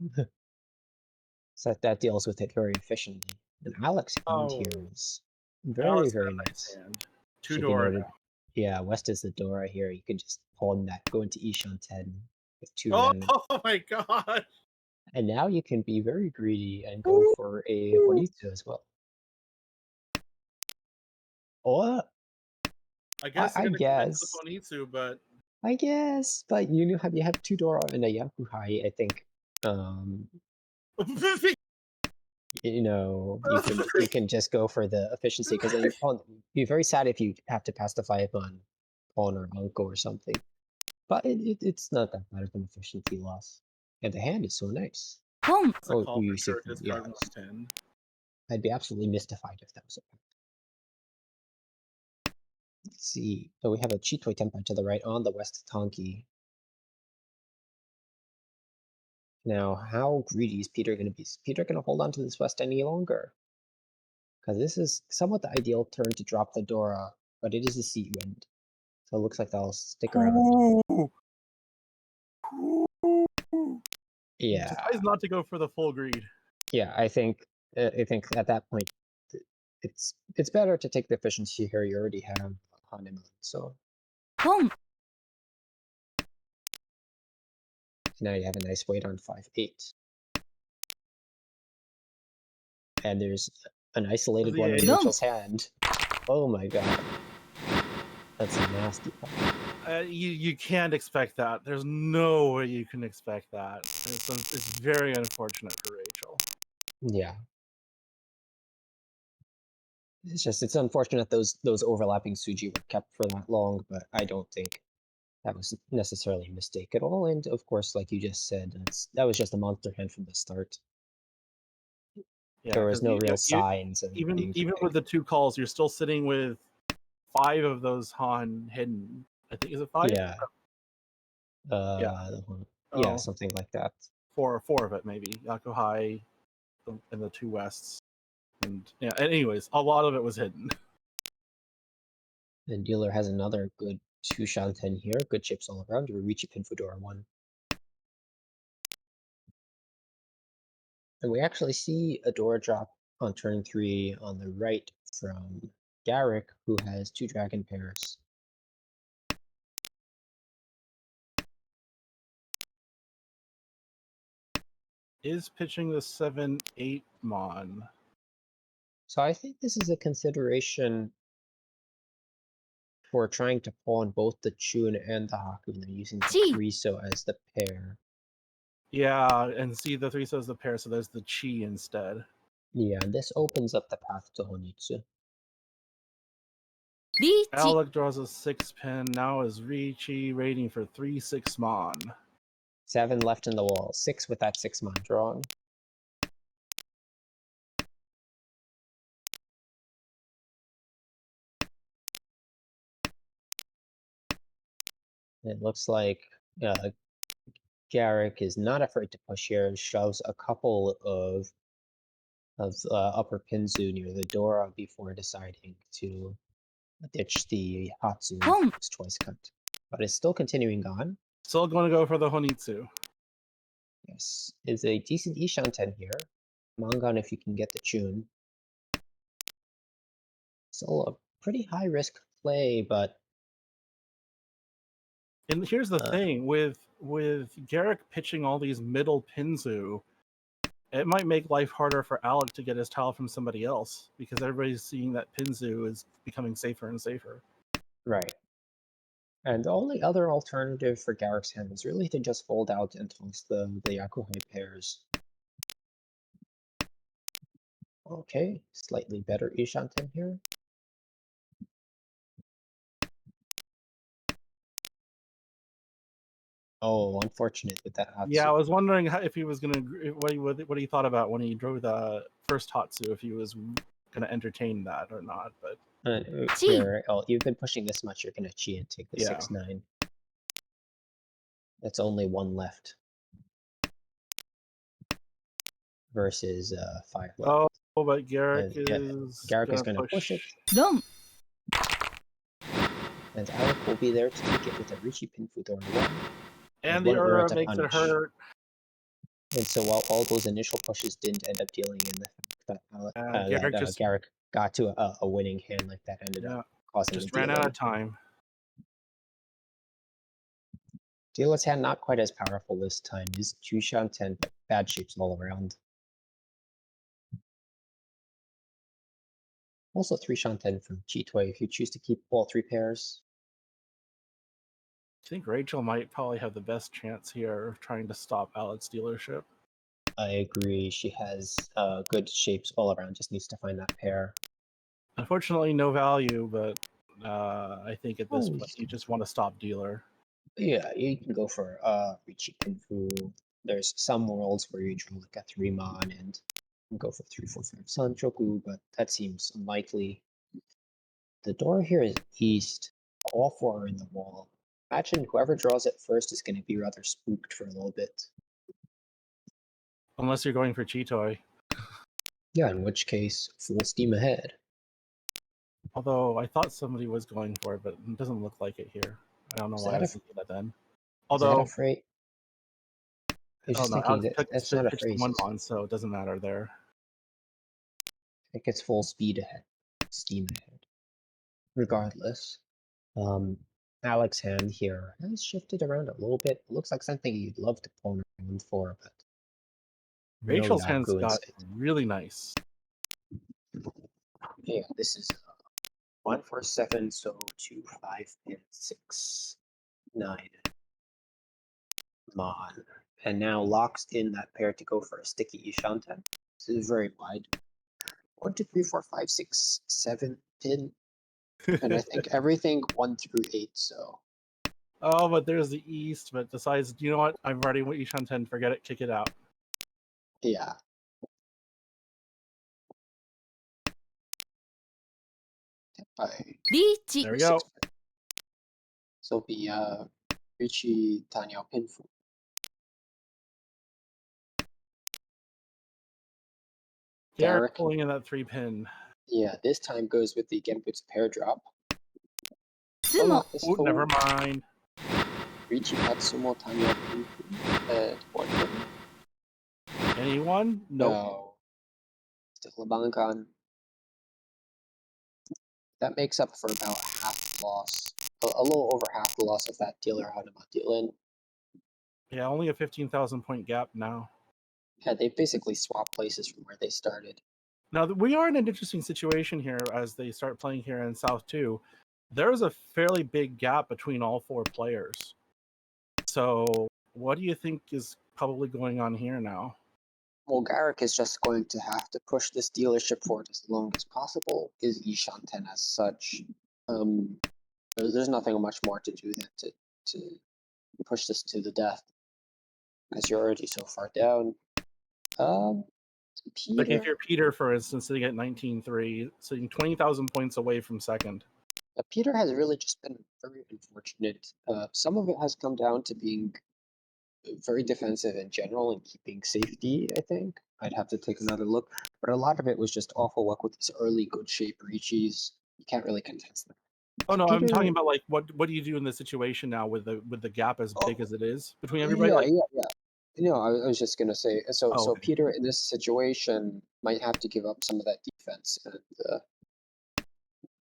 So that deals with it very efficiently. And Alex hand Oh, here is very, Alex very got a nice. hand. 2 Should be Dora noted. now. Yeah, West is the Dora here. You can just pawn that, go into Ishan 10 with 2 Oh, random. oh my god! And now you can be very greedy and go for a Bonito as well. Or I guess I you're gonna commit to the guess. Bonitsu, but I guess, but you have 2 Dora and a Yakuhai, I think. You can just go for the efficiency because then it'd be very sad if you have to pass the 5 on pawn or uncle or something. But it's not that bad of an efficiency loss. And the hand is so nice. ポン that's a Oh, call you for sure. see, Discard yes. 110. I'd be absolutely mystified if that was a fact. Let's see. So we have a Chitoi Tenpai to the right on the West Tonki. Now, how greedy is Peter going to be? Is Peter going to hold on to this West any longer? Because this is somewhat the ideal turn to drop the Dora, but it is a seat wind. So it looks like they'll stick around. Yeah. Decides not to go for the full greed. Yeah, I think at that point it's better to take the efficiency here. You already have Hanemon, so ポン now you have a nice weight on 5-8. And there's an isolated one in The Rachel's hand. Oh my god. That's a nasty one. You can't expect that. There's no way you can expect that. It's very unfortunate for Rachel. Yeah. It's unfortunate those overlapping Suji were kept for that long, but I don't think that was necessarily a mistake at all. And of course, like you just said, that was just a monster hand from the start. Yeah, There was 'cause no real signs of even being too with big. the 2 calls, you're still sitting with 5 of those Han hidden. I think is it 5? Yeah. Yeah. Yeah, Oh, something like that. 4 of it maybe. Yakuhai and the 2 Wests. And yeah, anyways, a lot of it was hidden. And dealer has another good 2 Shanten here. Good chips all around. You reach a pin Fedora 1. And we actually see a door drop on turn 3 on the right from Garrick, who has 2 dragon pairs. Is pitching the 7-8 Mon. So I think this is a consideration for trying to pawn both the Chun and the Hakuna using the Chi. Riso as the pair. Yeah, and see the 3 says the pair, so there's the Chi instead. Yeah, and this opens up the path to Honitsu. リーチ Alec draws a 6-pin. Now is Ricci waiting for 3-6 Mon. 7 left in the wall. 6 with that 6 mon drawn. It looks like Garrick is not afraid to push here and shoves a couple of upper Pinzu near the Dora before deciding to ditch the Hatsu Boom. twice cut. But it's still continuing on. Still going to go for the Honitsu. Yes, is a decent Ishanten here. Mangan if you can get the Chun. Still a pretty high risk play, but And here's the thing with Garrick pitching all these middle Pinzu, it might make life harder for Alec to get his tile from somebody else because everybody's seeing that Pinzu is becoming safer and safer. right. And the only other alternative for Garrick's hand is really to just fold out and toss the Yakuhai pairs. Okay, slightly better Ishanten here. Oh, unfortunate with that Yeah, I Hatsu. was wondering if he was gonna what he thought about when he drove the first Hatsu, if he was gonna entertain that or not. But You've been pushing this much, you're gonna cheat and take the Yeah. 6-9. That's only one left. Versus 5 left. oh, but Garrick And, yeah, is Garrick is gonna push it, 4 and Alec will be there to take it with a Richie Pin Fudora 1. and one the Ura Ura to makes it punish. hurt. And so while all those initial pushes didn't end up dealing in the fact that Garrick just Garrick got to a winning hand like that ended up causing just the ran dealer. out of time. Dealer's hand not quite as powerful this time. Is Jushan 10, but bad shapes all around. Also 3 Shanten from Chitoi if you choose to keep all 3 pairs. I think Rachel might probably have the best chance here of trying to stop Alec's dealership. I agree. She has good shapes all around. Just needs to find that pair. Unfortunately, no value, but I think at this Oh, point you just want to stop dealer. Yeah, you can go for Richie Pinfu. There's some worlds where you draw like a 3-mon and go for 3/4/5 Sanchoku, but that seems unlikely. The door here is east. All 4 are in the wall. Imagine whoever draws it first is going to be rather spooked for a little bit. Unless you're going for Chitoi. Yeah, in which case, full steam ahead. Although I thought somebody was going for it, but it doesn't look like it here. I don't know Is why that I was a- thinking that then. Is that Although, a phrase? I was just no, thinking Alex that that's not a pitched the phrase. one on, so it doesn't matter there. I think it's full speed ahead. Steam ahead. Regardless. Alec's hand here has shifted around a little bit. It looks like something you'd love to pawn around for, but Rachel's no hands Yaku got insight. really nice. Yeah, this is 1 for 7, so 2, 5, and 6, 9. Mon. And now locks in that pair to go for a sticky Ishanten. This is very wide. 1, 2, 3, 4, 5, 6, 7 pin. And I think everything 1 through 8, so. Oh, but there's the East, but decides, you know what? I'm already with Ishan 10. Forget it. Kick it out. Yeah. By リーチ There we go. So be Richie Tanya Pinfu. Garrett Garrick. pulling in that 3-pin. Yeah, this time goes with the Genbutsu pair drop. ツモ this Oh, full never mind. Richie Katsumo Tanya Pinfu. And what? Anyone? Nope. No. Still a Bankan. That makes up for about half the loss. A little over half the loss of that dealer Hanuma Dylan. Yeah, only a 15,000 point gap now. Yeah, they basically swapped places from where they started. Now, we are in an interesting situation here as they start playing here in South 2. There's a fairly big gap between all 4 players. So, what do you think is probably going on here now? Well, Garrick is just going to have to push this dealership forward as long as possible. Is Ishanten as such? There's nothing much more to do than to push this to the death, because you're already so far down. Peter. Like if you're Peter, for instance, they get 19-3, sitting 20,000 points away from second. Peter has really just been very unfortunate. Some of it has come down to being very defensive in general and keeping safety, I think. I'd have to take another look. But a lot of it was just awful luck with these early good shape Richis. You can't really contest them. Oh no, I'm Peter- talking about like what do you do in this situation now with the gap as big as it is between everybody? Yeah, Like, yeah. No, I was just gonna say. So okay. Peter in this situation might have to give up some of that defense and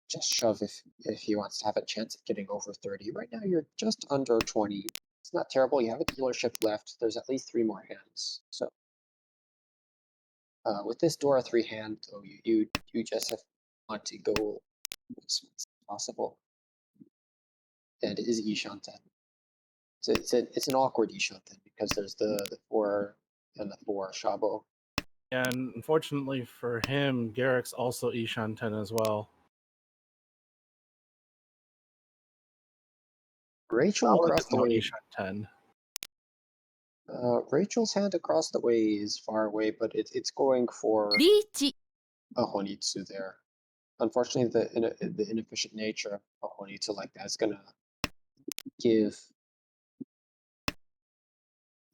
just shove if he wants to have a chance at getting over 30. Right now, you're just under 20. It's not terrible. You have a dealership left. There's at least 3 more hands. So with this Dora 3 hand, though, you just have want to go as fast as possible. And it is Ishanten. It's an awkward Ishanten because there's the 4 and the 4 Shabo. And unfortunately for him, Garrick's also Ishan 10 as well. Rachel Alec across is the now way. Ishan 10. Rachel's hand across the way is far away, but it's going for リーチ a Honitsu there. Unfortunately, the inefficient nature of a Honitsu like that is gonna give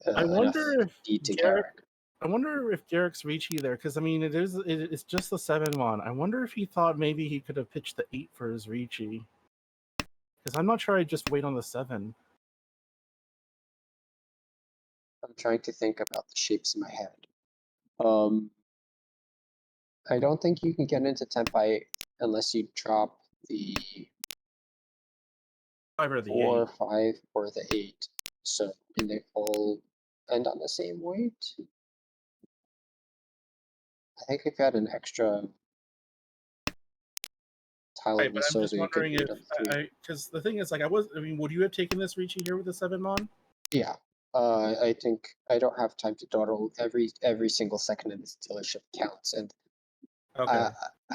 I enough wonder if D to Garrick. Garrick. I wonder if Garrick's Ricci there, because I mean, it's just the 7-1. I wonder if he thought maybe he could have pitched the 8 for his Ricci. Because I'm not sure I'd just wait on the 7. I'm trying to think about the shapes in my head. I don't think you can get into Tenpai unless you drop the 5 or the 4, 8. 5, or the 8. So, and they all end on the same weight. I think if you had an extra tile Right, in the but I'm just Sozu, you could wondering read if on the 3. because the thing is, like, would you have taken this Ricci here with the 7-mon? Yeah. I think I don't have time to dawdle. Every single second in this dealership counts, and Okay.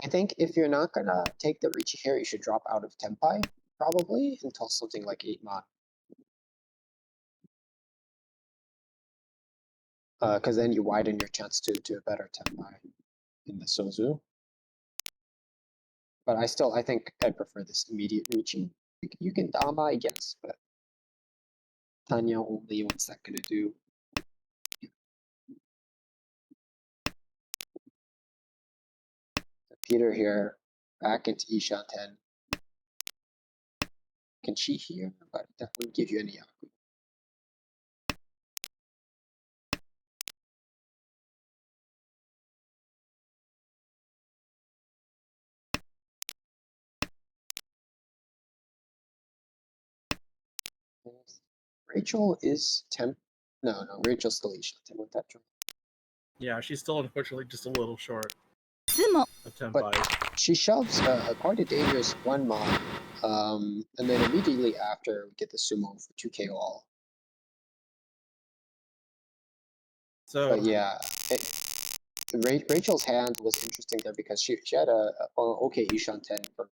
I think if you're not gonna take the Ricci here, you should drop out of Tenpai probably until something like 8 Mon. Because then you widen your chance to a better Tenpai in the Sozu. But I think I prefer this immediate Ricci. You can Dama, I guess, but Tanya only, what's that gonna do? Peter here, back into Isha 10. Can she hear? But that wouldn't give you any Yaku. Rachel is temp. No, Rachel's still Isha 10 with that draw. Yeah, she's still unfortunately just a little short ズモ of 10 But she shoves quite a dangerous 1 Mon. And then immediately after, we get the Sumo for 2k all. So But yeah, Rachel's hand was interesting there because she had a okay Ishan 10 for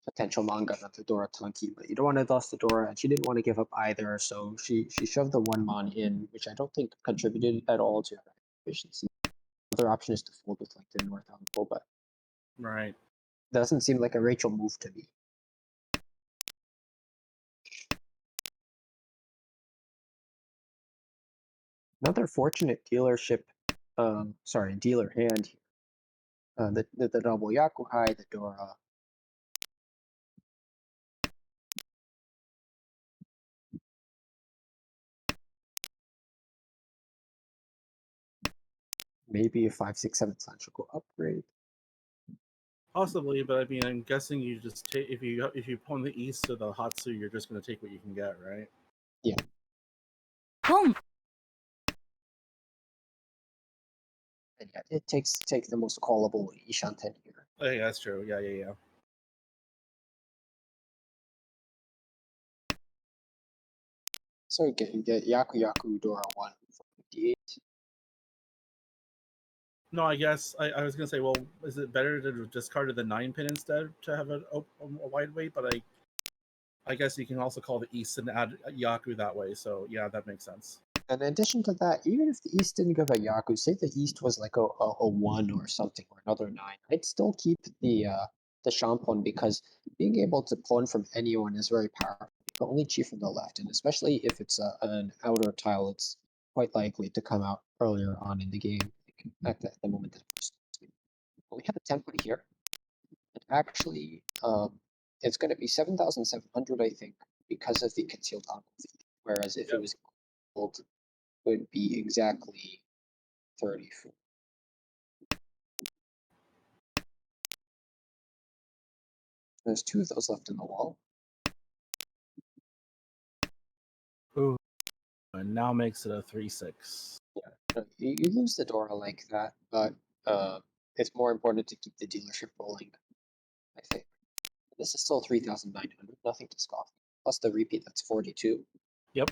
potential manga on Fedora Tanki, but you don't want to lost Fedora, and she didn't want to give up either, so she shoved the 1 Mon in, which I don't think contributed at all to her efficiency. The other option is to fold with like the North Alpha, but right. doesn't seem like a Rachel move to me. Another fortunate dealership, dealer hand here. The double Yakuhai, the Dora. Maybe a 5, 6, 7 Sanchoku upgrade. Possibly, but I mean, I'm guessing you just take if you pawn the east to the Hatsu, you're just going to take what you can get, right? ポン And yeah, it take the most callable Ishan 10 here. Oh, yeah, that's true. Yeah. So you get Yaku Dora 1 for 58. No, I guess I was going to say, well, is it better to discard the 9-pin instead to have a wide weight? But I guess you can also call the east and add Yaku that way. So yeah, that makes sense. And in addition to that, even if the East didn't give a Yaku, say the East was like a 1 or something, or another 9, I'd still keep the Shampon because being able to pawn from anyone is very powerful. But only cheat from the left, and especially if it's an outer tile, it's quite likely to come out earlier on in the game. At the moment that it starts. We have a template here. And actually, it's going to be 7,700, I think, because of the concealed uncle fee. Whereas if it was gold, it would be exactly 34. There's 2 of those left in the wall. Ooh, and now makes it a 3-6. You lose the Dora like that, but it's more important to keep the dealership rolling, I think. This is still 3,900, nothing to scoff. Plus the repeat, that's 42. Yep.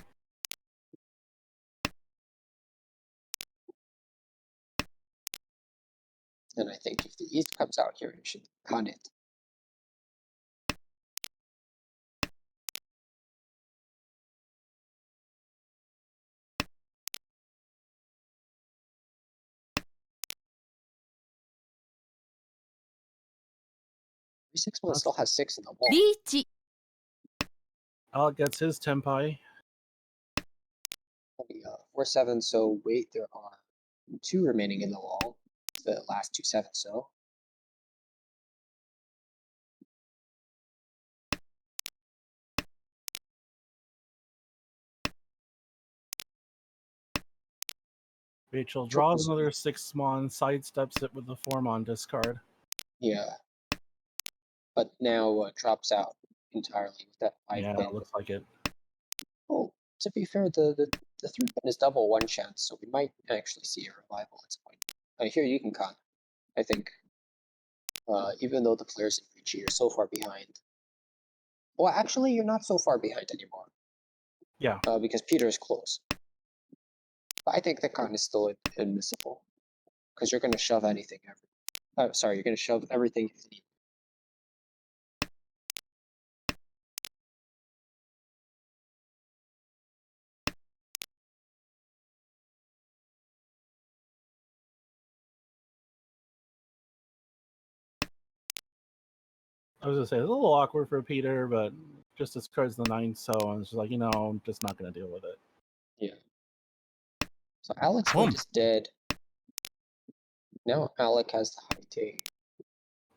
And I think if the East comes out here, you should con it. 361 still has 6 in the wall. リーチ Alec gets his Tenpai. That'll be 4-7. So wait, there are 2 remaining in the wall. The last 2 7. So Rachel draws Triple another 6-mon, sidesteps it with the 4-mon discard. yeah, but now drops out entirely with that 5 Yeah, pin. it looks like it. Oh, to be fair, the 3 pin is double 1 chance, so we might actually see a revival at some point. Here you can con. I think, even though the players in Richie are so far behind. Well, actually, you're not so far behind anymore. Yeah. Because Peter is close. But I think the con is still admissible, because you're going to shove anything. Sorry, you're going to shove everything you need. I was gonna say it's a little awkward for Peter, but just discards the 9, so I was just like, I'm just not gonna deal with it. Yeah. So Alex Boom. is dead. Now Alec has the high take.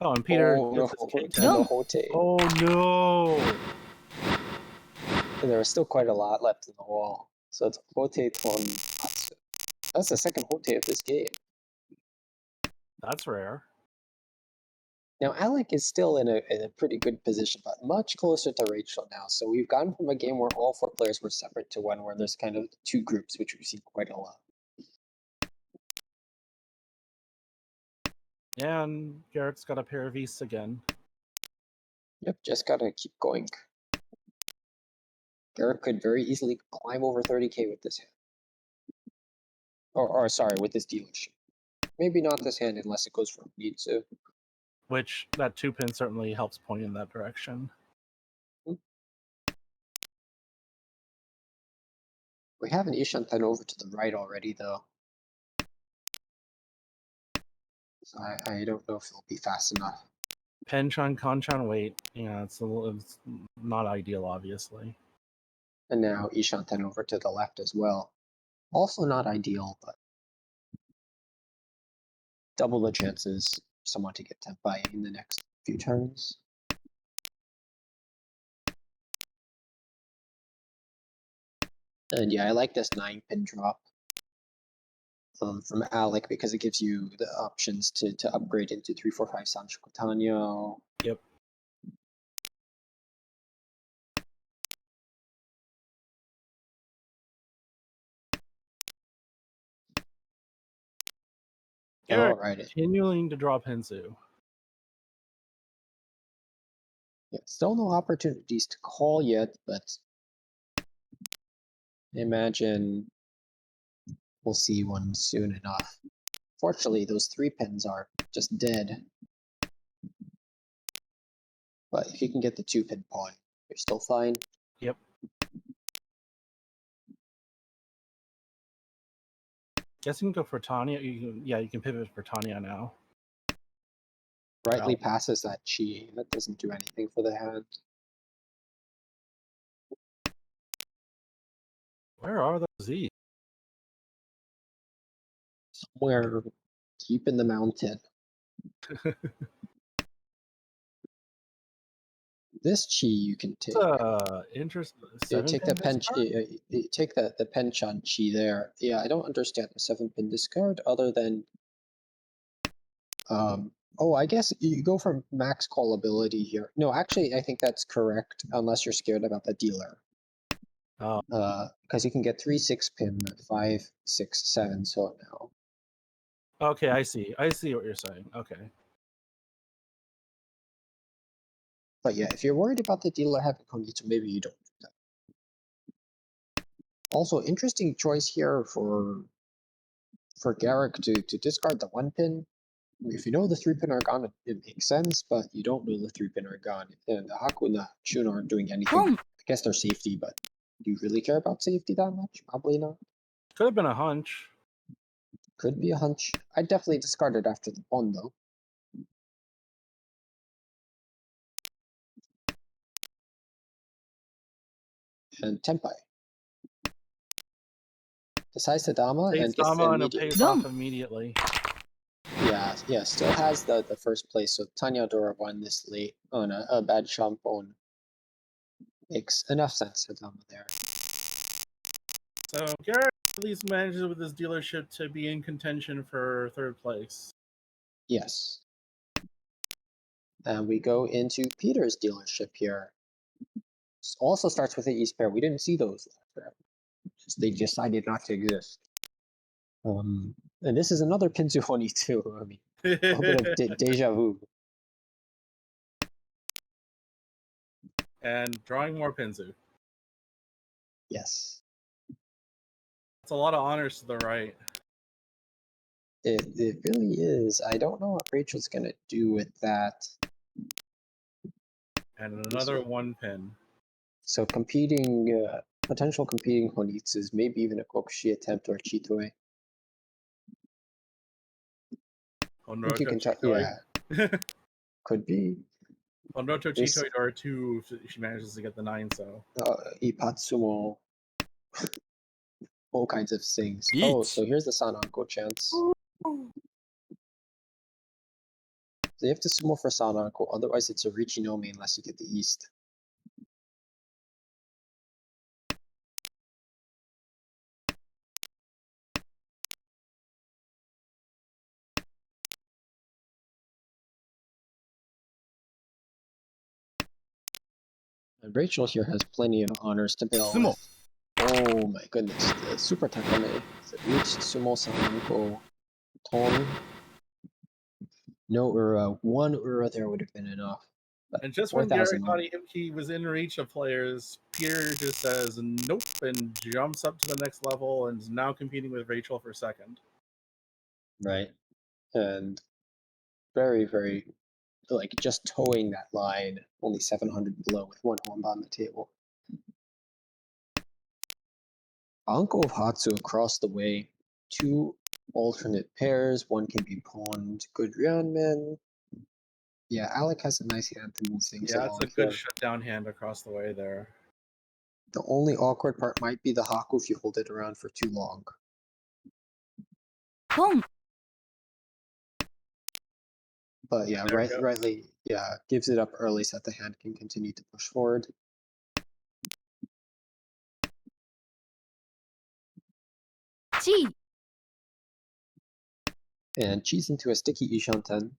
Oh, and Peter Oh, gets no, his K10. and the Hote. Oh no! And there was still quite a lot left in the wall. So it's Hote on Atsu. That's the second Hote of this game. That's rare. Now Alec is still in a pretty good position, but much closer to Rachel now. So we've gone from a game where all 4 players were separate to one where there's kind of 2 groups, which we've seen quite a lot. And Garrett's got a pair of Easts again. Yep, just gotta keep going. Garrett could very easily climb over 30k with this hand. Or sorry, with this dealership. Maybe not this hand unless it goes for Mitsu. Which that 2-pin certainly helps point in that direction. We have an Ishanten over to the right already, though. So I don't know if it'll be fast enough. Penchan, Conchan, wait. Yeah, it's not ideal, obviously. And now Ishanten over to the left as well. Also not ideal, but double the chances for someone to get Tenpai in the next few turns. And yeah, I like this 9-pin drop from Alec because it gives you the options to upgrade into 3-4-5 Sancho Tanyo. Yep. Garrett Alright. continuing to draw Pensu. Yeah, still no opportunities to call yet, but I imagine we'll see one soon enough. Fortunately, those 3 pins are just dead. But if you can get the 2-pin pawn, you're still fine. Yep. Guess you can go for Tanya. You can pivot for Tanya now. Rightly Well. passes that chi. That doesn't do anything for the hand. Where are those E's? Somewhere deep in the mountain. This chi you can take. Interesting. Take the take the penchant chi there. Yeah, I don't understand the 7-pin discard other than oh, I guess you go for max callability here. No, actually I think that's correct unless you're scared about the dealer. Oh. Because you can get 3 6-pin, 5 6 7 so now. Okay, I see what you're saying. Okay. But yeah, if you're worried about the dealer having Konitsu, maybe you don't do that. Also, interesting choice here for Garrick to discard the 1-pin. If you know the 3-pin are gone, it makes sense, but you don't know the 3-pin are gone. And the Haku and the Shun aren't doing anything. Boom. I guess they're safety, but do you really care about safety that much? Probably not. Could have been a hunch. Could be a hunch. I'd definitely discard it after the pawn, though. And Tenpai decides to Dama and Takes gets Dama and it immediate. pays off immediately. Yeah, still has the first place. So Tanya Dora won this late on a bad shampoo. Makes enough sense to Dama there. So Garrett at least manages with his dealership to be in contention for third place. Yes. And we go into Peter's dealership here. Also starts with the East pair. We didn't see those last round. They decided not to exist. And this is another Pinzuhoni too. I mean, a little bit of deja vu. And drawing more Pinzu. Yes. It's a lot of honors to the right. It really is. I don't know what Rachel's gonna do with that. And another one pin. So competing, potential competing Honitsus, maybe even a Kokushi attempt or Chitoe. Honroto You can try, Chitoi. yeah, could be. Honroto This- Chitoi are 2 if she manages to get the 9, so. Ipatsumo, all kinds of things. Oh, so here's the Sananko chance. So you have to sumo for Sananko, otherwise it's a Richinomi unless you get the East. And Rachel here has plenty of honors to bail Sumo. with. Oh my goodness, the Super Takame. Reached Sumo Sananko. Ton. No Ura. One Ura there would have been enough. But And just when 4,000 Gary thought he was in reach of players, Peter just says nope and jumps up to the next level and is now competing with Rachel for second. Right. And very, very, like, just towing that line, only 700 below with one home on the table. Anko of Hatsu across the way. Two alternate pairs. One can be pawned. Good Ryanman. Yeah, Alec has a nice hand to move things Yeah, along it's a good here. shutdown hand across the way there. The only awkward part might be the Haku if you hold it around for too long. ポン But yeah, There it goes. rightly, yeah, gives it up early so that the hand can continue to push forward. Chi And cheese into a sticky Ishanten.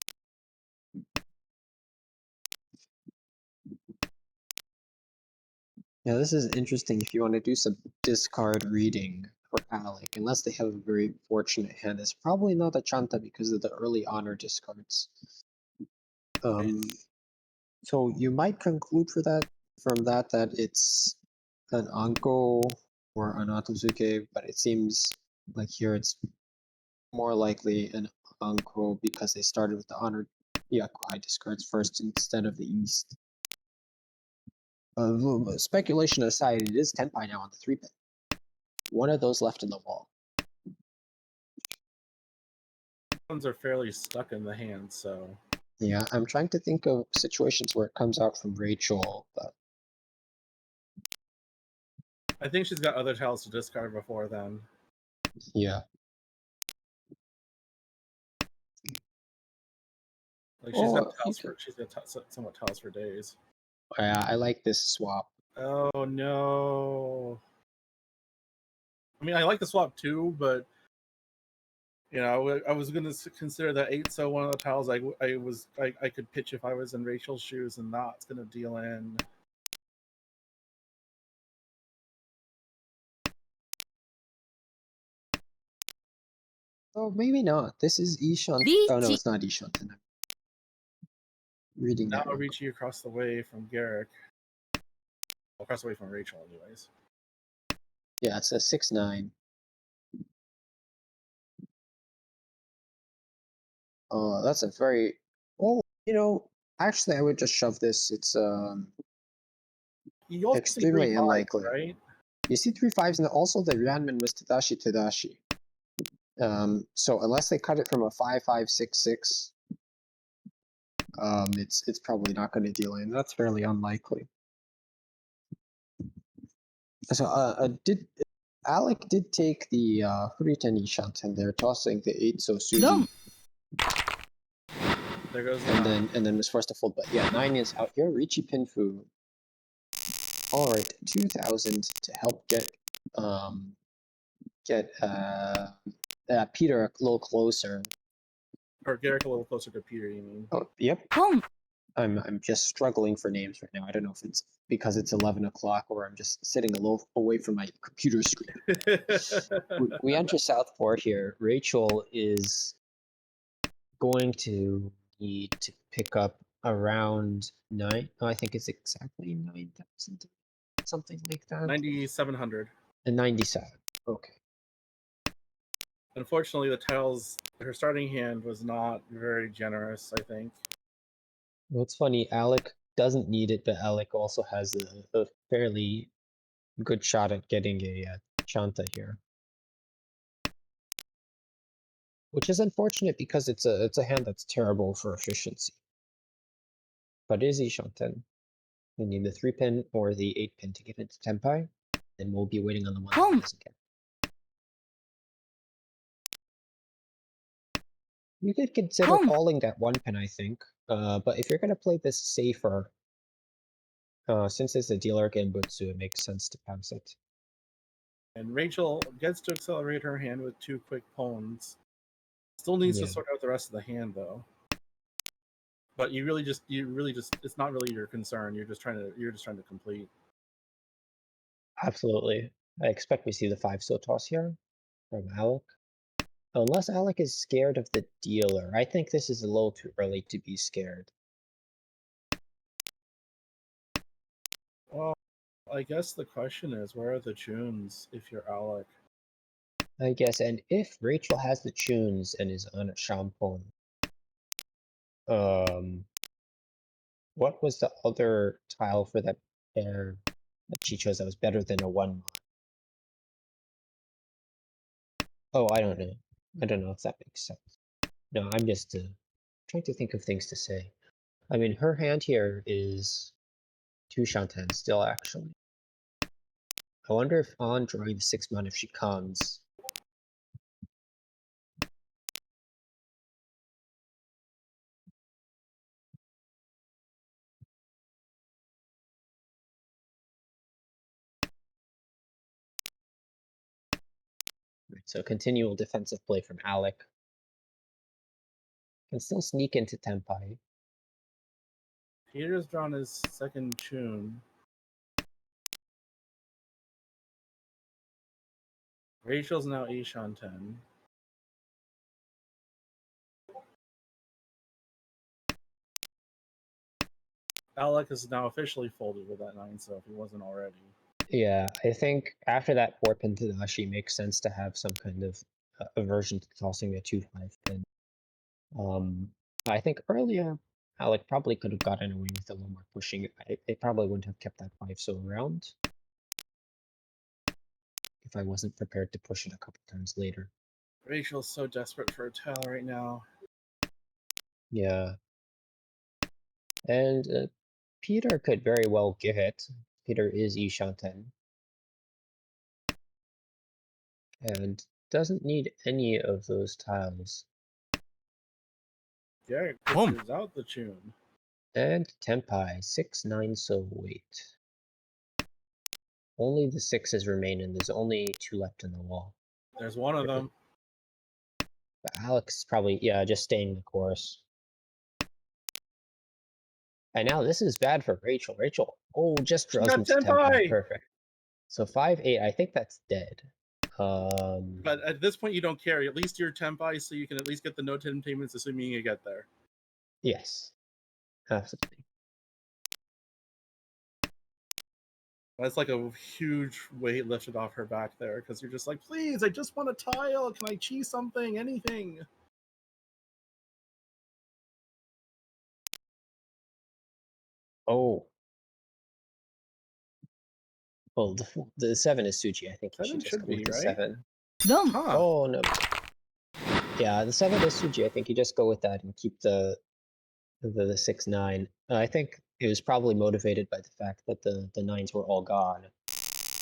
Yeah, this is interesting if you want to do some discard reading for Alec, unless they have a very fortunate hand. It's probably not a Chanta because of the early honor discards. So you might conclude from that that it's an Anko or an Atozuke, but it seems like here it's more likely an Anko because they started with the honor Yakuhai discards first instead of the East. Speculation aside, it is Tenpai now on the 3-pin. One of those left in the wall. Ones are fairly stuck in the hand, so. Yeah, I'm trying to think of situations where it comes out from Rachel, but I think she's got other tiles to discard before then. yeah. Like she's got Oh, tiles okay. she's got somewhat tiles for days. Yeah, I like this swap. Oh no. I mean, I like the swap too, but you know, I was going to consider that 8 so one of the tiles I could pitch if I was in Rachel's shoes, and that's going to deal in. Oh, maybe not. This is Ishan. Oh no, it's not Ishan. Reading Now that. wrong. reaching across the way from Garrick. Across the way from Rachel, anyways. Yeah, it's a 6-9. Oh, that's a very. Oh, you know, actually, I would just shove this. It's You also see 3 extremely fives, unlikely. right? You see 3 5s, and also the Ryanman was Tadashi. So unless they cut it from a 5-5-6-6, it's probably not going to deal in. That's fairly unlikely. So did Alec did take the Furiten shot and they're tossing the 8, so Suji, Dum. There goes the and then was forced to fold. But yeah, 9 is out here. Richie Pinfu. All right, 2,000 to help get Peter a little closer. Or Garrick a little closer to Peter, you mean? Oh, yep. Home. I'm just struggling for names right now. I don't know if it's because it's 11 o'clock or I'm just sitting a little away from my computer screen. We enter Southport here. Rachel is going to need to pick up around 9. Oh, I think it's exactly 9,000, something like that. 9,700. And 97. Okay. Unfortunately, the tiles, her starting hand was not very generous, I think. Well, it's funny. Alec doesn't need it, but Alec also has a fairly good shot at getting a Shanta here. Which is unfortunate because it's a hand that's terrible for efficiency. But it is Ishanten. We need the 3-pin or the 8-pin to get into Tenpai, and we'll be waiting on the one that Home. doesn't get. You could consider Home. calling that 1-pin, I think. But if you're gonna play this safer, since it's a dealer Genbutsu, it makes sense to pass it. And Rachel gets to accelerate her hand with 2 quick pawns. Still needs to Yeah. sort out the rest of the hand, though. But you really just, it's not really your concern. You're just trying to complete. Absolutely. I expect we see the 5 so toss here from Alec. Unless Alec is scared of the dealer. I think this is a little too early to be scared. Well, I guess the question is, where are the tunes if you're Alec? I guess, and if Rachel has the tunes and is on a Shampoo, what was the other tile for that pair that she chose that was better than a 1 mod? Oh, I don't know. I don't know if that makes sense. No, I'm just trying to think of things to say. I mean, her hand here is 2 Shantan still, actually. I wonder if on drawing the 6 mod, if she comes. Right, so continual defensive play from Alec. Can still sneak into Tenpai. Peter's drawn his second tune. Rachel's now Ishan 10. Alec is now officially folded with that 9, so if he wasn't already. Yeah, I think after that 4-pin Tadashi makes sense to have some kind of aversion to tossing the 2-5 pin. I think earlier Alec probably could have gotten away with a little more pushing. It probably wouldn't have kept that 5 so around if I wasn't prepared to push it a couple times later. Rachel's so desperate for a tile right now. Yeah. And Peter could very well give it. Peter is Ishanten. And doesn't need any of those tiles. Garrick Boom. pushes out the tune. And Tenpai, 6-9 so wait. Only the 6s remain and there's only 2 left in the wall. There's one of them. But Alex is probably, yeah, just staying the course. And now this is bad for Rachel. Rachel, just She draws got into Tenpai! Tenpai. Perfect. So 5-8, I think that's dead. But at this point, you don't care. At least you're Tenpai, so you can at least get the no 10 payments, assuming you get there. Yes. Absolutely. That's like a huge weight lifted off her back there, because you're just like, please, I just want a tile. Can I cheese something? Anything? Oh. Well, the 7 is Suchi. I think you 7 should just should go be, with the right? 7. Dum. Huh. Oh, no. Yeah, the 7 is Suji. I think you just go with that and keep the 6-9. I think it was probably motivated by the fact that the 9s were all gone.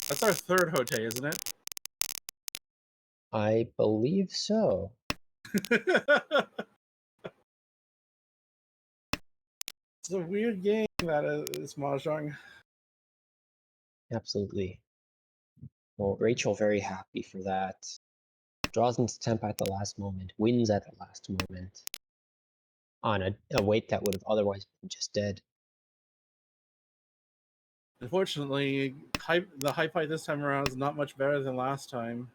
That's our third Hote, isn't it? I believe so. It's a weird game that is Mahjong. Absolutely. Well, Rachel very happy for that. Draws into temp at the last moment, wins at the last moment on a weight that would have otherwise been just dead. Unfortunately, the high fight this time around is not much better than last time.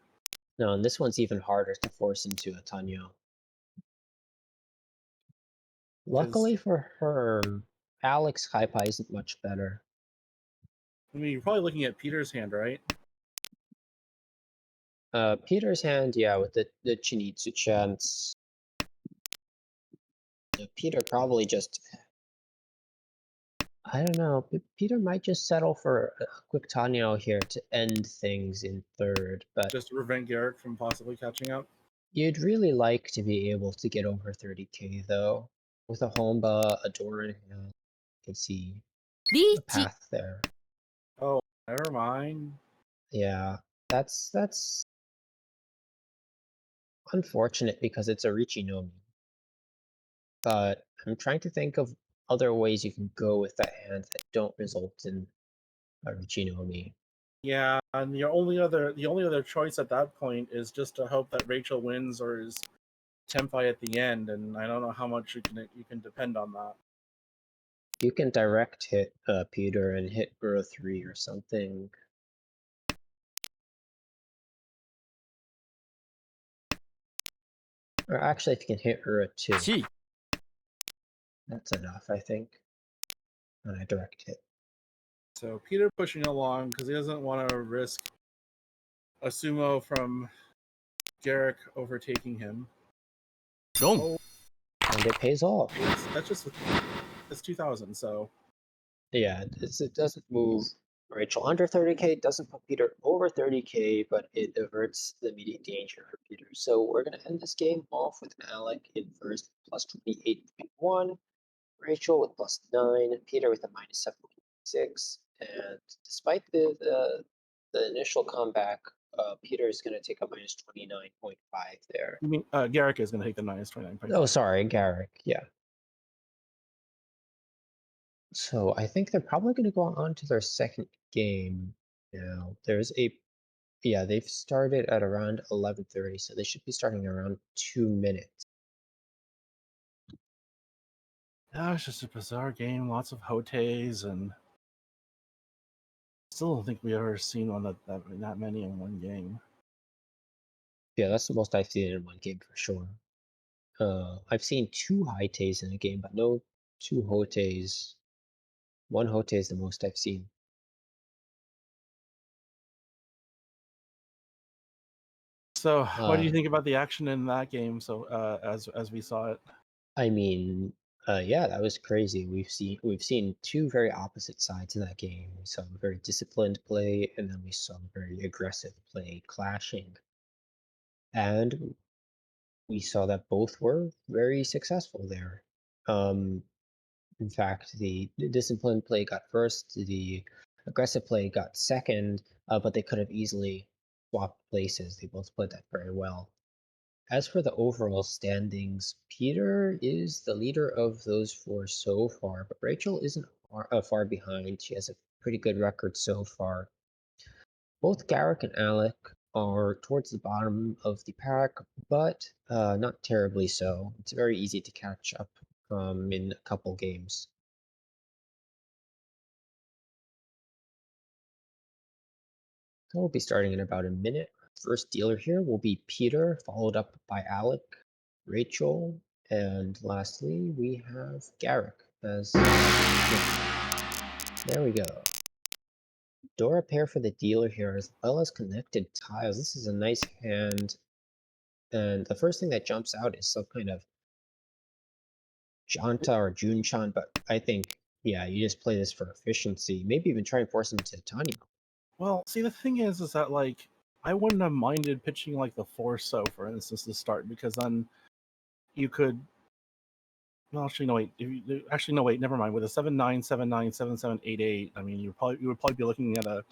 No, and this one's even harder to force into a Tanyo. Luckily for her, Alex Haipai isn't much better. I mean, you're probably looking at Peter's hand, right? Peter's hand, yeah, with the Chinitsu chance. Peter probably just, I don't know, Peter might just settle for a quick Tanyo here to end things in third, but Just to prevent Garrick from possibly catching up. you'd really like to be able to get over 30k though. With a Homba, a Doran, you can see the リーチ path there. Oh, never mind. Yeah, that's unfortunate because it's a Richinomi. But I'm trying to think of other ways you can go with that hand that don't result in a Richinomi. Yeah, and the only other choice at that point is just to hope that Rachel wins or is Tempai at the end, and I don't know how much you can depend on that. You can direct hit Peter and hit Uro 3 or something. Or actually, if you can hit Uro 2, チ that's enough, I think. On a direct hit. So Peter pushing along because he doesn't want to risk a sumo from Garrick overtaking him. ロン Oh, And it pays off. That's 2000. So Yeah, it doesn't move Rachel under 30k, doesn't put Peter over 30k, but it averts the immediate danger for Peter. So we're going to end this game off with an Alec in first, plus 28.1, Rachel with plus 9, Peter with a minus 7.6, and despite the initial comeback, Peter is going to take a minus 29.5 there. you mean Garrick is going to take the minus 29.5. Oh, sorry, Garrick, yeah. So I think they're probably going to go on to their second game now. Yeah, they've started at around 11:30, so they should be starting around 2 minutes. That was just a bizarre game. Lots of Hotes, and still don't think we ever seen one that many in one game. Yeah, that's the most I've seen in one game for sure. I've seen 2 Haites in a game, but no 2 Hotes. 1 Hote is the most I've seen. So, what do you think about the action in that game? So, as we saw it, I mean, yeah, that was crazy. We've seen 2 very opposite sides in that game. We saw a very disciplined play, and then we saw very aggressive play clashing. And we saw that both were very successful there. In fact, the disciplined play got first, the aggressive play got second, but they could have easily swapped places. They both played that very well. As for the overall standings, Peter is the leader of those 4 so far, but Rachel isn't far behind. She has a pretty good record so far. Both Garrick and Alec are towards the bottom of the pack, but not terribly so. It's very easy to catch up in a couple games. So we'll be starting in about a minute. First dealer here will be Peter, followed up by Alec, Rachel, and lastly we have Garrick as there we go. Dora pair for the dealer here as well as connected tiles. This is a nice hand. And the first thing that jumps out is some kind of Janta or Junchan, but I think, yeah, you just play this for efficiency. Maybe even try and force him to Tanyo. well, see, the thing is that like I wouldn't have minded pitching like the 4-so, for instance, to start, because then you could. Well, actually, no, wait. No, wait. Never mind. With a 7-9, 7-9, 7-7, 8-8, I mean, you would probably be looking at a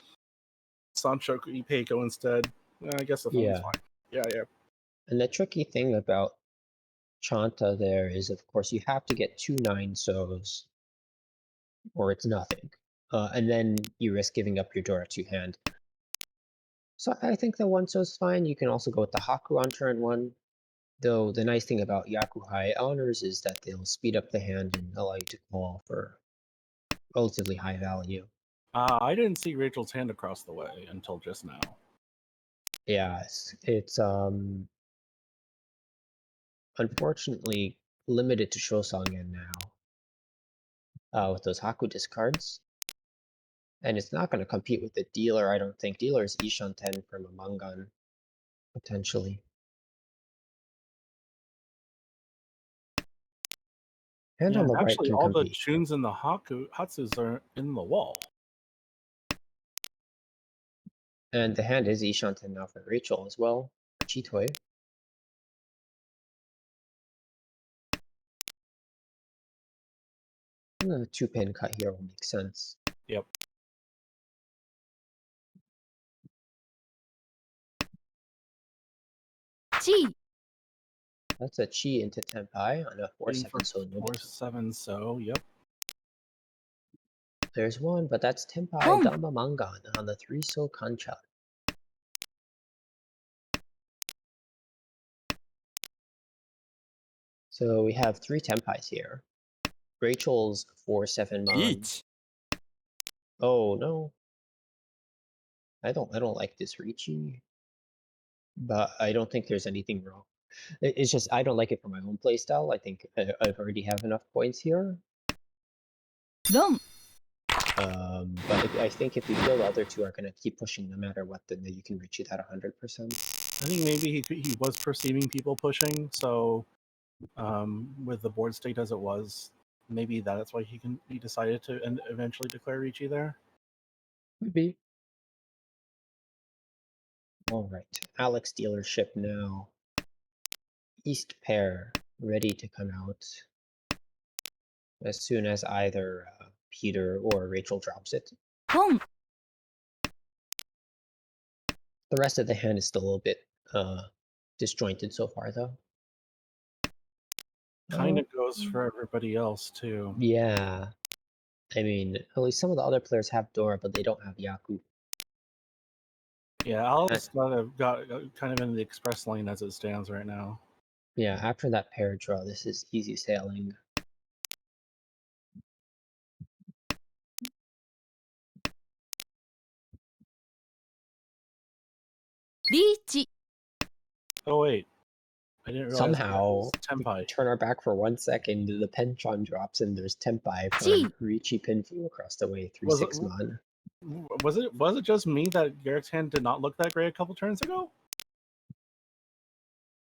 Sancho Ipeco instead. I guess the phone's Yeah. fine. Yeah. And the tricky thing about Chanta there is, of course, you have to get 2 9-sos, or it's nothing. And then you risk giving up your Dora 2 hand. So I think the 1-so is fine. You can also go with the Haku on turn 1. Though the nice thing about Yakuhai honors is that they'll speed up the hand and allow you to call for relatively high value. I didn't see Rachel's hand across the way until just now. Yeah, it's unfortunately limited to Shosangen now with those Haku discards. And it's not going to compete with the dealer, I don't think. Dealer is Ishan 10 from a Mangan, potentially. And Yeah, on the right actually, can all the compete. tunes in the Hatsus are in the wall. And the hand is Ishan 10 now for Rachel as well. Chitoy. And the 2-pin cut here will make sense. Yep. Chi. That's a Chi into Tenpai on a 4-7 so no big deal. 4-7 so, yep. There's one, but that's Tenpai Boom. Dama Mangan on the 3-so Kancha. So we have 3 Tenpais here. Rachel's 4-7 Mon. Eat. Oh no. I don't like this Ricci. But I don't think there's anything wrong. It's just I don't like it for my own playstyle. I think I already have enough points here. Dom. But I think if you feel the other two are going to keep pushing no matter what, then you can reach it at 100%. I think maybe he was perceiving people pushing, so with the board state as it was, maybe that's why he decided to eventually declare Ricci there. Maybe. All right, Alex dealership now. East pair ready to come out as soon as either Peter or Rachel drops it. Boom. The rest of the hand is still a little bit disjointed so far, though. Kind of goes for everybody else too. Yeah. I mean, at least some of the other players have Dora, but they don't have Yaku. Yeah, Alex got kind of in the express lane as it stands right now. Yeah, after that pair draw, this is easy sailing. Richi. Oh wait, I didn't realize Somehow, Tenpai. turn our back for 1 second, the Penchon drops and there's Tenpai Gee. from Ricci Pinfu across the way, Was it- 3-6 Mon. Was it just me that Garrick's hand did not look that great a couple turns ago?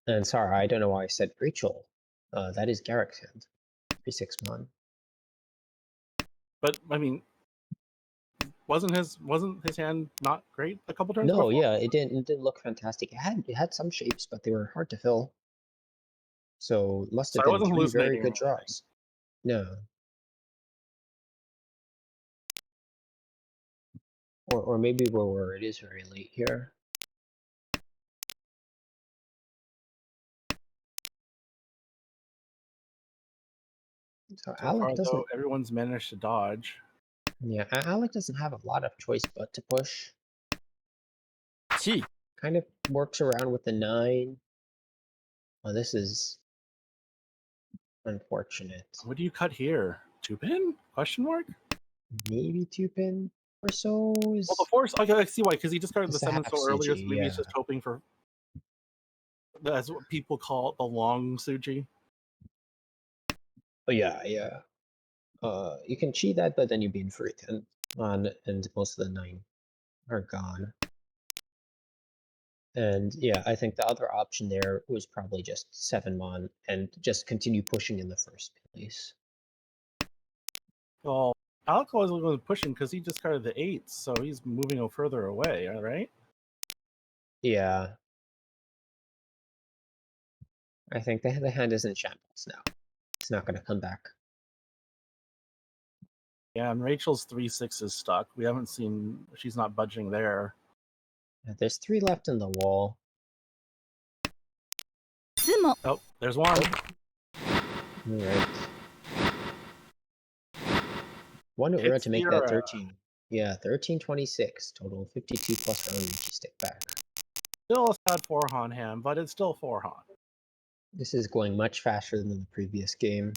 And sorry, I don't know why I said Rachel. That is Garrick's hand. 3-6 Mon. But I mean, wasn't his hand not great a couple turns? No, before? yeah, it didn't look fantastic. It had some shapes, but they were hard to fill. So it must have So I been wasn't 3 very hallucinating good or anything. draws. No. Or maybe we're where it is very late here. So So Alec far, doesn't. though, everyone's managed to dodge. Yeah, Alec doesn't have a lot of choice but to push. Chi. Kind of works around with the 9. Oh, this is unfortunate. What do you cut here? 2-pin? Question mark? Maybe 2-pin or so is. Well, the force. Okay, I see why. Because he discarded the It's a 7 half so earlier. So Suji, maybe he's yeah. just hoping for. That's what people call the long Suji. Oh yeah, yeah. You can cheat that, but then you'd be in free 10 on, and most of the 9 are gone. And yeah, I think the other option there was probably just 7 Mon and just continue pushing in the first place. Well, Alec was pushing because he discarded the 8s, so he's moving further away. All right. Yeah. I think the hand is in shambles now. It's not going to come back. Yeah, and Rachel's 3-6 is stuck. We haven't seen. She's not budging there. There's 3 left in the wall. つも Oh, there's one. All right. One over It's to make that Kira. 13. Yeah, 1326 total, 52 plus our own Richi stick back. Still a sad 4-Han hand, but it's still 4-Han. This is going much faster than the previous game.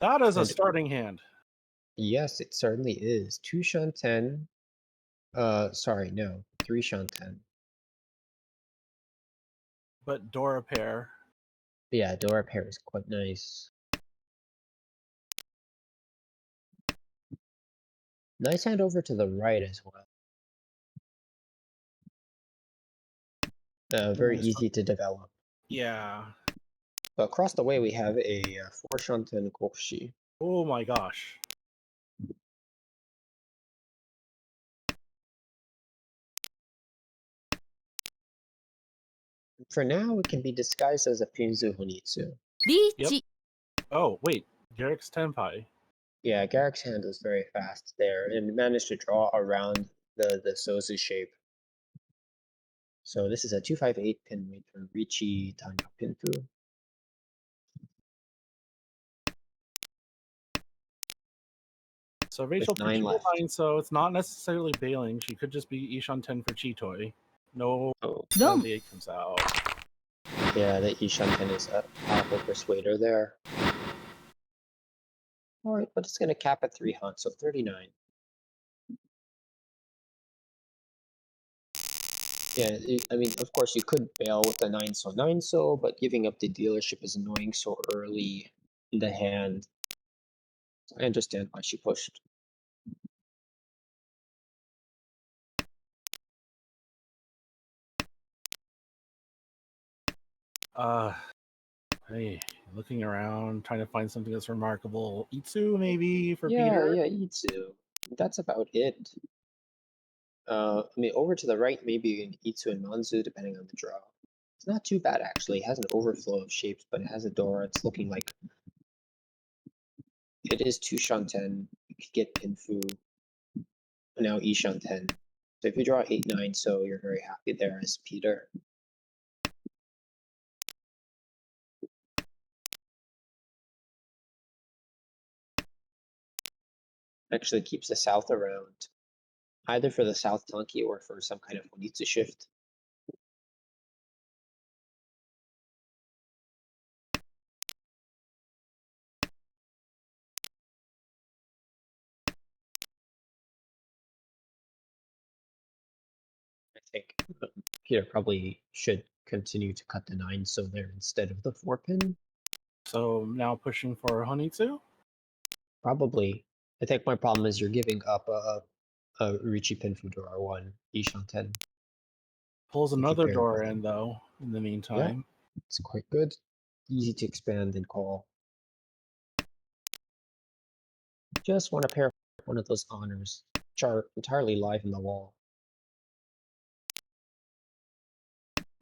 That is a And- starting hand. Yes, it certainly is. 2 Shanten. Sorry, no. 3 Shanten. But Dora pair. Yeah, Dora pair is quite nice. Nice hand over to the right as well. Very Nice. easy to develop. Yeah. But across the way we have a 4 Shanten Koshi. Oh my gosh. For now, it can be disguised as a Pinzu Honitsu. リーチ Oh, wait. Garrick's Tenpai. Yeah, Garrick's hand was very fast there and managed to draw around the Sozu shape. So this is a 258 pin weight for Richi Tanya Pinfu. So Rachel With 9 could left. 9, so it's not necessarily bailing. She could just be Ishan 10 for Chitoi. No, Oh, Dom when the 8 comes out. yeah, the Ishanten is a powerful persuader there. Alright, but it's going to cap at 3 hunt, so 39. Yeah, I mean, of course, you could bail with the 9 so, but giving up the dealership is annoying so early in the hand. I understand why she pushed. Hey, looking around, trying to find something that's remarkable. Itsu, maybe, for Yeah, Peter? yeah, Itsu. That's about it. I mean, over to the right, maybe you can Itsu and Manzu, depending on the draw. It's not too bad, actually. It has an overflow of shapes, but it has a Dora. It's looking like it is 2 Shanten. You could get Pinfu. Now Ishanten. So if you draw 8-9, so you're very happy there as Peter. Actually keeps the south around, either for the south Tanki or for some kind of Honitsu shift. I think Peter probably should continue to cut the 9 so there instead of the 4 pin. So now pushing for Honitsu? Probably. I think my problem is you're giving up a Richi Pinfu to R1, Ishanten. Pulls If you another pair door with in, him. though, in the meantime. It's quite good. Easy to expand and call. Just want to pair one of those honors, which are entirely live in the wall.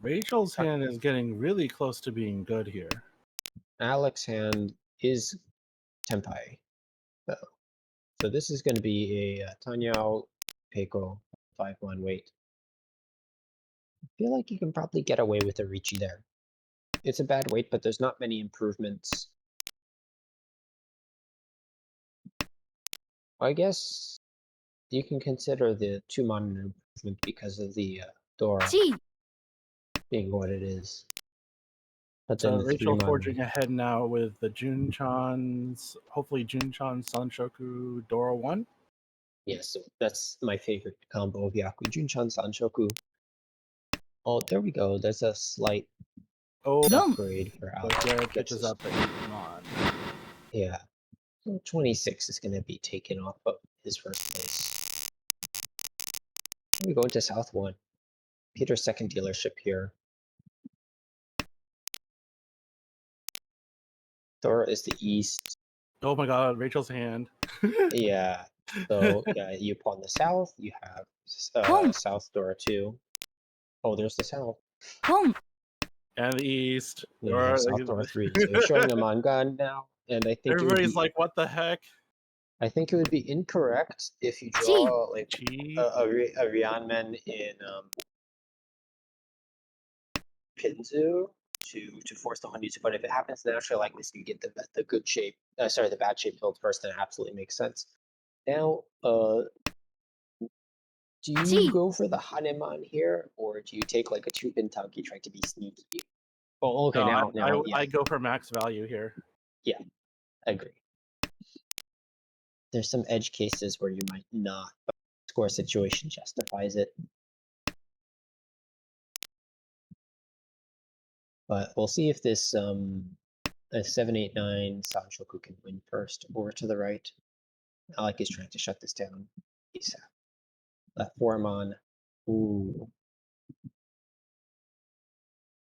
Rachel's hand is getting really close to being good here. Alex's hand is Tenpai, though. So this is going to be a Tanyao Peiko 5-1 weight. I feel like you can probably get away with a Richi there. It's a bad weight, but there's not many improvements. I guess you can consider the 2 mana improvement because of the Dora チ being what it is. But So then the 3 Rachel mana. forging ahead now with the Junchan's, hopefully Junchan Sanshoku Dora 1. Yes, that's my favorite combo of Yaku Junchan Sanshoku. Oh, there we go. There's a slight Oh, Dom upgrade for but Alex. Garrett Gets pitches his- up at 8 mon. Yeah. So 26 is going to be taken off of his first place. We go into South 1. Peter's second dealership here. Dora is the east. Oh my god, Rachel's hand. Yeah. So yeah, you pawn the south. You have Home. South Dora 2. Oh, there's the south. ポン And the east. Yeah, Dora- South Dora 3. So you're showing a Mangan now, and I think it would Everybody's be like, what the heck? I think it would be incorrect if you Chi. draw like Chi. a Ryanmen in Pinzu to force the Honeydew, but if it happens naturally like this, you get the good shape. Sorry, the bad shape build first, then it absolutely makes sense. Now, do you Chi. go for the Haneman here, or do you take like a 2-pin Tanki trying to be sneaky? Oh, okay, No, now, yeah, I go for max value here. I agree. There's some edge cases where you might not, but score situation justifies it. But we'll see if this a 789 Sanshoku can win first. Over to the right. Alec is trying to shut this down. ASAP. Left Foreman. Ooh.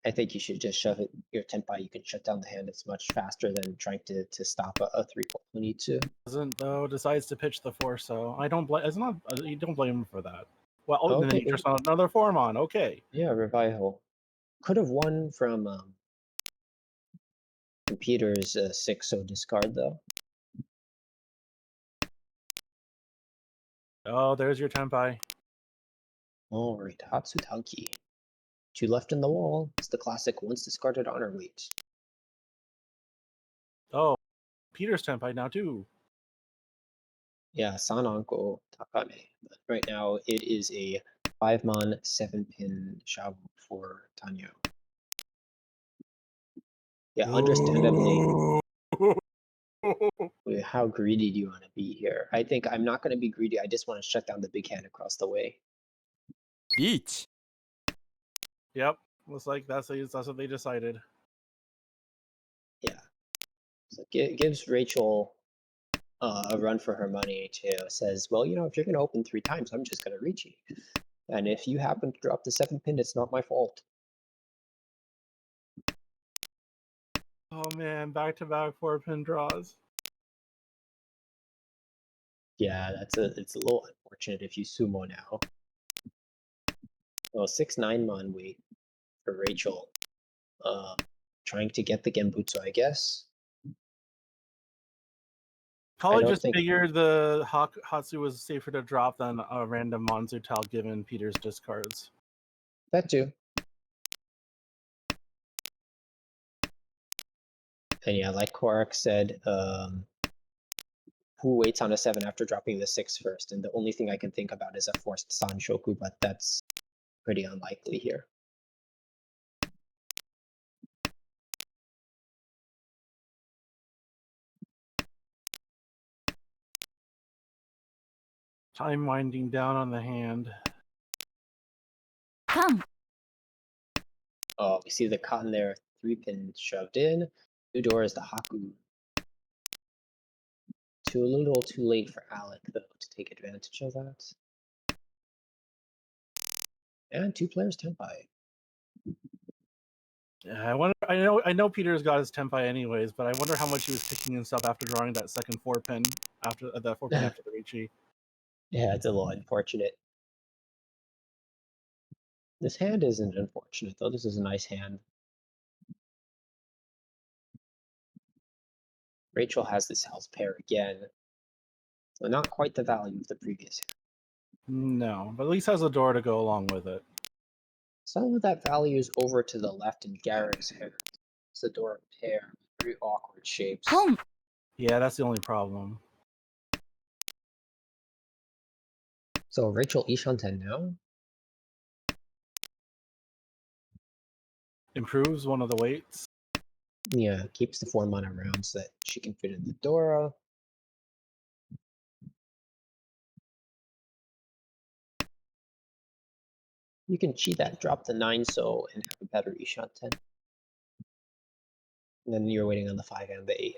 I think you should just shove it your Tenpai. You can shut down the hand. It's much faster than trying to stop a 3-4 need to. Doesn't though, decides to pitch the force, so I don't blame. It's not. You don't blame him for that. Well, and then Okay. he just on another form on. Okay. Yeah, Revival. Could have won from Peter's 6, so discard though. Oh, there's your Tenpai. All right, Hatsutanki. 2 left in the wall. It's the classic once discarded honor weight. Oh, Peter's Tenpai now too. Yeah, Sananko Takane. But right now it is a 5-mon 7-pin Shabu for Tanyo. Yeah, understandably, how greedy do you want to be here? I think I'm not going to be greedy. I just want to shut down the big hand across the way. リーチ Yep. Looks like that's what they decided. Yeah. So it gives Rachel a run for her money too. Says, well, you know, if you're going to open 3 times, I'm just going to reach you. And if you happen to drop the 7-pin, it's not my fault. Oh man, back-to-back 4-pin draws. Yeah, it's a little unfortunate if you sumo now. Well, 6-9-mon wait for Rachel. Trying to get the Genbutsu, I guess. Probably don't just think- figured the Hatsu was safer to drop than a random Monzutal given Peter's discards. That too. And yeah, like Korak said, who waits on a 7 after dropping the 6 first? And the only thing I can think about is a forced Sanshoku, but that's pretty unlikely here. Time winding down on the hand. Come. Oh, we see the cotton there, 3-pin shoved in. New door is the Haku. A little too late for Alec, though, to take advantage of that. And 2 players Tenpai. Yeah, I know Peter's got his Tenpai anyways, but I wonder how much he was picking himself after drawing that second 4-pin after that 4-pin after the Riichi. Yeah, it's a little unfortunate. This hand isn't unfortunate, though. This is a nice hand. Rachel has this house pair again. So not quite the value of the previous hand. No, but at least has a door to go along with it. Some of that value is over to the left in Garrick's hand. It's a door pair. Very awkward shapes. Come. Yeah, that's the only problem. So Rachel Ishanten now? Improves one of the weights. Yeah, keeps the 4-mana around so that she can fit in the Dora. You can cheat that, drop the 9 so and have a better Ishanten. And then you're waiting on the 5 and the 8.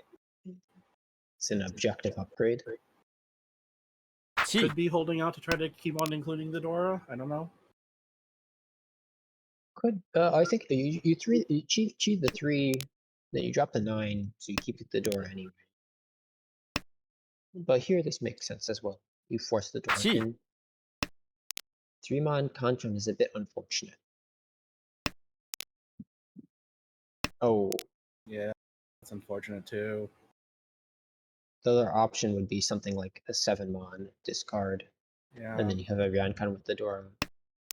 It's an objective upgrade. チ Could be holding out to try to keep on including the Dora. I don't know. Could I think you cheat the 3, then you drop the 9, so you keep the door anyway. But here this makes sense as well. You force the door Chi. in. 3-mon Kanchon is a bit unfortunate. Oh, Yeah, that's unfortunate too. The other option would be something like a 7-mon discard, Yeah. and then you have a Ryokan with the Dora,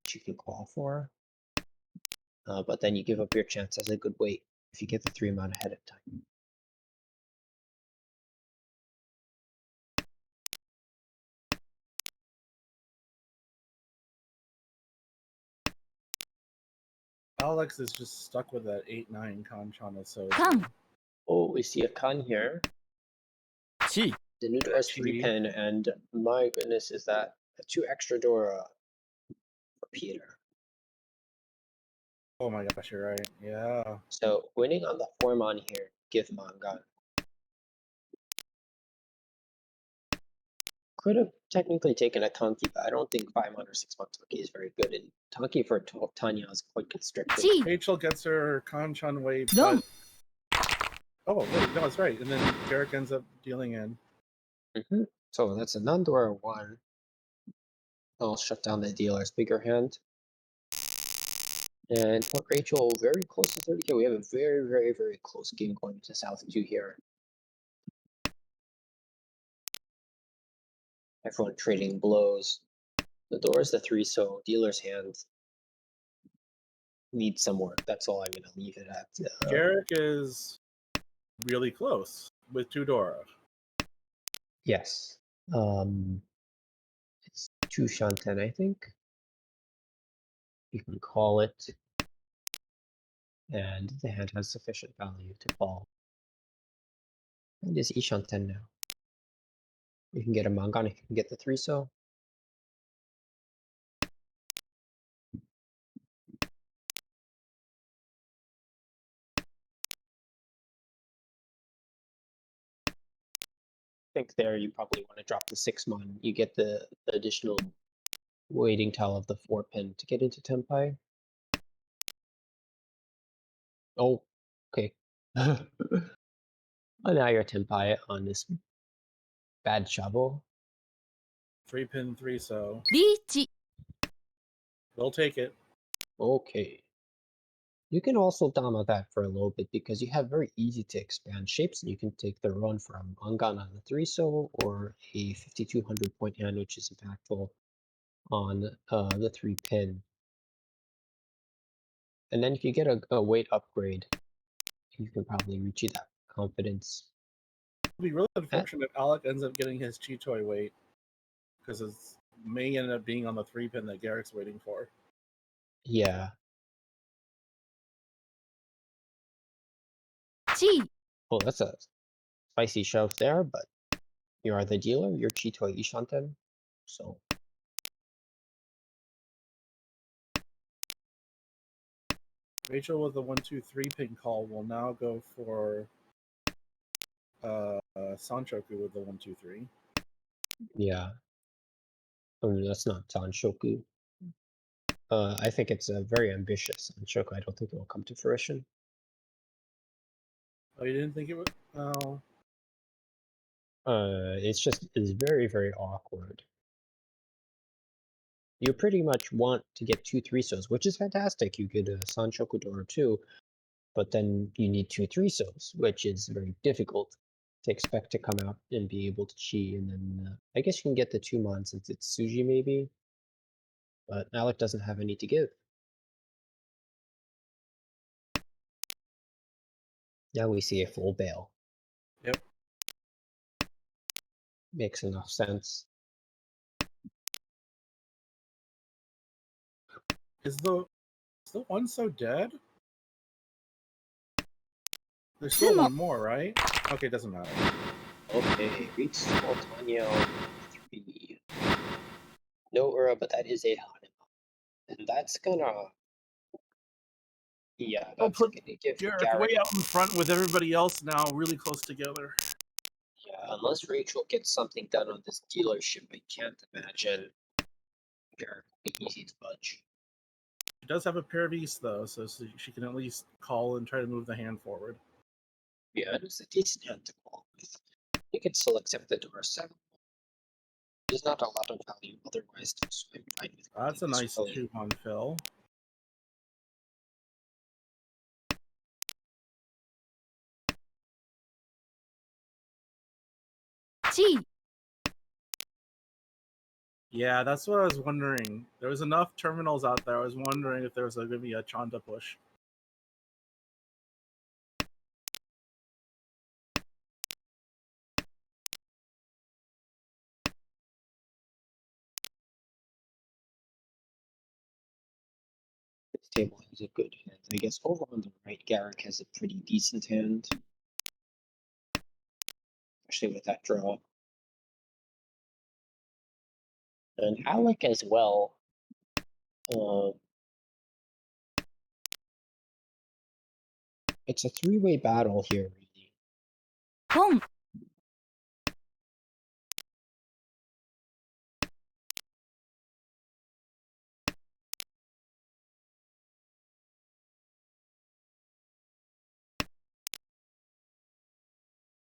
which you can call for. But then you give up your chance as a good weight if you get the 3-mon ahead of time. Alex is just stuck with that 8-9 Kanchana, so Come. Oh, we see a Kan here. ち The new Dora's Chi. 3-pin, and my goodness, is that a 2 extra Dora for Peter. Oh my gosh, you're right. Yeah. So winning on the 4-mon here, give Mangan. Could have technically taken a Tonki, but I don't think 5-mon or 6-mon Tonki is very good. And Tonki for Tanya is quite constricted. 1 Rachel gets her Kanchan way, Dom. but oh wait, no, that's right. And then Derek ends up dealing in. So that's a non-Dora 1. I'll shut down the dealer's bigger hand. And put Rachel very close to 30k. We have a very, very, very close game going to South 2 here. Everyone trading blows. The door is the 3, so dealer's hand needs some work. That's all I'm going to leave it at. Derek is really close with 2 Dora. Yes. It's 2 Shanten, I think. You can call it. And the hand has sufficient value to call. And is Ishanten now. You can get a Mangan if you can get the 3 so. I think there you probably want to drop the 6-mon. You get the additional waiting tile of the 4-pin to get into Tenpai. Oh, okay. Oh, now you're Tenpai on this bad shovel. 3-pin 3, so リーチ we'll take it. Okay. You can also dama that for a little bit because you have very easy to expand shapes, and you can take the run from Angan on the 3 so or a 5200 point hand, which is impactful on the 3-pin. And then if you get a weight upgrade, you can probably reach that confidence. It'll be really unfortunate if Alec ends up getting his Chitoy weight because it may end up being on the 3-pin that Garrick's waiting for. Yeah. チ Well, that's a spicy shove there, but you are the dealer. You're Chito Ishanten. So Rachel with the 1-2-3 pin call will now go for Sanchoku with the 1-2-3. yeah. I mean, that's not Tanshoku. I think it's a very ambitious Tanshoku. I don't think it will come to fruition. Oh, you didn't think it would? Oh, It's very, very awkward. You pretty much want to get 2 3-sos, which is fantastic. You get a Sanshoku Dora 2, but then you need 2 3-sos, which is very difficult to expect to come out and be able to chi. And then I guess you can get the 2-mon since it's Suji maybe, but Alec doesn't have any to give. Now we see a full bail. Yep. Makes enough sense. is the 1 so dead? There's still Sumo. one more, right? Okay, doesn't matter. Okay, reach small Tanya 3. No Ura, but that is a Hanema. And that's gonna... Yeah, I'll that's put gonna give Garrick Garrick... way out in front with everybody else now really close together. Yeah, unless Rachel gets something done on this dealership, I can't imagine Garrick will be easy to budge. She does have a pair of East, though, so she can at least call and try to move the hand forward. Yeah, it's a decent hand to call with. You can still accept the Dora 7. There's not a lot of value otherwise, so I'm fine with That's a calling this nice early. 2 on fill. G. Yeah, that's what I was wondering. There was enough terminals out there. I was wondering if there was going to be a Chanta push. This table has a good hand. I guess over on the right, Garrick has a pretty decent hand. Especially with that draw. And Alec as well. It's a three-way battle here, really. Pong.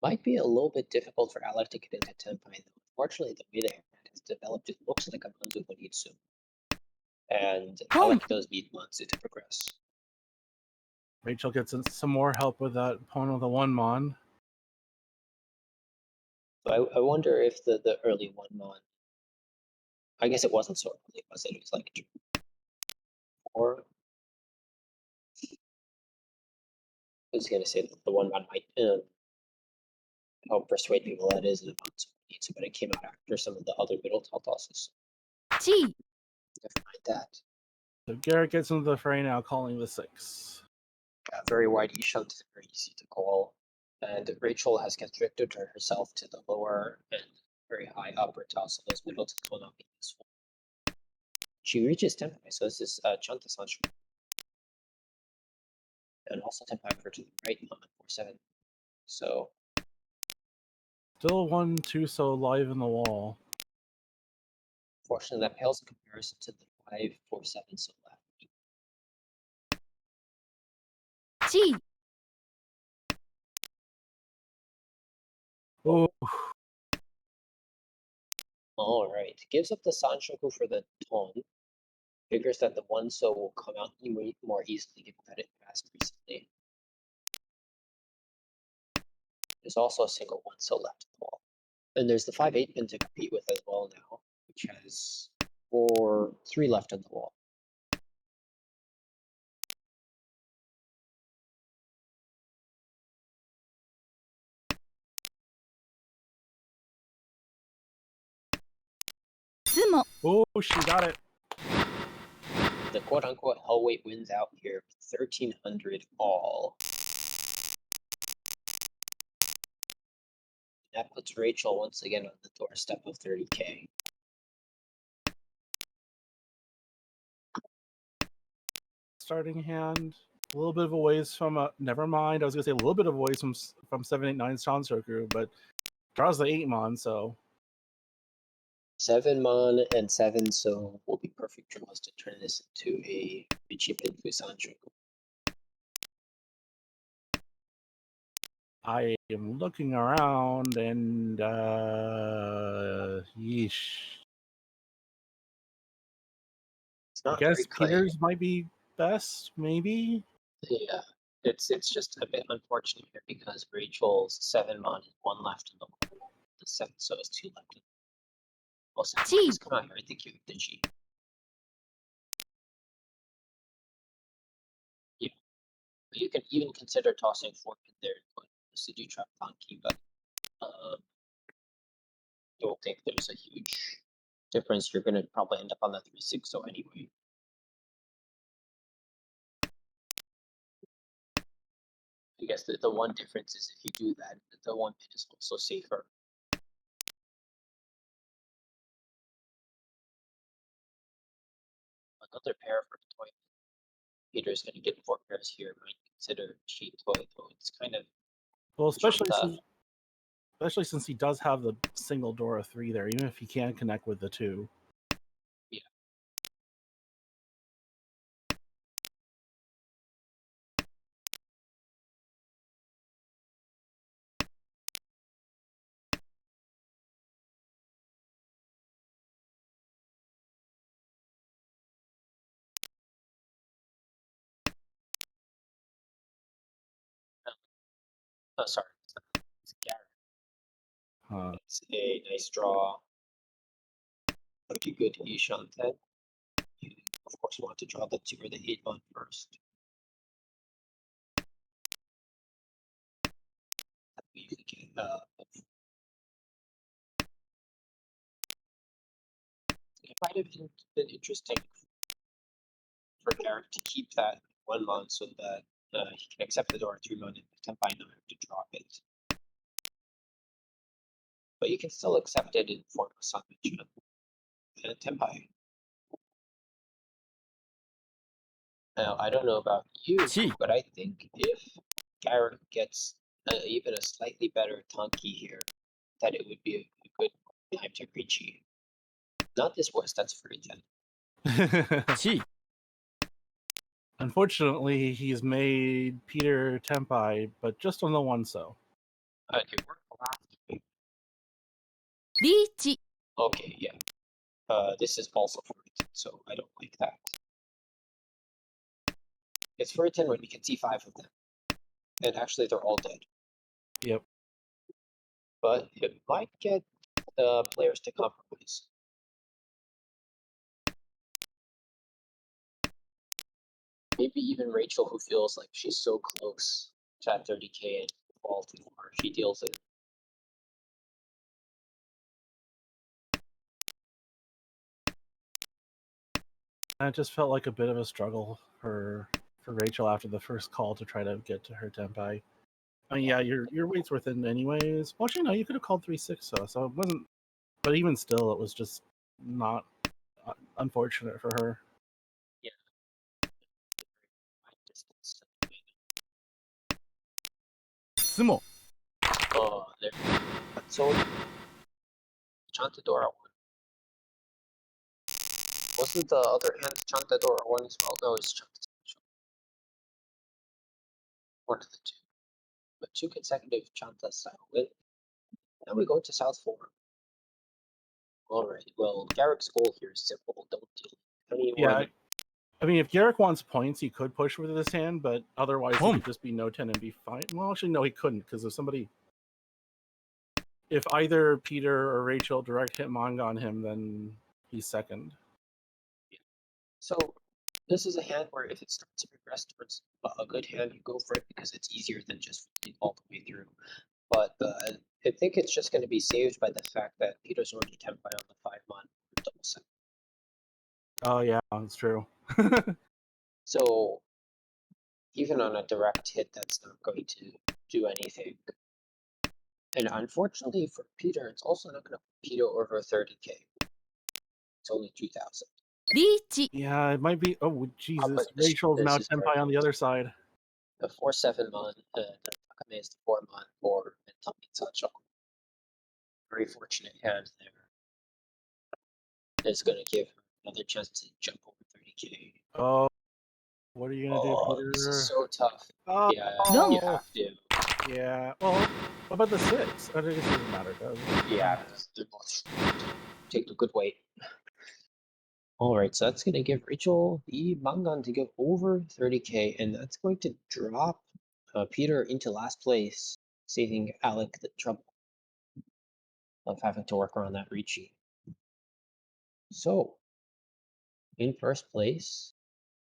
Might be a little bit difficult for Alec to get into Tenpai, though. Unfortunately, the way the hand has developed, it looks like a Manzu Bonitsu. And Alec does need Manzu to progress. Rachel gets some more help with that pawn of the 1-mon. So I wonder if the early 1-mon. I guess it wasn't so early, was it? It was like 4. I was gonna say that the 1-mon might help persuade people that is an Manzu Bonitsu, but it came out after some of the other middle tall tosses. G. Never mind that. So Garrett gets into the fray now, calling the 6. Very wide E shunt is very easy to call. And Rachel has constricted herself to the lower and very high upper toss, so those middle tilts will not be useful. She reaches Tenpai, so this is Chanta Sancho. And also Tenpai for to the right on 4-7. So Still 1-2 so live in the wall. fortunately that pales in comparison to the 5-4-7 so left. G. Oh, Alright. Gives up the Sanshoku for the Ton. Figures that the 1-so will come out more easily given that it passed recently. There's also a single 1-so left in the wall. And there's the 5-8 pin to compete with as well now, which has 3 left in the wall. Sumo. oh, she got it. The quote-unquote hellweight wins out here, 1,300 all. That puts Rachel once again on the doorstep of 30K. Starting hand. A little bit of a ways from never mind. I was gonna say a little bit of a ways from 789's Chansoku, but draws the 8-mon, so 7-mon and 7-so will be perfect draws to turn this into a Richie Pinfu Sanchoku. I am looking around and yeesh. It's I not guess very clear. Peters might be best, maybe. Yeah, it's just a bit unfortunate here because Rachel's 7-mon is 1 left in the wall. The 7-so is 2 left in the wall. Well, 7-mon is come out here. I think you have the G. Yeah. But you can even consider tossing 4-pin there and put the Suju Trap Donkey, but don't think there's a huge difference. You're gonna probably end up on the 3-6 so anyway. I guess the one difference is if you do that, the 1-pin is also safer. Another pair for Toy. Peter's gonna get 4 pairs here. Might consider cheat Toy though. It's kind of Well, especially Chanta. since he does have the single Dora 3 there, even if he can connect with the 2. Yeah. Oh, sorry. It's Garrett. It's a nice draw. Pretty good Ishan 10. You, of course, want to draw the 2 or the 8 on first. You can get, it might have been interesting for Garrett to keep that 1 mon so that he can accept the Dora 3 mon and Tenpai not have to drop it. But you can still accept it in form of Sanmichan and Tenpai. Now, I don't know about you, Gee. but I think if Garrett gets even a slightly better Tanki here, that it would be a good time to reach you. Not this West, that's free then. 地 Unfortunately, he's made Peter Tempai, but just on the one so. It worked last week. リーチ Okay, yeah. This is also Furitan, so I don't like that. It's Furitan when we can see 5 of them. And actually, they're all dead. Yep. But it might get players to compromise. Maybe even Rachel, who feels like she's so close to that 30k and Baltimore, she deals it. And it just felt like a bit of a struggle for Rachel after the first call to try to get to her Tempai. I mean, yeah, your weight's within anyways. Well, actually, no, you could have called 3-6, so it wasn't. But even still, it was just not unfortunate for her. Distance. 質問 Oh, there. So, Chantadora won. Wasn't the other hand Chantadora one as well? No, it's Chantadora. One of the two. But 2 consecutive Chanta style win. Now we go to South Forum. Alright, well, Garrick's goal here is simple. Don't deal anyone. Yeah, I mean, if Garrick wants points, he could push with this hand, but otherwise he Home. could just be no 10 and be fine. Well, actually, no, he couldn't, because if either Peter or Rachel direct hit manga on him, then he's second. So, this is a hand where if it starts to progress towards a good hand, you go for it because it's easier than just folding all the way through. But I think it's just going to be saved by the fact that Peter's already Tenpai on the 5 mon double set. Oh, yeah, that's true. So, even on a direct hit, that's not going to do anything. And unfortunately for Peter, it's also not going to put Peter over 30k. It's only 2,000. リーチ Yeah, it might be. Oh, Jesus. but this- Rachel's this now is Tenpai on the other side. The 4/7 mon, the Takame is the 4 mon for Tommy Sacho. Very fortunate hand there. It's going to give her another chance to jump over 30k. Oh, what are you going to Oh, do, this Peter? is so tough. Oh, Yeah, No. you have to. yeah. Well, what about the 6? I guess it doesn't matter, does it? Yeah, they're both take the good weight. Alright, so that's going to give Rachel the Mangan to go over 30k, and that's going to drop Peter into last place, saving Alec the trouble of having to work around that Ricci. So, in first place,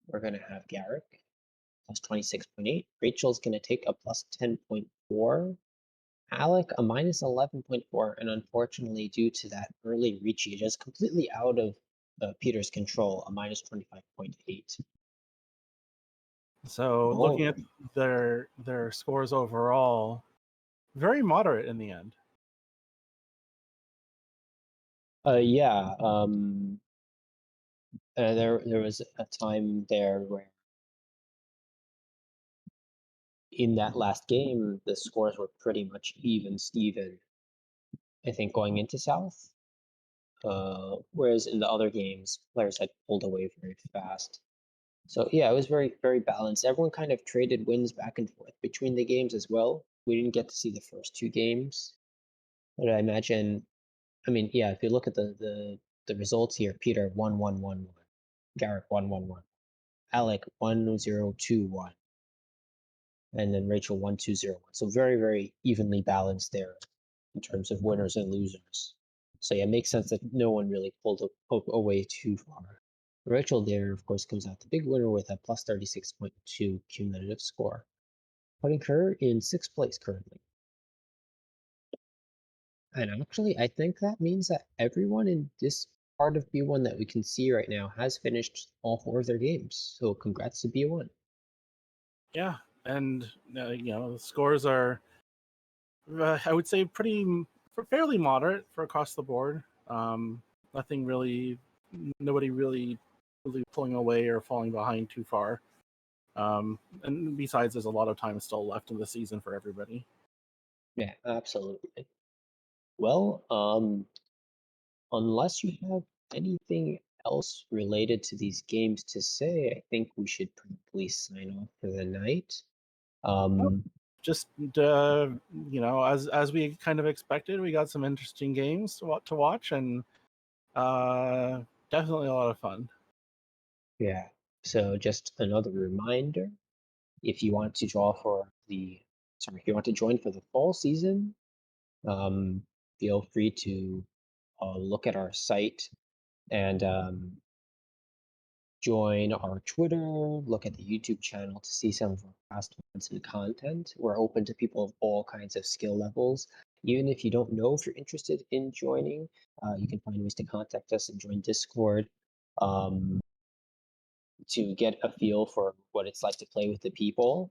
we're going to have Garrick, plus 26.8. Rachel's going to take a plus 10.4. Alec, a minus 11.4. And unfortunately, due to that early Ricci, just completely out of Peter's control, a minus 25.8. So, looking at Oh. their scores overall, very moderate in the end. Yeah. There was a time there where in that last game the scores were pretty much even Steven. I think going into South. Whereas in the other games, players had pulled away very fast. So yeah, it was very balanced. Everyone kind of traded wins back and forth between the games as well. We didn't get to see the first 2 games, but I imagine. I mean, yeah, if you look at the results here, Peter 1-1-1-1, Garrick 1-1-1, Alec 1-0-2-1, and then Rachel 1-2-0-1. So very evenly balanced there. in terms of winners and losers. So yeah, it makes sense that no one really pulled away too far. Rachel there, of course, comes out the big winner with a plus 36.2 cumulative score, putting her in 6th place currently. And actually, I think that means that everyone in this part of B1 that we can see right now has finished all 4 of their games. So congrats to B1. Yeah, and the scores are, I would say, fairly moderate for across the board. Nothing really, nobody really pulling away or falling behind too far. And besides, there's a lot of time still left in the season for everybody. Yeah, absolutely. Well, unless you have anything else related to these games to say, I think we should probably sign off for the night. Just as we kind of expected, we got some interesting games to watch, and definitely a lot of fun. Yeah. So just another reminder, if you want to if you want to join for the fall season, feel free to look at our site and join our Twitter, look at the YouTube channel to see some of our past ones and content. We're open to people of all kinds of skill levels. Even if you don't know if you're interested in joining, you can find ways to contact us and join Discord to get a feel for what it's like to play with the people.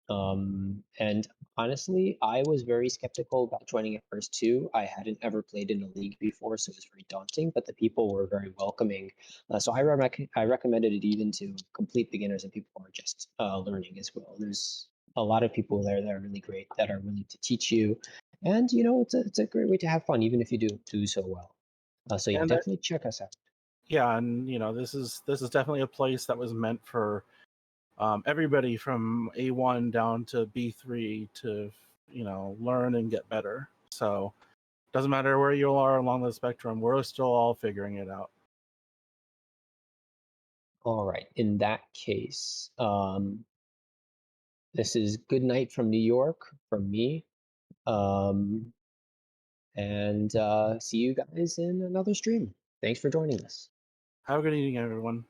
And honestly, I was very skeptical about joining at first too. I hadn't ever played in a league before, so it was very daunting, but the people were very welcoming. So I recommended it even to complete beginners and people who are just learning as well. There's a lot of people there that are really great, that are willing to teach you. And, it's a great way to have fun, even if you do so well. So yeah, And definitely check us out. yeah, and this is definitely a place that was meant for everybody from A1 down to B3 to learn and get better. So doesn't matter where you are along the spectrum, we're still all figuring it out. All right. In that case, this is good night from New York from me. And see you guys in another stream. Thanks for joining us. Have a good evening, everyone.